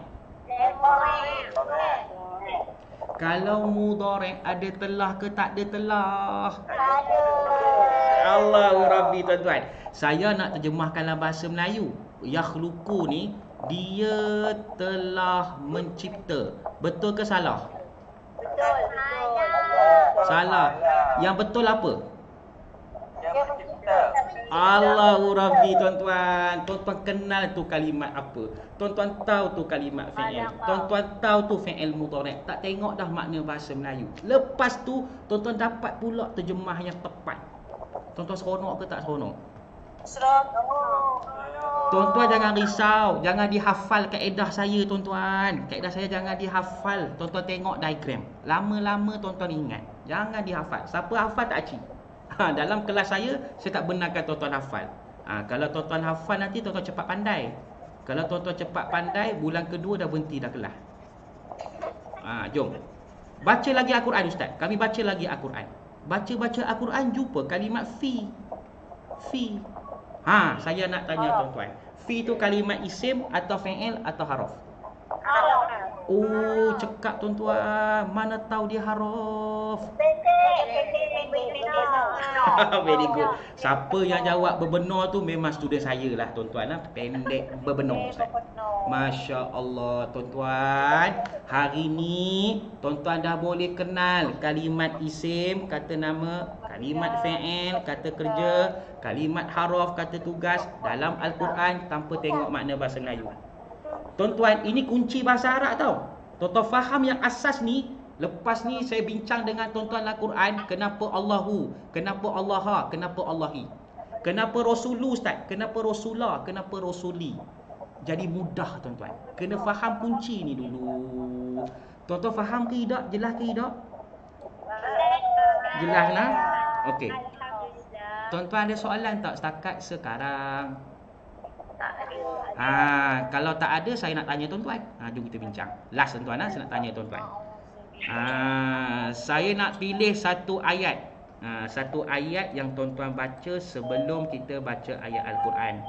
Kalau mudhari' ada telah ke tak ada telah? Allahu Rabbi tuan-tuan. Saya nak terjemahkan dalam bahasa Melayu. Yakhluqu ni dia telah mencipta. Betul ke salah? Betul. Salah. Yang betul apa? Allahu Rabbi tuan-tuan. Tuan-tuan kenal tu kalimat apa? Tuan-tuan tahu tu kalimat fi'il. Tuan-tuan tahu tu fi'il mudhari'. Tak tengok dah makna bahasa Melayu. Lepas tu tuan-tuan dapat pula terjemah yang tepat. Tuan-tuan seronok ke tak seronok? Tuan-tuan jangan risau. Jangan dihafal kaedah saya tuan-tuan. Kaedah saya jangan dihafal. Tuan-tuan tengok diagram. Lama-lama tuan-tuan ingat. Jangan dihafal. Siapa hafal tak acik. Dalam kelas saya tak benarkan tuan-tuan hafal. Kalau tuan-tuan hafal nanti tuan-tuan cepat pandai. Kalau tuan-tuan cepat pandai, bulan kedua dah berhenti dah kelas. Jom. Baca lagi Al-Quran Ustaz. Kami baca lagi Al-Quran. Baca-baca Al-Quran jumpa kalimat fi. Fi. Saya nak tanya tuan-tuan. Fi tu kalimat isim atau fi'il atau haraf? Oh, cekap tuan-tuan. Mana tahu dia haraf. Very good. Siapa yang jawab berbenar tu memang student saya lah tuan-tuan. Pendek berbenar Ustaz. Masya Allah tuan-tuan. Hari ni tuan-tuan dah boleh kenal kalimat isim, kata nama, kalimat fi'il, kata kerja, kalimat haraf, kata tugas dalam Al-Quran tanpa tengok makna bahasa Melayu. Tuan-tuan, ini kunci bahasa Arab tau. Tuan-tuan faham yang asas ni. Lepas ni saya bincang dengan tuan-tuan Al-Quran. Kenapa Allahu? Kenapa Allaha? Kenapa Allahi? Kenapa Rasulu Ustaz? Kenapa Rasulah? Kenapa Rasuli? Jadi mudah tuan-tuan. Kena faham kunci ni dulu. Tuan-tuan faham ke tidak? Jelas ke tidak? Jelas lah? Okey. Tuan-tuan ada soalan tak setakat sekarang? Kalau tak ada saya nak tanya tuan-tuan. Jom kita bincang. Last tuan-tuan, saya nak tanya tuan-tuan. Saya nak pilih satu ayat. Satu ayat yang tuan-tuan baca sebelum kita baca ayat Al-Quran.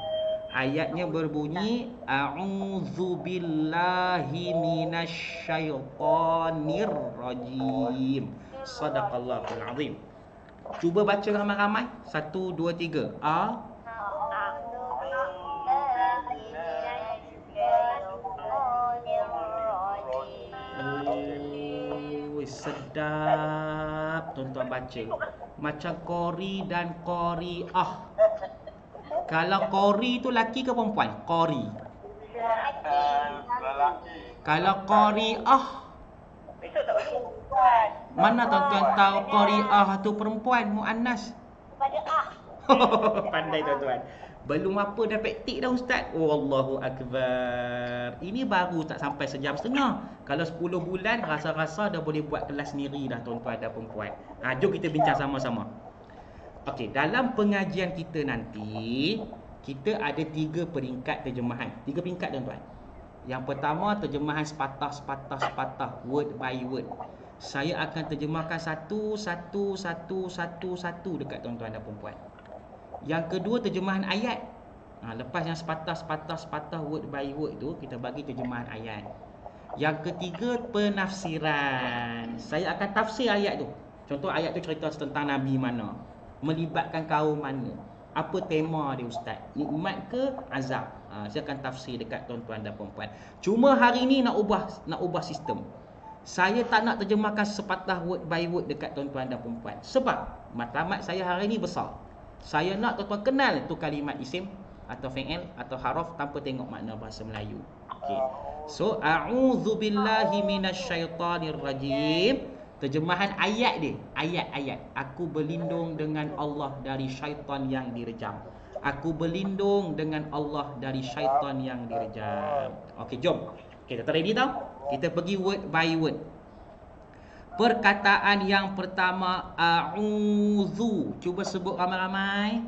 Ayatnya berbunyi A'udzubillahi minasyaitonir rajim. Sadaqallahul azim. Cuba baca ramai-ramai. 1, 2, 3. sedap tuan-tuan baca. Macam qori dan qori'ah. Kalau qori tu laki ke perempuan? Qori. Lelaki. Kalau qori'ah, Besok tak boleh buat. mana tuan-tuan tahu qori'ah tu perempuan, muannas? Pada Pandai tuan-tuan. Belum apa dah praktik dah ustaz. Oh Allahu akbar. Ini baru tak sampai sejam setengah. Kalau 10 bulan rasa-rasa dah boleh buat kelas sendiri dah tuan-tuan dan perempuan. Jom kita bincang sama-sama. Okey, dalam pengajian kita nanti kita ada 3 peringkat terjemahan. 3 peringkat tuan-tuan. Yang pertama terjemahan sepatah, word by word. Saya akan terjemahkan satu dekat tuan-tuan dan perempuan. Yang kedua terjemahan ayat. Lepas yang sepatah, word by word tu, kita bagi terjemahan ayat. Yang ketiga penafsiran. Saya akan tafsir ayat tu. Contoh ayat tu cerita tentang Nabi mana, melibatkan kaum mana, apa tema dia ustaz, nikmat ke azab. Saya akan tafsir dekat tuan-tuan dan perempuan. Cuma hari ni nak ubah sistem. Saya tak nak terjemahkan sepatah word by word dekat tuan-tuan dan perempuan. Sebab matlamat saya hari ni besar. Saya nak tuan-tuan kenal tu kalimat isim atau fi'il atau haraf tanpa tengok makna bahasa Melayu. Okey. So a'udzubillahi minasyaitonirrajim. Terjemahan ayat dia, ayat-ayat. Aku berlindung dengan Allah dari syaitan yang direjam. Aku berlindung dengan Allah dari syaitan yang direjam. Okey, jom. Kita ready tau? Kita pergi word by word. Perkataan yang pertama, a'udzu. Cuba sebut ramai-ramai.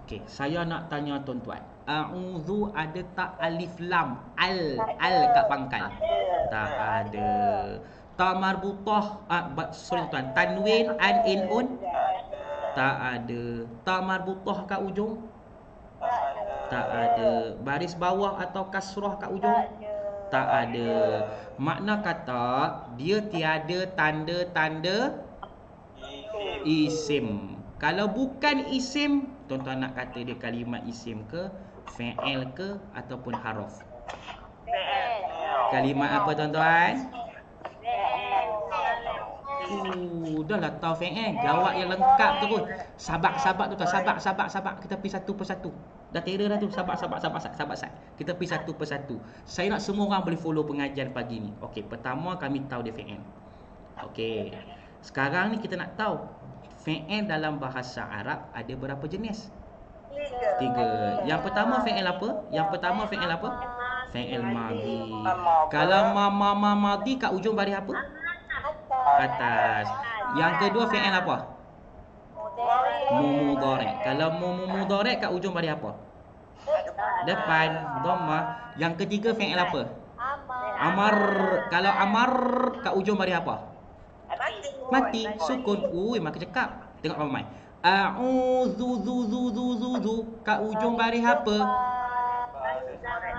Okey, saya nak tanya tuan-tuan. A'udzu ada tak alif lam? Al kat pangkal? Tak ada. Ta marbutah, sorry tuan, tanwin an in un? Tak ada. Ta marbutah kat ujung? Tak ada. Baris bawah atau kasrah kat ujung? Tak ada. Makna kata dia tiada tanda-tanda isim. Kalau bukan isim, tuan-tuan nak kata dia kalimat isim ke, fi'il ke ataupun haraf? Kalimat apa tuan-tuan? Dah lah tahu fi'il. Jawab yang lengkap terus. Sabar tuan-tuan. Sabar. Kita pergi satu persatu. Dah terror dah tu. Sabar. Kita pergi satu persatu. Saya nak semua orang boleh follow pengajian pagi ni. Okey, pertama kami tahu dia fi'il. Okey. Sekarang ni kita nak tahu fi'il dalam bahasa Arab ada berapa jenis? 3. Yang pertama fi'il apa? Fi'il madhi. Kalau madhi kat ujung baris apa? Atas. Yang kedua fi'il apa? Mudhari'. Kalau mudhari' kat ujung baris apa? Depan, dhammah. Yang ketiga fi'il apa? Amar. Kalau amar kat ujung baris apa? Mati, sukun. Makan cekap. Tengok ramai. A'udzu kat ujung baris apa?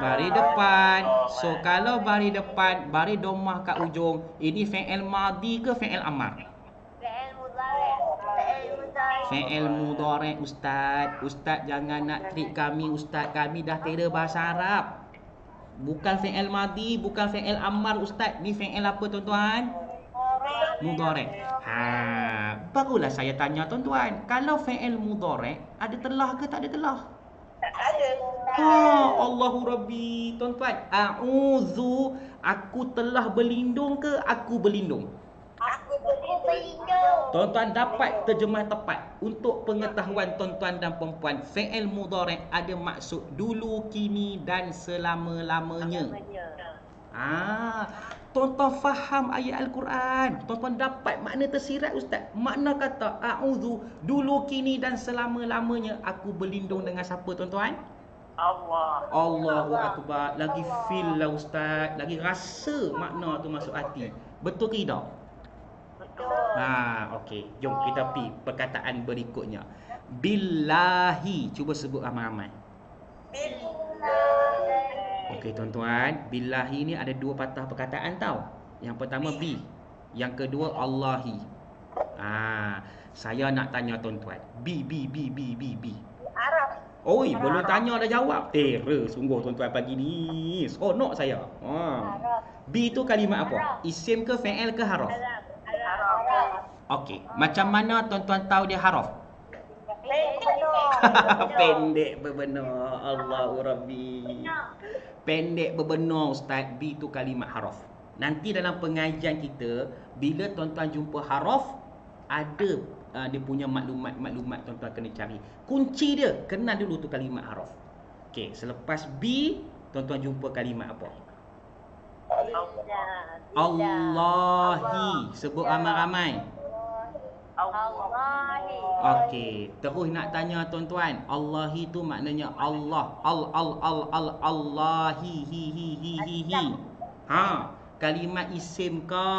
Baris depan. So kalau baris depan, baris dhammah kat ujung, ini fi'il madhi ke fi'il amar? Fi'il mudhari' ustaz. Ustaz jangan nak trik kami ustaz. Kami dah terror bahasa Arab. Bukan fi'il madhi, bukan fi'il amar ustaz. Ni fi'il apa tuan-tuan? Mudhari'. Barulah saya tanya tuan-tuan, kalau fi'il mudhari' ada telah ke tak ada telah? Allahu Rabbi. Tuan-tuan, a'udzu, aku telah berlindung ke aku berlindung? Tuan-tuan dapat terjemah tepat. Untuk pengetahuan tuan-tuan dan perempuan, fi'il mudhari' ada maksud dulu, kini dan selama-lamanya. Tuan-tuan faham ayat Al-Quran. Tuan-tuan dapat makna tersirat ustaz. Makna kata a'udzu dulu, kini dan selama-lamanya. Aku berlindung dengan siapa tuan-tuan? Allah. Allahu Akbar. Lagi feel lah ustaz. Lagi rasa makna tu masuk hati. Betul ke tidak? Betul. Okey. Jom kita pergi perkataan berikutnya. Billahi. Cuba sebut ramai-ramai. Okey tuan-tuan, billahi ni ada 2 patah perkataan tau. Yang pertama bi, yang kedua Allahi. Saya nak tanya tuan-tuan. Bi. Arab. Oi, belum tanya dah jawab. Terror sungguh tuan-tuan pagi ni. Seronok saya. B tu kalimat apa? Isim ke fi'il ke haraf? Okey, macam mana tuan-tuan tahu dia haraf? Pendek berbenar. Allahu Rabbi. Pendek berbenar Ustaz. B tu kalimat haraf. Nanti dalam pengajian kita, bila tuan-tuan jumpa haraf, ada dia punya maklumat tuan-tuan kena cari. Kunci dia, kenal dulu tu kalimat haraf. Okey, selepas B, tuan-tuan jumpa kalimat apa? Allahi. Sebut ramai-ramai. Allahi. Okey, terus nak tanya tuan-tuan, Allahi tu maknanya Allah. Allahi hi. Ha, kalimat isim ke,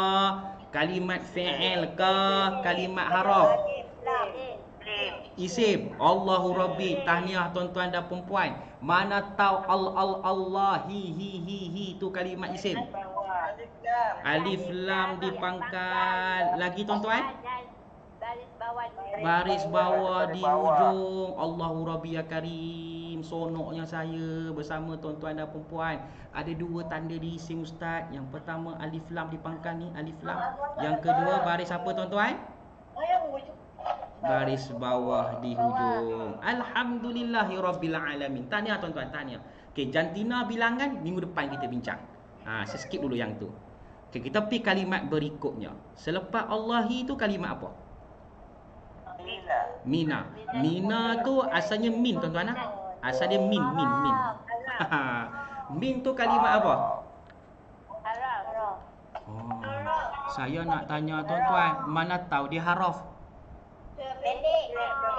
kalimat fi'il ke, kalimat haraf? Isim. Allahu Rabbi. Tahniah tuan-tuan dan perempuan. Mana tahu Allahi hi tu kalimat isim? Alif lam di pangkal. Lagi tuan-tuan? Baris bawah di ujung. Allahu Rabbi ya Karim. Sonoknya saya bersama tuan-tuan dan perempuan. Ada dua tanda di isim Ustaz. Yang pertama alif lam di pangkal ni, alif lam. Yang kedua baris apa tuan-tuan? Baris bawah di hujung. Alhamdulillahirabbil alamin. Tahniah tuan-tuan, tahniah. Okey, jantina bilangan minggu depan kita bincang. Saya skip dulu yang tu. Okey, kita pergi kalimat berikutnya. Selepas Allahi tu kalimat apa? Mina. Mina tu asalnya min tuan-tuan. Asal dia min. Min tu kalimat apa? Oh, saya nak tanya tuan-tuan, mana tahu dia haraf?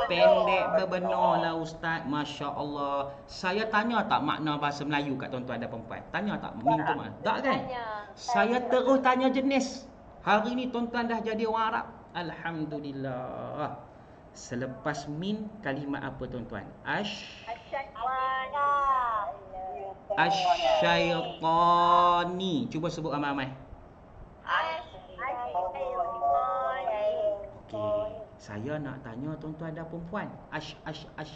Pendek berbenar lah Ustaz. Masya Allah. Saya tanya tak makna bahasa Melayu kat tuan-tuan dan perempuan? Tanya tak min tu mana? Tak kan? Saya terus tanya jenis. Hari ni tuan-tuan dah jadi orang Arab. Alhamdulillah. Selepas min kalimat apa tuan-tuan? Asyaitani. Cuba sebut ramai-ramai. Okey, saya nak tanya tuan-tuan dan perempuan.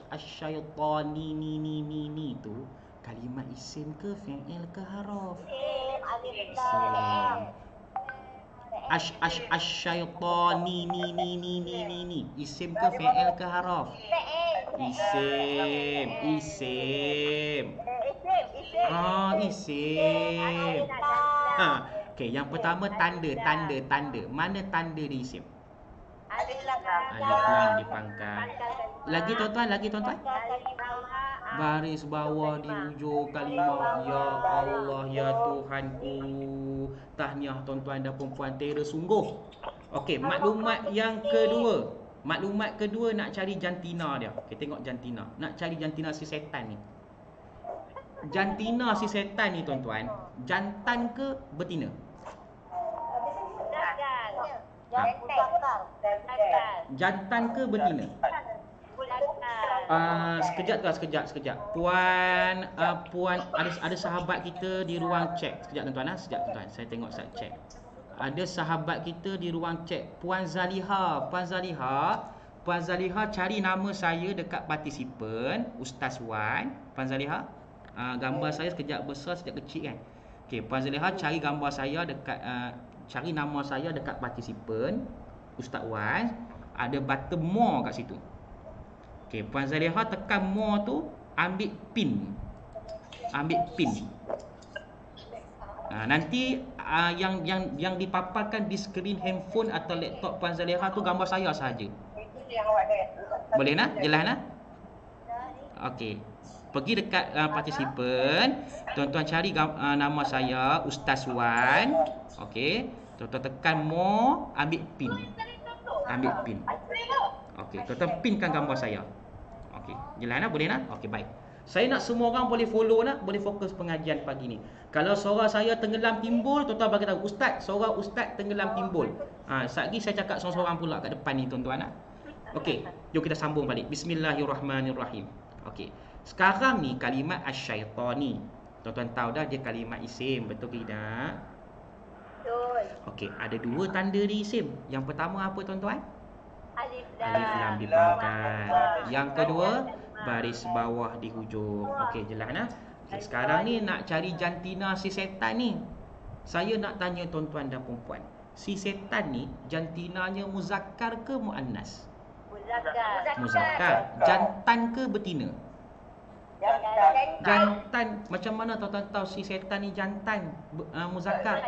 Asyaitani ni tu kalimat isim ke fi'il ke haraf? Isim. Asyaitani ni isim ke fi'il ke haraf? Isim. Isim. Okey, yang pertama tanda. Mana tanda di isim? Alif lam di pangkal. Lagi tuan-tuan. Baris bawah di hujung kalimah. Ya Allah, ya Tuhanku. Tahniah tuan-tuan dan perempuan, terus sungguh. Okey, maklumat yang kedua. Maklumat kedua nak cari jantina dia. Okey, tengok jantina. Nak cari jantina si setan ni. Jantina si setan ni tuan-tuan, jantan ke betina? Jantan ke betina? Sekejap. Puan ada sahabat kita di ruang cek. Sekejap tuan-tuan. Saya tengok saya cek. Ada sahabat kita di ruang cek. Puan Zaliha cari nama saya dekat partisipan Ustaz Wan. Puan Zaliha, gambar saya sekejap besar, sekejap kecil kan. Okey, Puan Zaliha cari gambar saya dekat cari nama saya dekat partisipan Ustaz Wan. Ada button more kat situ. Okey, Puan Zaliha tekan more tu, ambil pin. Nanti yang dipaparkan di skrin handphone atau laptop Puan Zaliha tu gambar saya sahaja. Boleh nak? Jelas nak? Okey. Pergi dekat partisipan, tuan-tuan cari nama saya Ustaz Wan. Okey. Tuan-tuan tekan more, ambil pin. Okey, tuan-tuan pinkan gambar saya. Okey, jelas nak? Boleh nak? Okey, baik. Saya nak semua orang boleh follow nak, boleh fokus pengajian pagi ni. Kalau suara saya tenggelam timbul, tuan-tuan bagi tahu, Ustaz, suara Ustaz tenggelam timbul. Sekejap lagi saya cakap seorang-seorang pula kat depan ni tuan-tuan nak. Okey, jom kita sambung balik. Bismillahirrahmanirrahim. Okey. Sekarang ni kalimat asyaitani. Tuan-tuan tahu dah dia kalimat isim, betul ke tidak? Betul. Okey, ada dua tanda di isim. Yang pertama apa tuan-tuan? Alif Lam di pangkal. Yang kedua, baris bawah di hujung. Okey, jelas nah. Okay, sekarang ni nak cari jantina si setan ni. Saya nak tanya tuan-tuan dan puan-puan. Si setan ni jantinanya muzakkar ke muannas? Muzakkar. Muzakkar. Jantan ke betina? Jantan. Jantan. Macam mana tuan-tuan tahu si setan ni jantan muzakkar?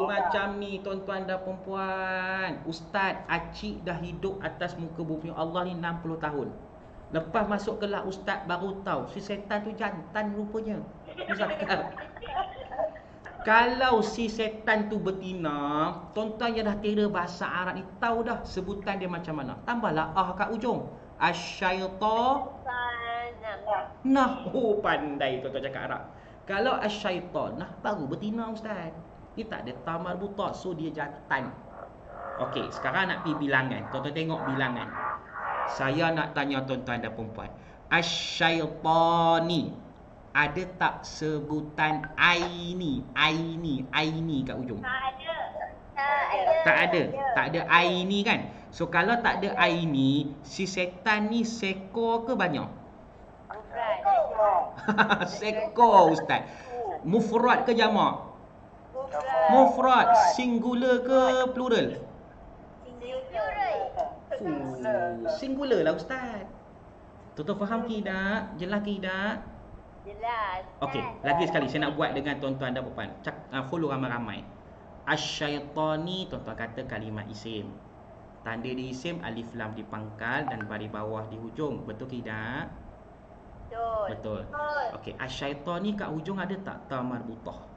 Macam ni tuan-tuan dan puan-puan. Ustaz, acik dah hidup atas muka bumi Allah ni 60 tahun. Lepas masuk kelas ustaz baru tahu si setan tu jantan rupanya. Muzakkar. Kalau si setan tu betina, tuan-tuan yang dah kira bahasa Arab ni tahu dah sebutan dia macam mana. Tambahlah kat ujung. Asyaitan. Nah, pandai tuan-tuan cakap Arab. Kalau asyaitan, nah baru betina ustaz. Dia tak ada tamar buta, so dia jantan. Okey, sekarang nak pergi bilangan. Tuan-tuan tengok bilangan. Saya nak tanya tuan-tuan dan puan-puan. Asyaitani. Ada tak sebutan aini? Aini kat ujung? Tak ada. Tak ada aini kan? So kalau tak ada aini, si setan ni sekor ke banyak? Sekor ustaz. Mufrad ke jamak? Mufrad. Singular ke plural? Singular lah ustaz. Tuan-tuan faham ke tak? Jelas ke tak? Jelas. Okey, lagi sekali saya nak buat dengan tuan-tuan dan puan. Follow ramai-ramai. Asyaitani, tuan-tuan kata kalimat isim. Tanda di isim alif lam di pangkal dan baris bawah di hujung. Betul ke tak? Betul. Betul. Okey, asyaitani kat hujung ada tak ta marbutah?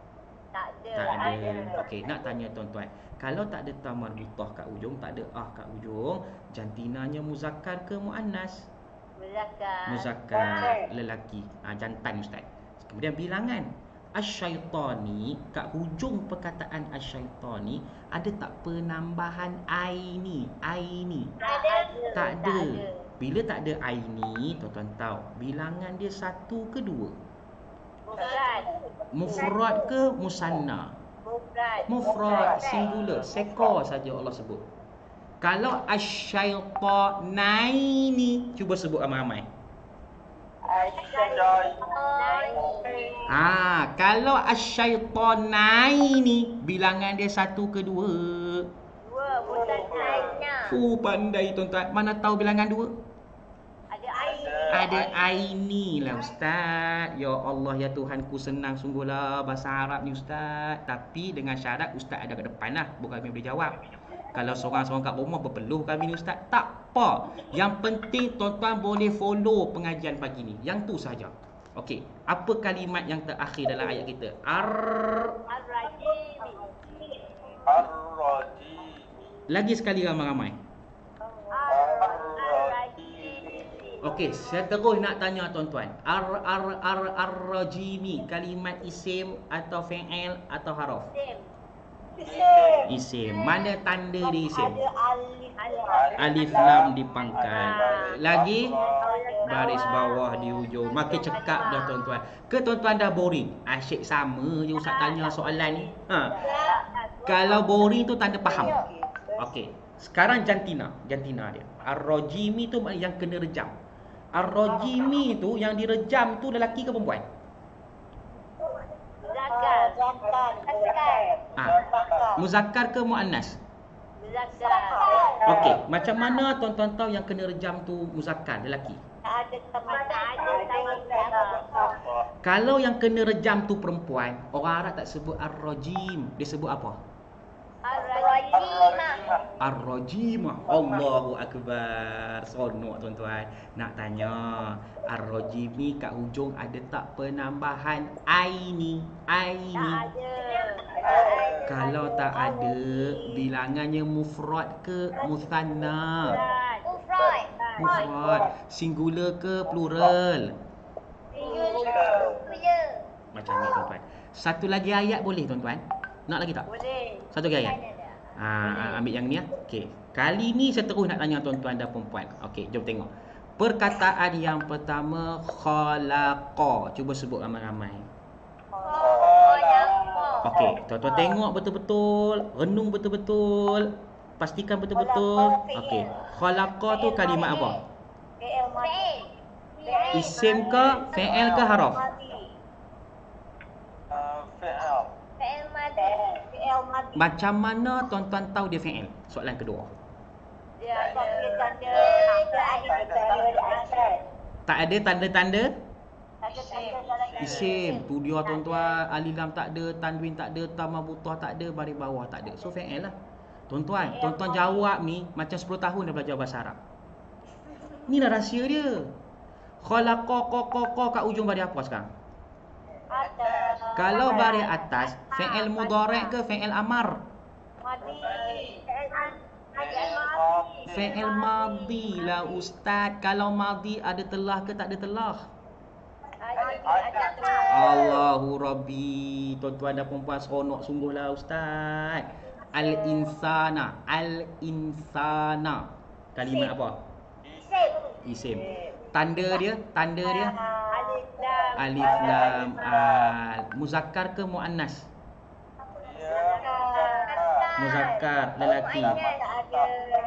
Tak ada. Tak ada. Okey, nak tanya tuan-tuan. Kalau tak ada ta marbutah kat hujung, tak ada kat hujung, jantinanya muzakkar ke muannas? Muzakkar, lelaki. Jantan ustaz. Kemudian bilangan. Asyaitani, kat hujung perkataan asyaitani ada tak penambahan aini? Tak ada. Bila tak ada aini, tuan-tuan tahu bilangan dia satu ke dua? Mufrad ke musanna? Mufrad, singular, sekor saja Allah sebut. Kalau asyaitanaini, cuba sebut ramai-ramai. Kalau asyaitanaini, bilangan dia satu ke dua? Pandai tuan-tuan. Mana tahu bilangan dua? Ada aini lah ustaz. Ya Allah ya Tuhanku, senang sungguhlah bahasa Arab ni ustaz. Tapi dengan syarat ustaz ada kat depan lah, bukan kami boleh jawab. Kalau seorang-seorang kat rumah berpeluh kami ni ustaz, tak apa. Yang penting tuan-tuan boleh follow pengajian pagi ni. Yang tu saja. Okey, apa kalimat yang terakhir dalam ayat kita? Ar-rajimi. Lagi sekali ramai-ramai. Okey, saya terus nak tanya tuan-tuan. Ar-rajimi, kalimat isim atau fi'il atau haraf? Isim. Mana tanda di isim? Alif lam di pangkal. Lagi baris bawah di hujung. Makin cekap dah tuan-tuan. Ke tuan-tuan dah boring? Asyik sama je ustaz tanya soalan ni. Kalau boring tu tanda faham. Okey. Sekarang jantina dia. Ar-rajimi tu maknanya yang kena rejam. Ar-rajimi tu yang direjam tu lelaki ke perempuan? Muzakkar ke muannas? Okey, macam mana tuan-tuan tahu yang kena rejam tu muzakkar, lelaki? Kalau yang kena rejam tu perempuan, orang Arab tak sebut ar-rajim, dia sebut apa? Ar-rajimah. Allahu akbar. Seronok tuan-tuan. Nak tanya, ar-rajimi kat hujung ada tak penambahan aini? Kalau tak ada, bilangannya mufrad ke musanna? Mufrad. Singular ke plural? Macam ni tuan-tuan. Satu lagi ayat boleh tuan-tuan? Nak lagi tak? Boleh. Satu lagi ayat. Ambil yang ni. Okey. Kali ni saya terus nak tanya tuan-tuan dan puan-puan. Okey, jom tengok. Perkataan yang pertama, khalaqa. Cuba sebut ramai-ramai. Okey, tuan-tuan tengok betul-betul, renung betul-betul, pastikan betul-betul. Okey, khalaqa tu kalimat apa? Isim ke, fi'il ke haraf? Fi'il madi. Fi'il madi. Macam mana tuan-tuan tahu dia fi'il? Soalan kedua. Dia tanda. Tak ada tanda-tanda Tanda isim. Tu dia tuan-tuan, alif lam tak ada, tanwin tak ada, ta marbutah tak ada, baris bawah tak ada. So fi'il lah. Tuan-tuan jawab ni macam 10 tahun dah belajar bahasa Arab. Ni dah rahsia dia. Khalaqa qa kat ujung baris apa sekarang? Kalau baris atas, fi'il mudhari' ke fi'il amar? Madi. Fi'il madhi lah ustaz. Kalau madhi ada telah ke tak ada telah? Allahu Rabbi. Tuan-tuan dan puan-puan seronok sungguhlah ustaz. Al-insana. Al-insana. Kalimat apa? Isim. Tanda dia? Alif lam al. Muzakkar ke muannas? Muzakkar, lelaki.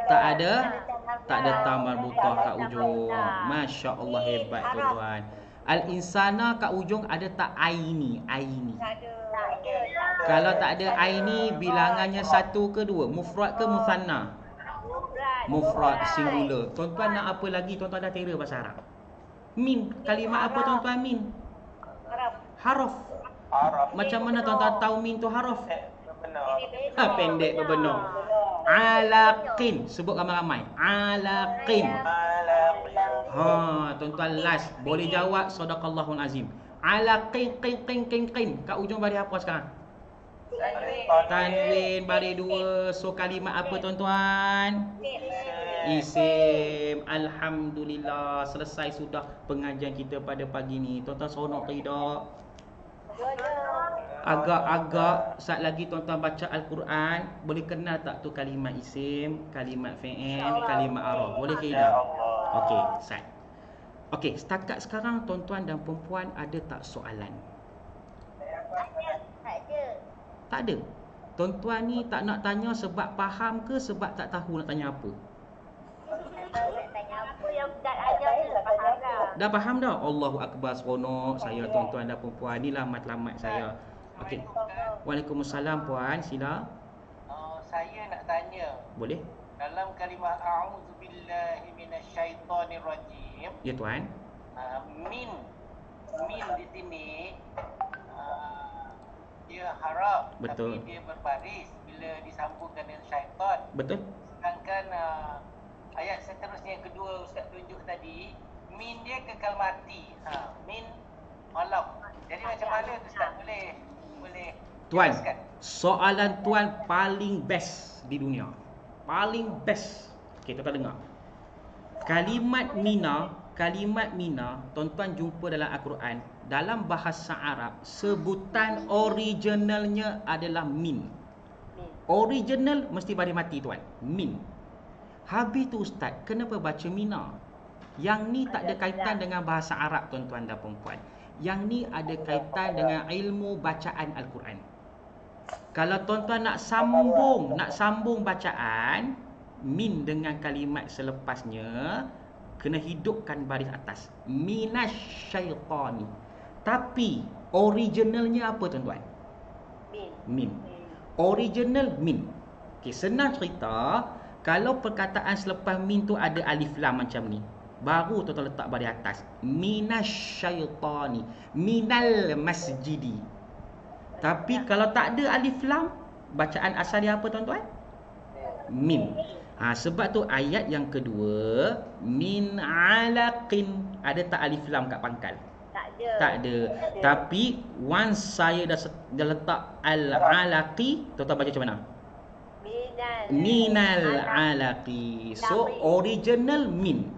Tak ada ta marbutah kat ujung. Masya-Allah, hebat tuan-tuan. Al-insana kat ujung ada tak aini? Kalau tak ada aini, bilangannya 1 ke 2? Mufrad ke musanna? Mufrad, singular. Tuan-tuan nak apa lagi? Tuan-tuan dah tera bahasa Arab. Min, kalimat apa tuan-tuan min? Haraf. Macam mana tuan-tuan tahu min tu haraf? Pendek berbenar. Alaqin. Sebut ramai-ramai. Alaqin. Tuan-tuan last. Boleh jawab sadaqallahul azim. Alaqin qin. Kat ujung baris apa sekarang? Tanwin baris 2. So kalimat apa tuan-tuan? Isim. Alhamdulillah. Selesai sudah pengajian kita pada pagi ni. Tuan-tuan seronok ke tidak? Agak-agak saat lagi tuan-tuan baca Al-Quran, boleh kenal tak tu kalimat isim, kalimat fi'il, kalimat arah? Boleh ke tidak? Okey, Sat. Okey, setakat sekarang tuan-tuan dan perempuan ada tak soalan? Tak ada. Tuan-tuan ni tak nak tanya sebab faham ke sebab tak tahu nak tanya apa? Dah faham dah? Allahu Akbar, seronok saya tuan-tuan dan perempuan. Inilah matlamat saya. Okey. Waalaikumsalam puan, sila. Saya nak tanya. Boleh? Dalam kalimah a'udzubillahi minasyaitonirrajim. Ya tuan. Min di sini dia harap. Betul. Tapi dia berbaris bila disambungkan dengan syaitan. Betul. Sedangkan ayat seterusnya yang kedua Ustaz tunjuk tadi, min dia kekal mati. Min malam. Jadi macam mana tu Ustaz? Boleh Tuan, jelaskan? soalan tuan paling best di dunia. Paling best. Okey, tuan-tuan dengar. Kalimat mina, tuan-tuan jumpa dalam Al-Quran. Dalam bahasa Arab, sebutan originalnya adalah min. Original mesti baris mati tuan. Min. Habis tu ustaz, kenapa baca mina? Yang ni tak ada kaitan dengan bahasa Arab tuan-tuan dan perempuan. Yang ni ada kaitan dengan ilmu bacaan Al-Quran. Kalau tuan-tuan nak sambung bacaan min dengan kalimat selepasnya, kena hidupkan baris atas. Minasyaitani. Tapi originalnya apa tuan-tuan? Min. Original min. Okey, senang cerita, kalau perkataan selepas min tu ada alif lam macam ni, baru tuan-tuan letak baris atas. Minasyaitani. Minal masjidi. Tapi kalau tak ada alif lam, bacaan asal dia apa tuan-tuan? Min. Sebab tu ayat yang kedua, min alaqin, ada tak alif lam kat pangkal? Tak ada. Tapi once saya dah letak al-alaqi, tuan-tuan baca macam mana? Minal alaqi. So original min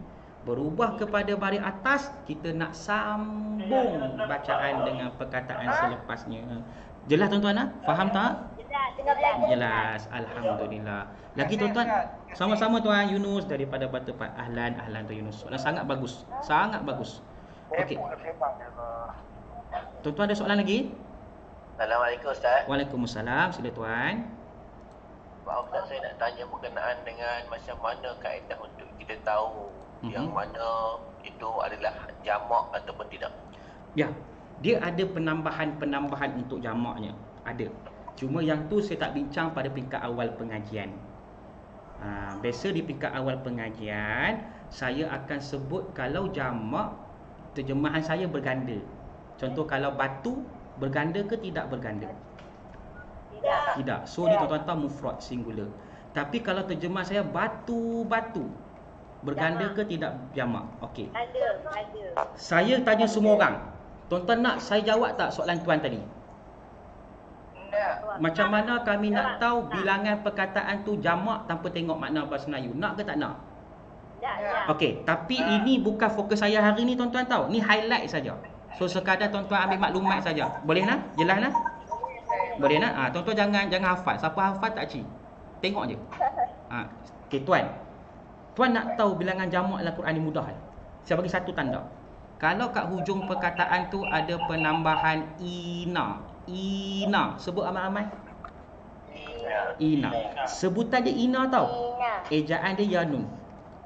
berubah kepada baris atas, kita nak sambung bacaan dengan perkataan selepasnya. Jelas tuan-tuan? Faham tak? Jelas. Alhamdulillah. Lagi tuan-tuan, sama-sama tuan Yunus daripada Batu Pat. Ahlan tuan Yunus. Soalan sangat bagus. Sangat bagus. Okey. Tuan-tuan ada soalan lagi? Assalamualaikum Ustaz. Waalaikumsalam. Sila tuan. Pak Ustaz, saya nak tanya berkenaan dengan macam mana kaedah untuk kita tahu yang mana itu adalah jamak ataupun tidak. Ya. Dia ada penambahan-penambahan untuk jamaknya. Ada. Cuma yang tu saya tak bincang pada peringkat awal pengajian. Biasa di peringkat awal pengajian, saya akan sebut kalau jamak, terjemahan saya berganda. Contoh kalau batu, berganda ke tidak berganda? Tidak. So ni tuan-tuan tahu mufrad singular. Tapi kalau terjemah saya batu-batu, berganda ke tidak jamak? Okey. Ada. Saya tanya semua orang. Tuan-tuan nak saya jawab tak soalan tuan tadi? Tak. Macam mana kami nak tahu bilangan perkataan tu jamak tanpa tengok makna bahasa Melayu? Nak ke tak nak? Tak. Okey, tapi ini bukan fokus saya hari ni tuan-tuan tahu. Ni highlight saja. So sekadar tuan-tuan ambil maklumat saja. Boleh nak? Jelas nak? Boleh nak? Tuan-tuan jangan hafal. Siapa hafal tak ci. Tengok je. Okey tuan. Tuan nak tahu bilangan jamak dalam Quran ni mudah. Saya bagi satu tanda. Kalau kat hujung perkataan tu ada penambahan ina. Sebut ramai-ramai. Ina. Sebutan dia ina tau. Ejaan dia yanun.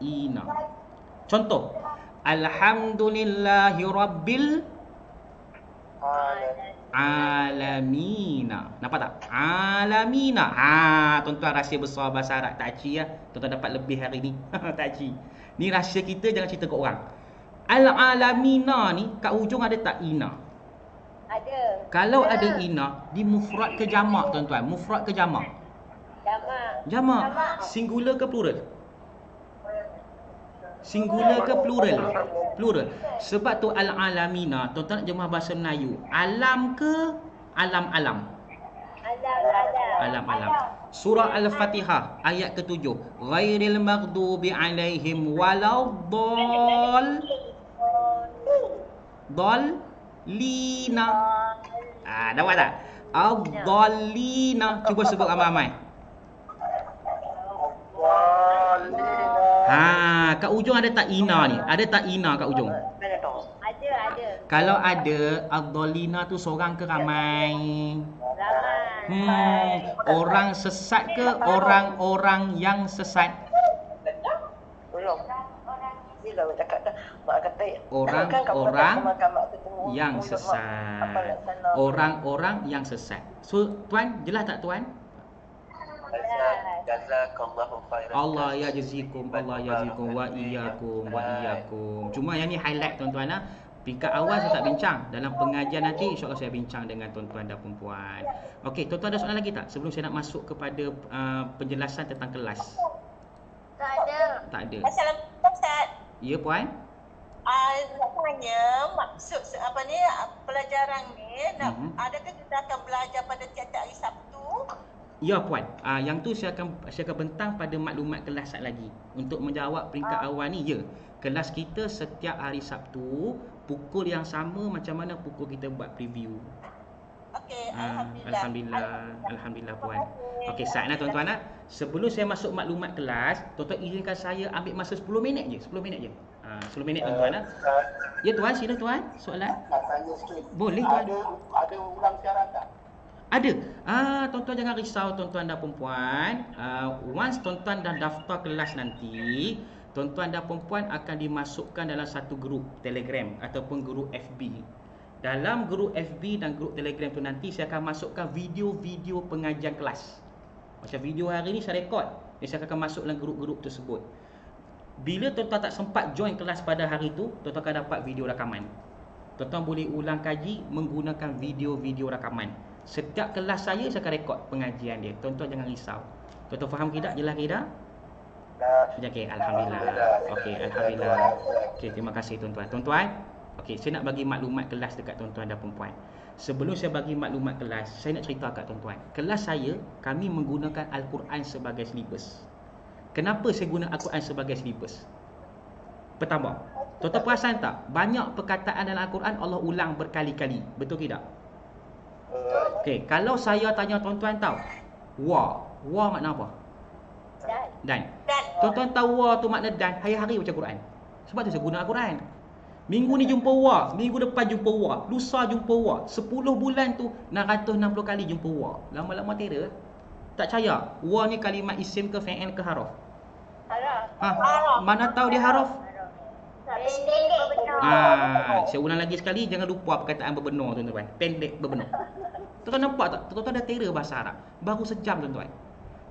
Ina. Contoh. Alhamdulillahi Rabbil Alamina. Nampak tak? Alamina. Tuan-tuan rahsia besar bahasa Arab. Takci lah. Tuan-tuan dapat lebih hari ni. Takci. Ni rahsia kita, jangan cerita ke orang. Al-Alamina ni kat hujung ada tak ina? Ada. Kalau ada ina, di mufrad ke jamak tuan-tuan? Mufrad ke jamak? Jamak. Singular ke plural? Singular ke plural? Plural. Sebab tu al-alamina, tuan-tuan nak jemah bahasa Melayu. Alam ke alam-alam? Alam-alam. Surah Al-Fatihah ayat ke-7. Ghairil maghdubi alaihim waladdallina. Dapat tak? Ad-dallina. Cuba sebut ramai-ramai. Kat ujung ada tak ina ni? Ada tak ina kat ujung? Ada. Kalau ada, ad-dallina tu seorang ke ramai? Orang sesat ke orang-orang yang sesat? Orang-orang yang sesat. Orang-orang yang sesat. So, tuan, jelas tak tuan? Jazakallahu khairan. Allah yajzikum wa iyyakum. Cuma yang ni highlight tuan-tuan lah. Peringkat awal saya tak bincang. Dalam pengajian nanti insya-Allah saya bincang dengan tuan-tuan dan puan-puan. Okey, tuan-tuan ada soalan lagi tak sebelum saya nak masuk kepada penjelasan tentang kelas? Tak ada. Assalamualaikum Ustaz. Ya puan? Nak tanya maksud pelajaran ni adakah kita akan belajar pada tiap-tiap hari Sabtu? Ya puan. Yang tu saya akan bentang pada maklumat kelas sat lagi. Untuk menjawab peringkat awal ni ya. Kelas kita setiap hari Sabtu pukul yang sama macam mana pukul kita buat preview. Okey, Alhamdulillah puan. Okey, saatnya tuan-tuan sebelum saya masuk maklumat kelas, tuan-tuan izinkan saya ambil masa 10 minit je. 10 minit je. 10 minit tuan-tuan Ya tuan, sila tuan. Soalan? Nak tanya sikit. Boleh tuan. Ada ulang siaran tak? Ada. Tuan-tuan jangan risau tuan-tuan dan perempuan. Once tuan-tuan dah daftar kelas nanti, tuan-tuan dan perempuan akan dimasukkan dalam satu grup Telegram ataupun grup FB. Dalam grup FB dan grup Telegram tu nanti saya akan masukkan video-video pengajian kelas. Macam video hari ni saya rekod. Saya akan masuk dalam grup-grup tersebut. Bila tuan-tuan tak sempat join kelas pada hari tu, tuan-tuan akan dapat video rakaman. Tuan-tuan boleh ulang kaji menggunakan video-video rakaman. Setiap kelas saya akan rekod pengajian dia. Tuan-tuan jangan risau. Tuan-tuan faham ke tak? Jelas ke tak? Okey, alhamdulillah. Okey, alhamdulillah. Okey, terima kasih tuan-tuan. Tuan-tuan, okey, saya nak bagi maklumat kelas dekat tuan-tuan dan perempuan. Sebelum saya bagi maklumat kelas, saya nak cerita kat tuan-tuan. Kelas saya, kami menggunakan Al-Quran sebagai silibus. Kenapa saya guna Al-Quran sebagai silibus? Pertama, tuan-tuan perasan tak? Banyak perkataan dalam Al-Quran Allah ulang berkali-kali. Betul ke tak? Okey, kalau saya tanya tuan-tuan tahu, wa makna apa? Dan. Tuan-tuan tahu wa tu makna dan, hari-hari baca Quran. Sebab tu saya guna Al-Quran. Minggu ni jumpa wa, minggu depan jumpa wa, lusa jumpa wa, 10 bulan tu 660 kali jumpa wa. Lama-lama terror. Tak percaya? Wa ni kalimat isim ke fi'il ke haraf? Haraf. Mana tahu dia haraf? Pendek berbenar. Saya ulang lagi sekali, jangan lupa perkataan berbenar tuan-tuan. Pendek berbenar. Tuan-tuan nampak tak? Tuan-tuan dah terror bahasa Arab. Baru sejam tuan-tuan.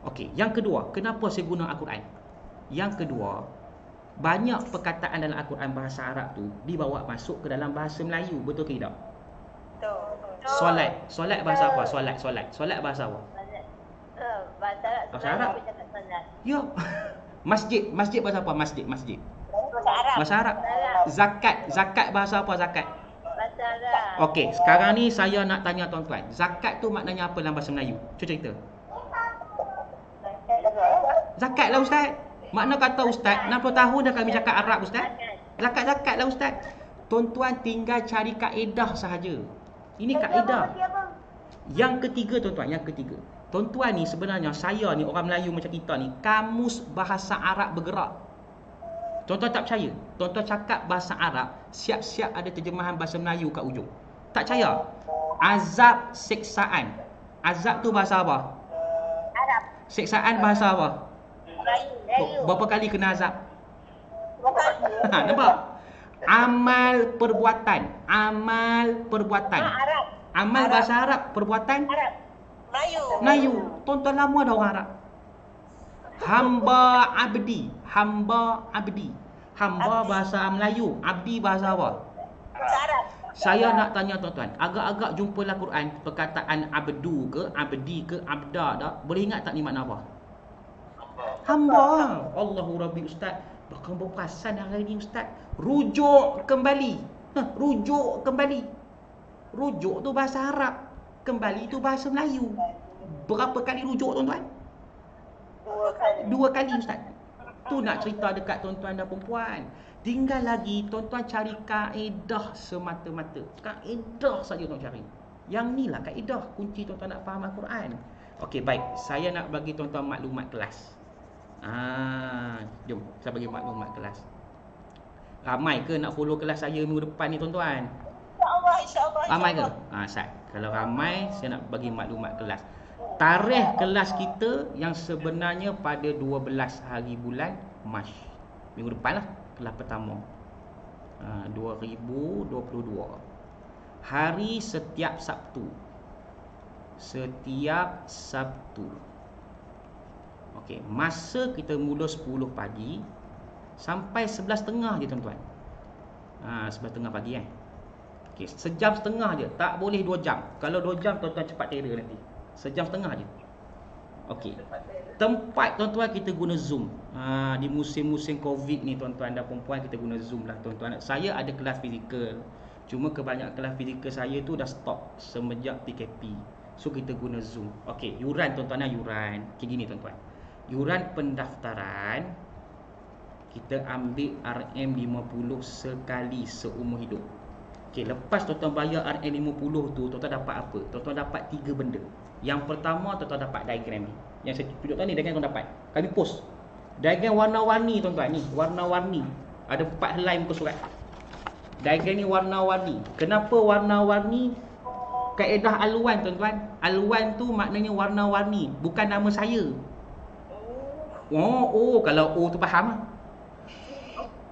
Okey, yang kedua, kenapa saya guna Al-Quran? Yang kedua, banyak perkataan dalam Al-Quran bahasa Arab tu dibawa masuk ke dalam bahasa Melayu, betul ke tidak? Betul. Solat bahasa apa? Solat bahasa apa? Bahasa Arab. Bahasa Arab? Ya. Masjid bahasa apa? Masjid. Bahasa Arab. Bahasa Arab. Zakat bahasa apa? Zakat. Bahasa Arab. Okey, sekarang ni saya nak tanya tuan-tuan. Zakat tu maknanya apa dalam bahasa Melayu? Cuba cerita. Zakat lah ustaz. Makna kata ustaz, 60 tahun dah kami cakap Arab ustaz. Zakat lah ustaz. Tuan-tuan tinggal cari kaedah sahaja. Ini kaedah. Yang ketiga tuan-tuan, Tuan-tuan ni sebenarnya saya ni orang Melayu macam kita ni, kamus bahasa Arab bergerak. Tuan-tuan tak percaya? Tuan-tuan cakap bahasa Arab, siap-siap ada terjemahan bahasa Melayu kat ujung. Tak percaya? Azab, siksaan. Azab tu bahasa apa? Arab. Siksaan bahasa apa? Melayu. Berapa kali kena azab? Nampak? Amal perbuatan. Arab. Amal bahasa Arab, perbuatan Arab. Melayu. Tuan-tuan lama dah orang Arab. Hamba abdi. Hamba bahasa Melayu, abdi bahasa apa? Bahasa Arab. Saya nak tanya tuan-tuan, agak-agak jumpalah Quran perkataan abdu ke, abdi ke, abda dah. Boleh ingat tak ni makna apa? Hamba. Allahu Rabbi ustaz. Bahkan berperasan hari ni ustaz. Rujuk kembali. Rujuk tu bahasa Arab. Kembali tu bahasa Melayu. Berapa kali rujuk tuan-tuan? 2 kali ustaz. Tu nak cerita dekat tuan-tuan dan perempuan. Tinggal lagi tuan-tuan cari kaedah semata-mata. Kaedah saja tuan cari. Yang ni lah kaedah kunci tuan-tuan nak faham Al-Quran. Okey, baik. Saya nak bagi tuan-tuan maklumat kelas. Jom saya bagi maklumat kelas. Ramai ke nak follow kelas saya minggu depan ni tuan-tuan? InsyaAllah. Ramai ke? Sat. Kalau ramai, saya nak bagi maklumat kelas. Tarikh kelas kita yang sebenarnya pada 12 hari bulan Mac. Minggu depan lah, kelas pertama. 2022. Hari setiap Sabtu. Okey, masa kita mula 10 pagi sampai 11.30 je tuan-tuan. 11.30 pagi Okey, sejam setengah je. Tak boleh 2 jam. Kalau 2 jam tuan-tuan cepat terror nanti. Sejam setengah je. Okey. Tempat tuan-tuan kita guna Zoom. Di musim-musim Covid ni tuan-tuan dan perempuan kita guna Zoom lah tuan-tuan. Saya ada kelas fizikal. Cuma kebanyakan kelas fizikal saya tu dah stop semenjak PKP. So kita guna Zoom. Okey, yuran tuan-tuan yuran. Kayak gini tuan-tuan. Yuran pendaftaran kita ambil RM50 sekali seumur hidup. Okey, lepas tuan-tuan bayar RM50 tu, tuan-tuan dapat apa? Tuan-tuan dapat 3 benda. Yang pertama, tuan-tuan dapat diagram ni. Yang saya tunjukkan ni diagram tuan dapat. Kami post. Diagram warna-warni tuan-tuan ni, warna-warni. Ada 4 helai muka surat. Diagram ni warna-warni. Kenapa warna-warni? Kaedah alwan tuan-tuan. Alwan tu maknanya warna-warni, bukan nama saya. Kalau O tu faham lah.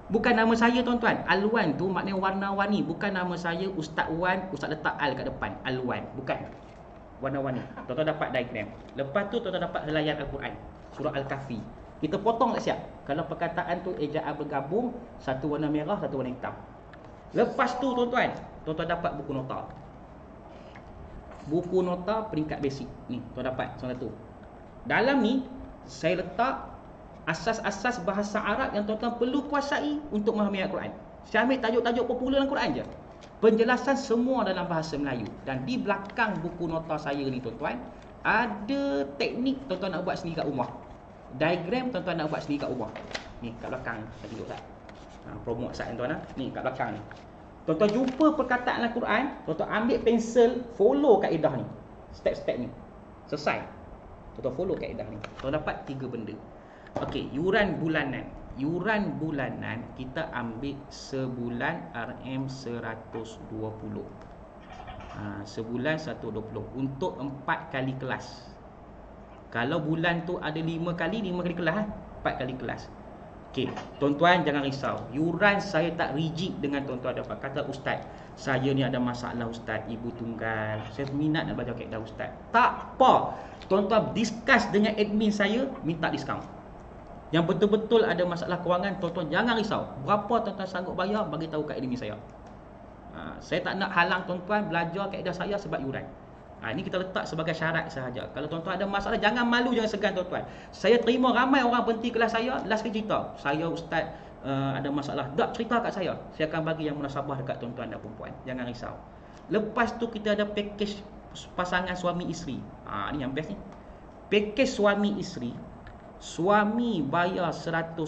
Bukan nama saya tuan-tuan. Alwan tu maknanya warna-warni, bukan nama saya Ustaz Wan, Ustaz letak al kat depan. Alwan, bukan. Warna-warni. Tuan-tuan dapat diagram. Lepas tu tuan-tuan dapat helaian Al-Quran, surah Al-Kahfi. Kita potong tak siap. Kalau perkataan tu ejaan bergabung, satu warna merah, satu warna hitam. Lepas tu tuan-tuan dapat buku nota. Buku nota peringkat basic. Ni, tuan dapat satu. Dalam ni saya letak asas-asas bahasa Arab yang tuan-tuan perlu kuasai untuk memahami Al-Quran. Saya ambil tajuk-tajuk popular dalam Quran je. Penjelasan semua dalam bahasa Melayu. Dan di belakang buku nota saya ni tuan-tuan, ada teknik tuan-tuan nak buat sendiri kat rumah. Diagram tuan-tuan nak buat sendiri kat rumah. Ni kat belakang saya tunjuk tak? Promote sat tuan-tuan. Ni kat belakang ni. Tuan-tuan jumpa perkataan Al-Quran, tuan-tuan ambil pensel, follow kaedah ni. Step-step ni. Selesai. Tuan-tuan follow kaedah ni. Tuan dapat 3 benda. Okey, yuran bulanan. Yuran bulanan kita ambil sebulan RM120. Sebulan 120 untuk 4 kali kelas. Kalau bulan tu ada 5 kali kelas, 4 kali kelas. Okey, tuan-tuan jangan risau. Yuran saya tak rigid dengan tuan-tuan dapat. Kata ustaz, saya ni ada masalah ustaz, ibu tunggal. Saya minat nak belajar kaedah ustaz. Tak apa. Tuan-tuan discuss dengan admin saya, minta diskaun. Yang betul-betul ada masalah kewangan, tuan-tuan jangan risau. Berapa tuan-tuan sanggup bayar, bagi tahu kat admin saya. Saya tak nak halang tuan-tuan belajar kaedah saya sebab yuran. Ini kita letak sebagai syarat sahaja. Kalau tuan-tuan ada masalah, jangan malu, jangan segan tuan-tuan. Saya terima ramai orang berhenti kelas saya, last kali cerita, saya ustaz ada masalah. Tak cerita kat saya akan bagi yang munasabah dekat tuan-tuan dan perempuan. Jangan risau. Lepas tu kita ada package pasangan suami isteri. Ni yang best ni. Package suami isteri. Suami bayar 120,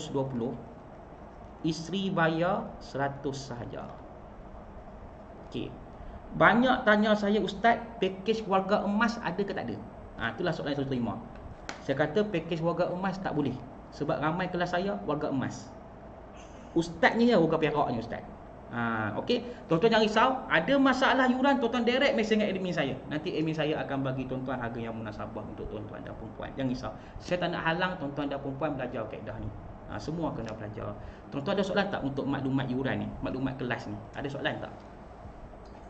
isteri bayar 100 sahaja. Okey. Banyak tanya saya, ustaz, package warga emas ada ke tak ada? Itulah soalan yang saya terima. Saya kata package warga emas tak boleh. Sebab ramai kelas saya warga emas. Ustaznya warga perak ni ustaz. Okey, tuan-tuan jangan risau. Ada masalah yuran, tuan-tuan direct message dengan admin saya. Nanti admin saya akan bagi tuan-tuan harga yang munasabah untuk tuan-tuan dan perempuan. Jangan risau. Saya tak nak halang tuan-tuan dan perempuan belajar kaedah ni. Semua kena belajar. Tuan-tuan ada soalan tak untuk maklumat yuran ni? Maklumat kelas ni? Ada soalan tak?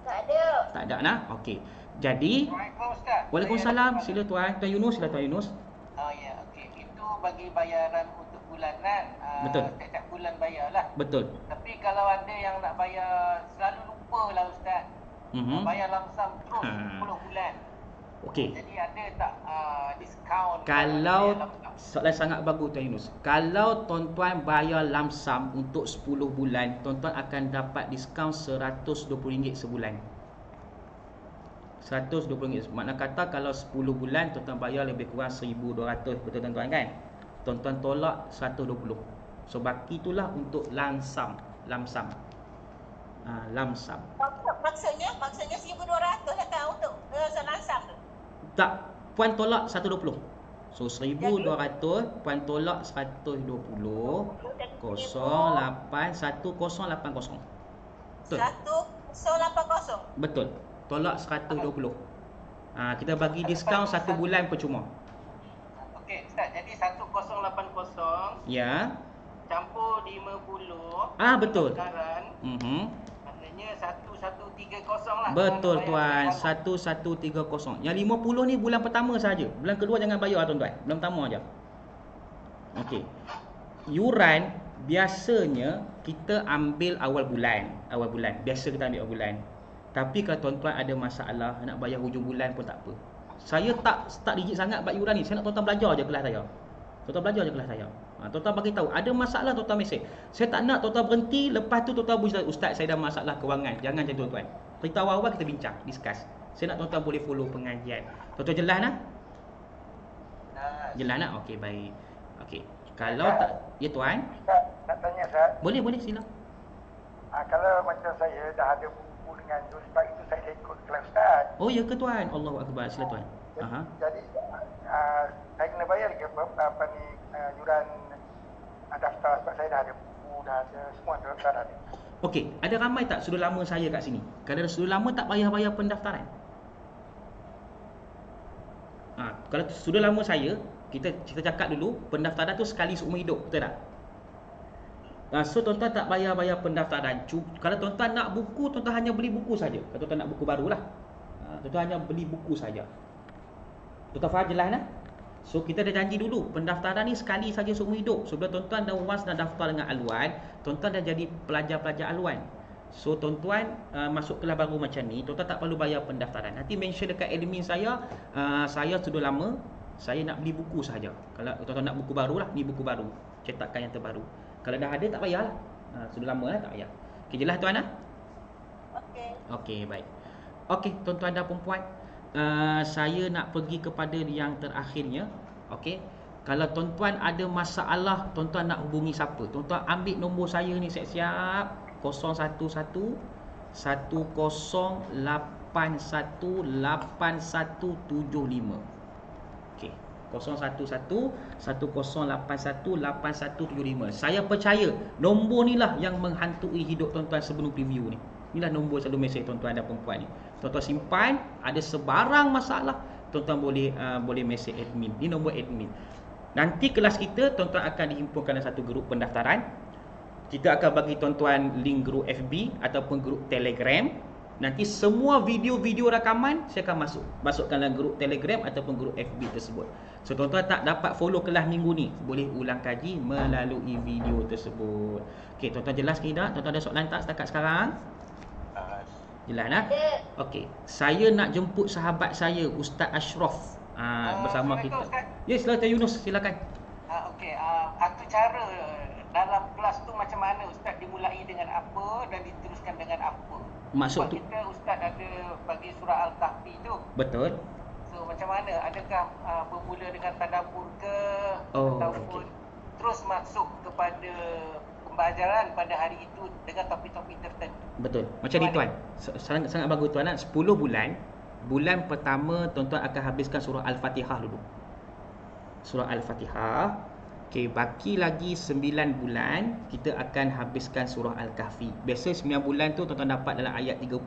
Tak ada. Tak ada nah. Okey. Jadi, Waalaikumsalam. Sila tuan. Tuan Yunus, sila tuan Yunus. Ya, okey. Itu bagi bayaran untuk bulanan. Betul. Setiap bulan bayarlah. Betul. Tapi kalau ada yang nak bayar selalu lupalah ustaz. Bayar lamsam terus 10 bulan. Okey. Jadi ada tak diskaun? Kalau soalan sangat bagus tuan Yunus. Kalau tuan-tuan bayar lamsam untuk 10 bulan, tuan-tuan akan dapat diskaun RM120 sebulan. RM120. Makna kata kalau 10 bulan tuan-tuan bayar lebih kurang RM1,200, betul tuan-tuan kan? Tuan-tuan tolak RM120. So baki itulah untuk lamsam. Lamsam. Maksudnya 1,200 lah kan untuk lamsam tu. Tak, puan tolak 120. So 1,200 puan tolak 120 08 1080. Betul. 1080. Betul. Tolak 120. Kita bagi diskaun 1 bulan percuma. Okey, ustaz. Jadi 1080 Ya. campur 50. Betul. Sekarang. Maknanya 1130 lah. Betul tuan, 1130. Yang 50 ni bulan pertama saja. Bulan kedua jangan bayar tuan-tuan. Bulan pertama aja. Okey. Yuran biasanya kita ambil awal bulan. Biasa kita ambil awal bulan. Tapi kalau tuan-tuan ada masalah nak bayar hujung bulan pun tak apa. Saya tak rigid sangat bab yuran ni. Saya nak tuan-tuan belajar je kelas saya. Tuan-tuan belajar je kelas saya. Tuan-tuan bagi tahu ada masalah, tuan-tuan mesej. Saya tak nak tuan-tuan berhenti, lepas tu tuan-tuan beritahu, ustaz saya ada masalah kewangan. Jangan macam tuan-tuan. Kita awal-awal kita bincang, discuss. Saya nak tuan-tuan boleh follow pengajian. Tuan-tuan jelas nak? Jelas nak? Okey, baik. Okey. Kalau tak, ya tuan. Ustaz, nak tanya Ustaz. Boleh sila. Kalau macam saya dah ada buku dengan sebab itu saya ikut kelas Ustaz. Oh ya ke tuan? Allahu akbar. Sila tuan. Jadi saya kena bayar ke yuran daftar sebab saya dah ada buku, dah ada semua daftar ada. Okey, ada ramai tak sudah lama saya kat sini? Kalau sudah lama tak bayar pendaftaran? Kalau sudah lama saya, kita cakap dulu, pendaftaran tu sekali seumur hidup, betul tak? So tuan-tuan tak bayar pendaftaran. Kalau tuan-tuan nak buku, tuan-tuan hanya beli buku saja. Kalau tuan-tuan nak buku barulah. Tuan-tuan hanya beli buku saja. Tuan-tuan faham jelas nak? So kita dah janji dulu, pendaftaran ni sekali saja seumur hidup. So bila tuan-tuan dah once dah daftar dengan Alwan, tuan-tuan dah jadi pelajar-pelajar Alwan. So tuan-tuan masuk kelas baru macam ni, tuan-tuan tak perlu bayar pendaftaran. Nanti mention dekat admin saya sudah lama, saya nak beli buku saja. Kalau tuan-tuan nak buku baru lah, ni buku baru, cetakan yang terbaru. Kalau dah ada tak payahlah. Sudah lama lah tak payah. Okey, jelas tuan Okey, baik. Okey, tuan-tuan dan puan-puan, saya nak pergi kepada yang terakhirnya. Okey. Kalau tuan-tuan ada masalah, tuan-tuan nak hubungi siapa? Tuan-tuan ambil nombor saya ni siap-siap. 011 1081 8175. Okey. 011 1081 8175. Saya percaya nombor ni lah yang menghantui hidup tuan-tuan sebelum preview ni. Inilah nombor selalu mesej tuan-tuan dan perempuan ni. Tuan-tuan simpan, ada sebarang masalah, tuan-tuan boleh mesej admin. Ini nombor admin. Nanti kelas kita tuan-tuan akan dihimpunkan dalam satu grup pendaftaran. Kita akan bagi tuan-tuan link grup FB ataupun grup Telegram. Nanti semua video-video rakaman saya akan masukkan dalam grup Telegram ataupun grup FB tersebut. So tuan-tuan tak dapat follow kelas minggu ni, boleh ulang kaji melalui video tersebut. Okey, tuan-tuan jelas ke tak? Tuan-tuan ada soalan tak setakat sekarang? Jelas tak? Okey, saya nak jemput sahabat saya Ustaz Ashraf bersama kita. Ya, silakan Yunus, silakan. Okey, satu cara dalam kelas tu macam mana Ustaz dimulai dengan apa dan diteruskan dengan apa? Maksud tu kita Ustaz ada bagi surah Al-Kahfi tu. betul. So macam mana? Adakah bermula dengan tadabbur ke ataupun terus masuk kepada pembelajaran pada hari itu dengan topik-topik tertentu? Betul. Macam ni tuan. Sangat bagus tuan. 10 bulan. Bulan pertama tuan-tuan akan habiskan surah Al-Fatihah dulu. Surah Al-Fatihah. Okey, baki lagi 9 bulan kita akan habiskan surah Al-Kahfi. Biasa 9 bulan tu tuan-tuan dapat dalam ayat 30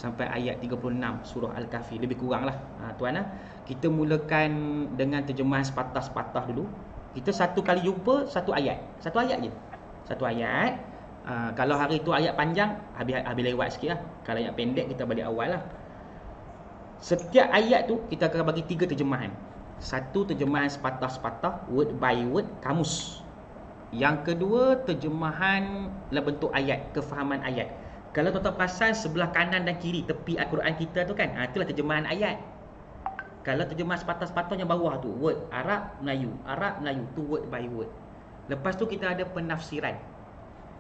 sampai ayat 36 surah Al-Kahfi. Lebih kurang lah tuan. Kita mulakan dengan terjemahan sepatah-sepatah dulu. Kita satu kali jumpa satu ayat. Satu ayat je. Satu ayat. Kalau hari tu ayat panjang, habis lewat sikit lah. Kalau ayat pendek kita balik awal lah. Setiap ayat tu kita akan bagi 3 terjemahan. Satu, terjemahan sepatah-sepatah, word by word, kamus. Yang kedua, terjemahan dalam bentuk ayat, kefahaman ayat. Kalau tuan-tuan perasan sebelah kanan dan kiri tepi Al-Quran kita tu kan, itulah terjemahan ayat. Kalau terjemahan sepatah-sepatah yang bawah tu, word Arab, Melayu, tu word by word. Lepas tu kita ada penafsiran.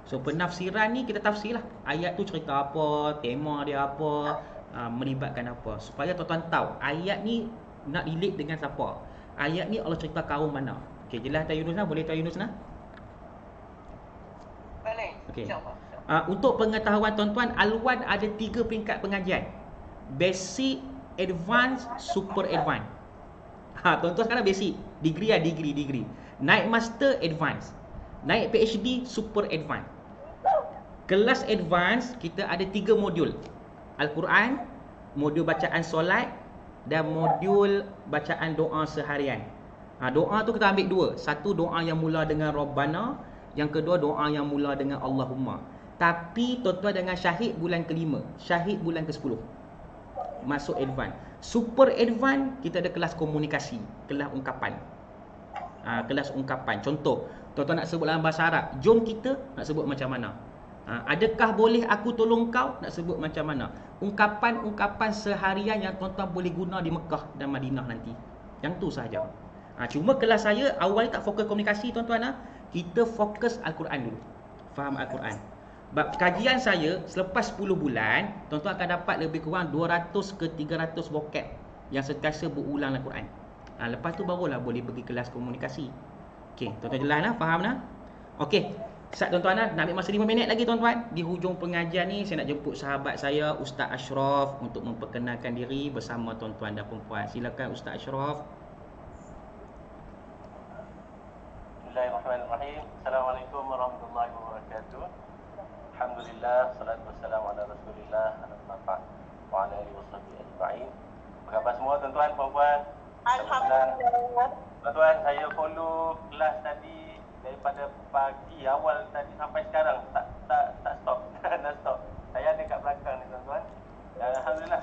So penafsiran ni kita tafsir lah. Ayat tu cerita apa, tema dia apa, melibatkan apa. Supaya tuan-tuan tahu ayat ni nak relate dengan siapa. Ayat ni Allah cerita kaum mana. Okey, jelas tak Yunus lah? Boleh tak Yunus lah? Boleh. Okey. InsyaAllah. Untuk pengetahuan tuan-tuan, Al-Wan ada 3 peringkat pengajian. Basic, Advanced, Super Advanced. Tuan-tuan sekarang basic. Degree. Naik Master, Advanced. Naik PhD, Super Advanced. Kelas Advanced, kita ada 3 modul. Al-Quran, modul bacaan solat dan modul bacaan doa seharian. Doa tu kita ambil 2. Satu doa yang mula dengan Rabbana, yang kedua doa yang mula dengan Allahumma. Tapi tuan-tuan dengan syahid bulan ke-5, syahid bulan ke-10. Masuk advance. Super advance kita ada kelas komunikasi, kelas ungkapan. Kelas ungkapan. Contoh, tuan-tuan nak sebut dalam bahasa Arab, jom kita nak sebut macam mana? Adakah boleh aku tolong kau? Nak sebut macam mana? Ungkapan-ungkapan seharian yang tuan-tuan boleh guna di Mekah dan Madinah nanti. Yang tu sahaja. Cuma kelas saya awal tak fokus komunikasi tuan-tuan. Kita fokus Al-Quran dulu. Faham Al-Quran. Kajian saya selepas 10 bulan, tuan-tuan akan dapat lebih kurang 200 ke 300 vocab yang sentiasa berulang Al-Quran. Lepas tu barulah boleh pergi kelas komunikasi. Okey, tuan-tuan jelas lah? Faham lah? Okey. Sat tuan-tuan nak ambil masa 5 minit lagi tuan-tuan. Di hujung pengajian ni saya nak jemput sahabat saya Ustaz Ashraf untuk memperkenalkan diri bersama tuan-tuan dan puan-puan. Silakan Ustaz Ashraf. Bismillahirrahmanirrahim. Assalamualaikum warahmatullahi wabarakatuh. Alhamdulillah, salatu wassalamu ala Rasulillah wa ala alihi wasahbihi ajma'in. Apa khabar semua tuan-tuan, puan-puan? Alhamdulillah. Tuan-tuan, saya follow kelas tadi daripada pagi awal tadi sampai sekarang tak stop. Tak stop. Saya ada kat belakang ni tuan-tuan. Dan alhamdulillah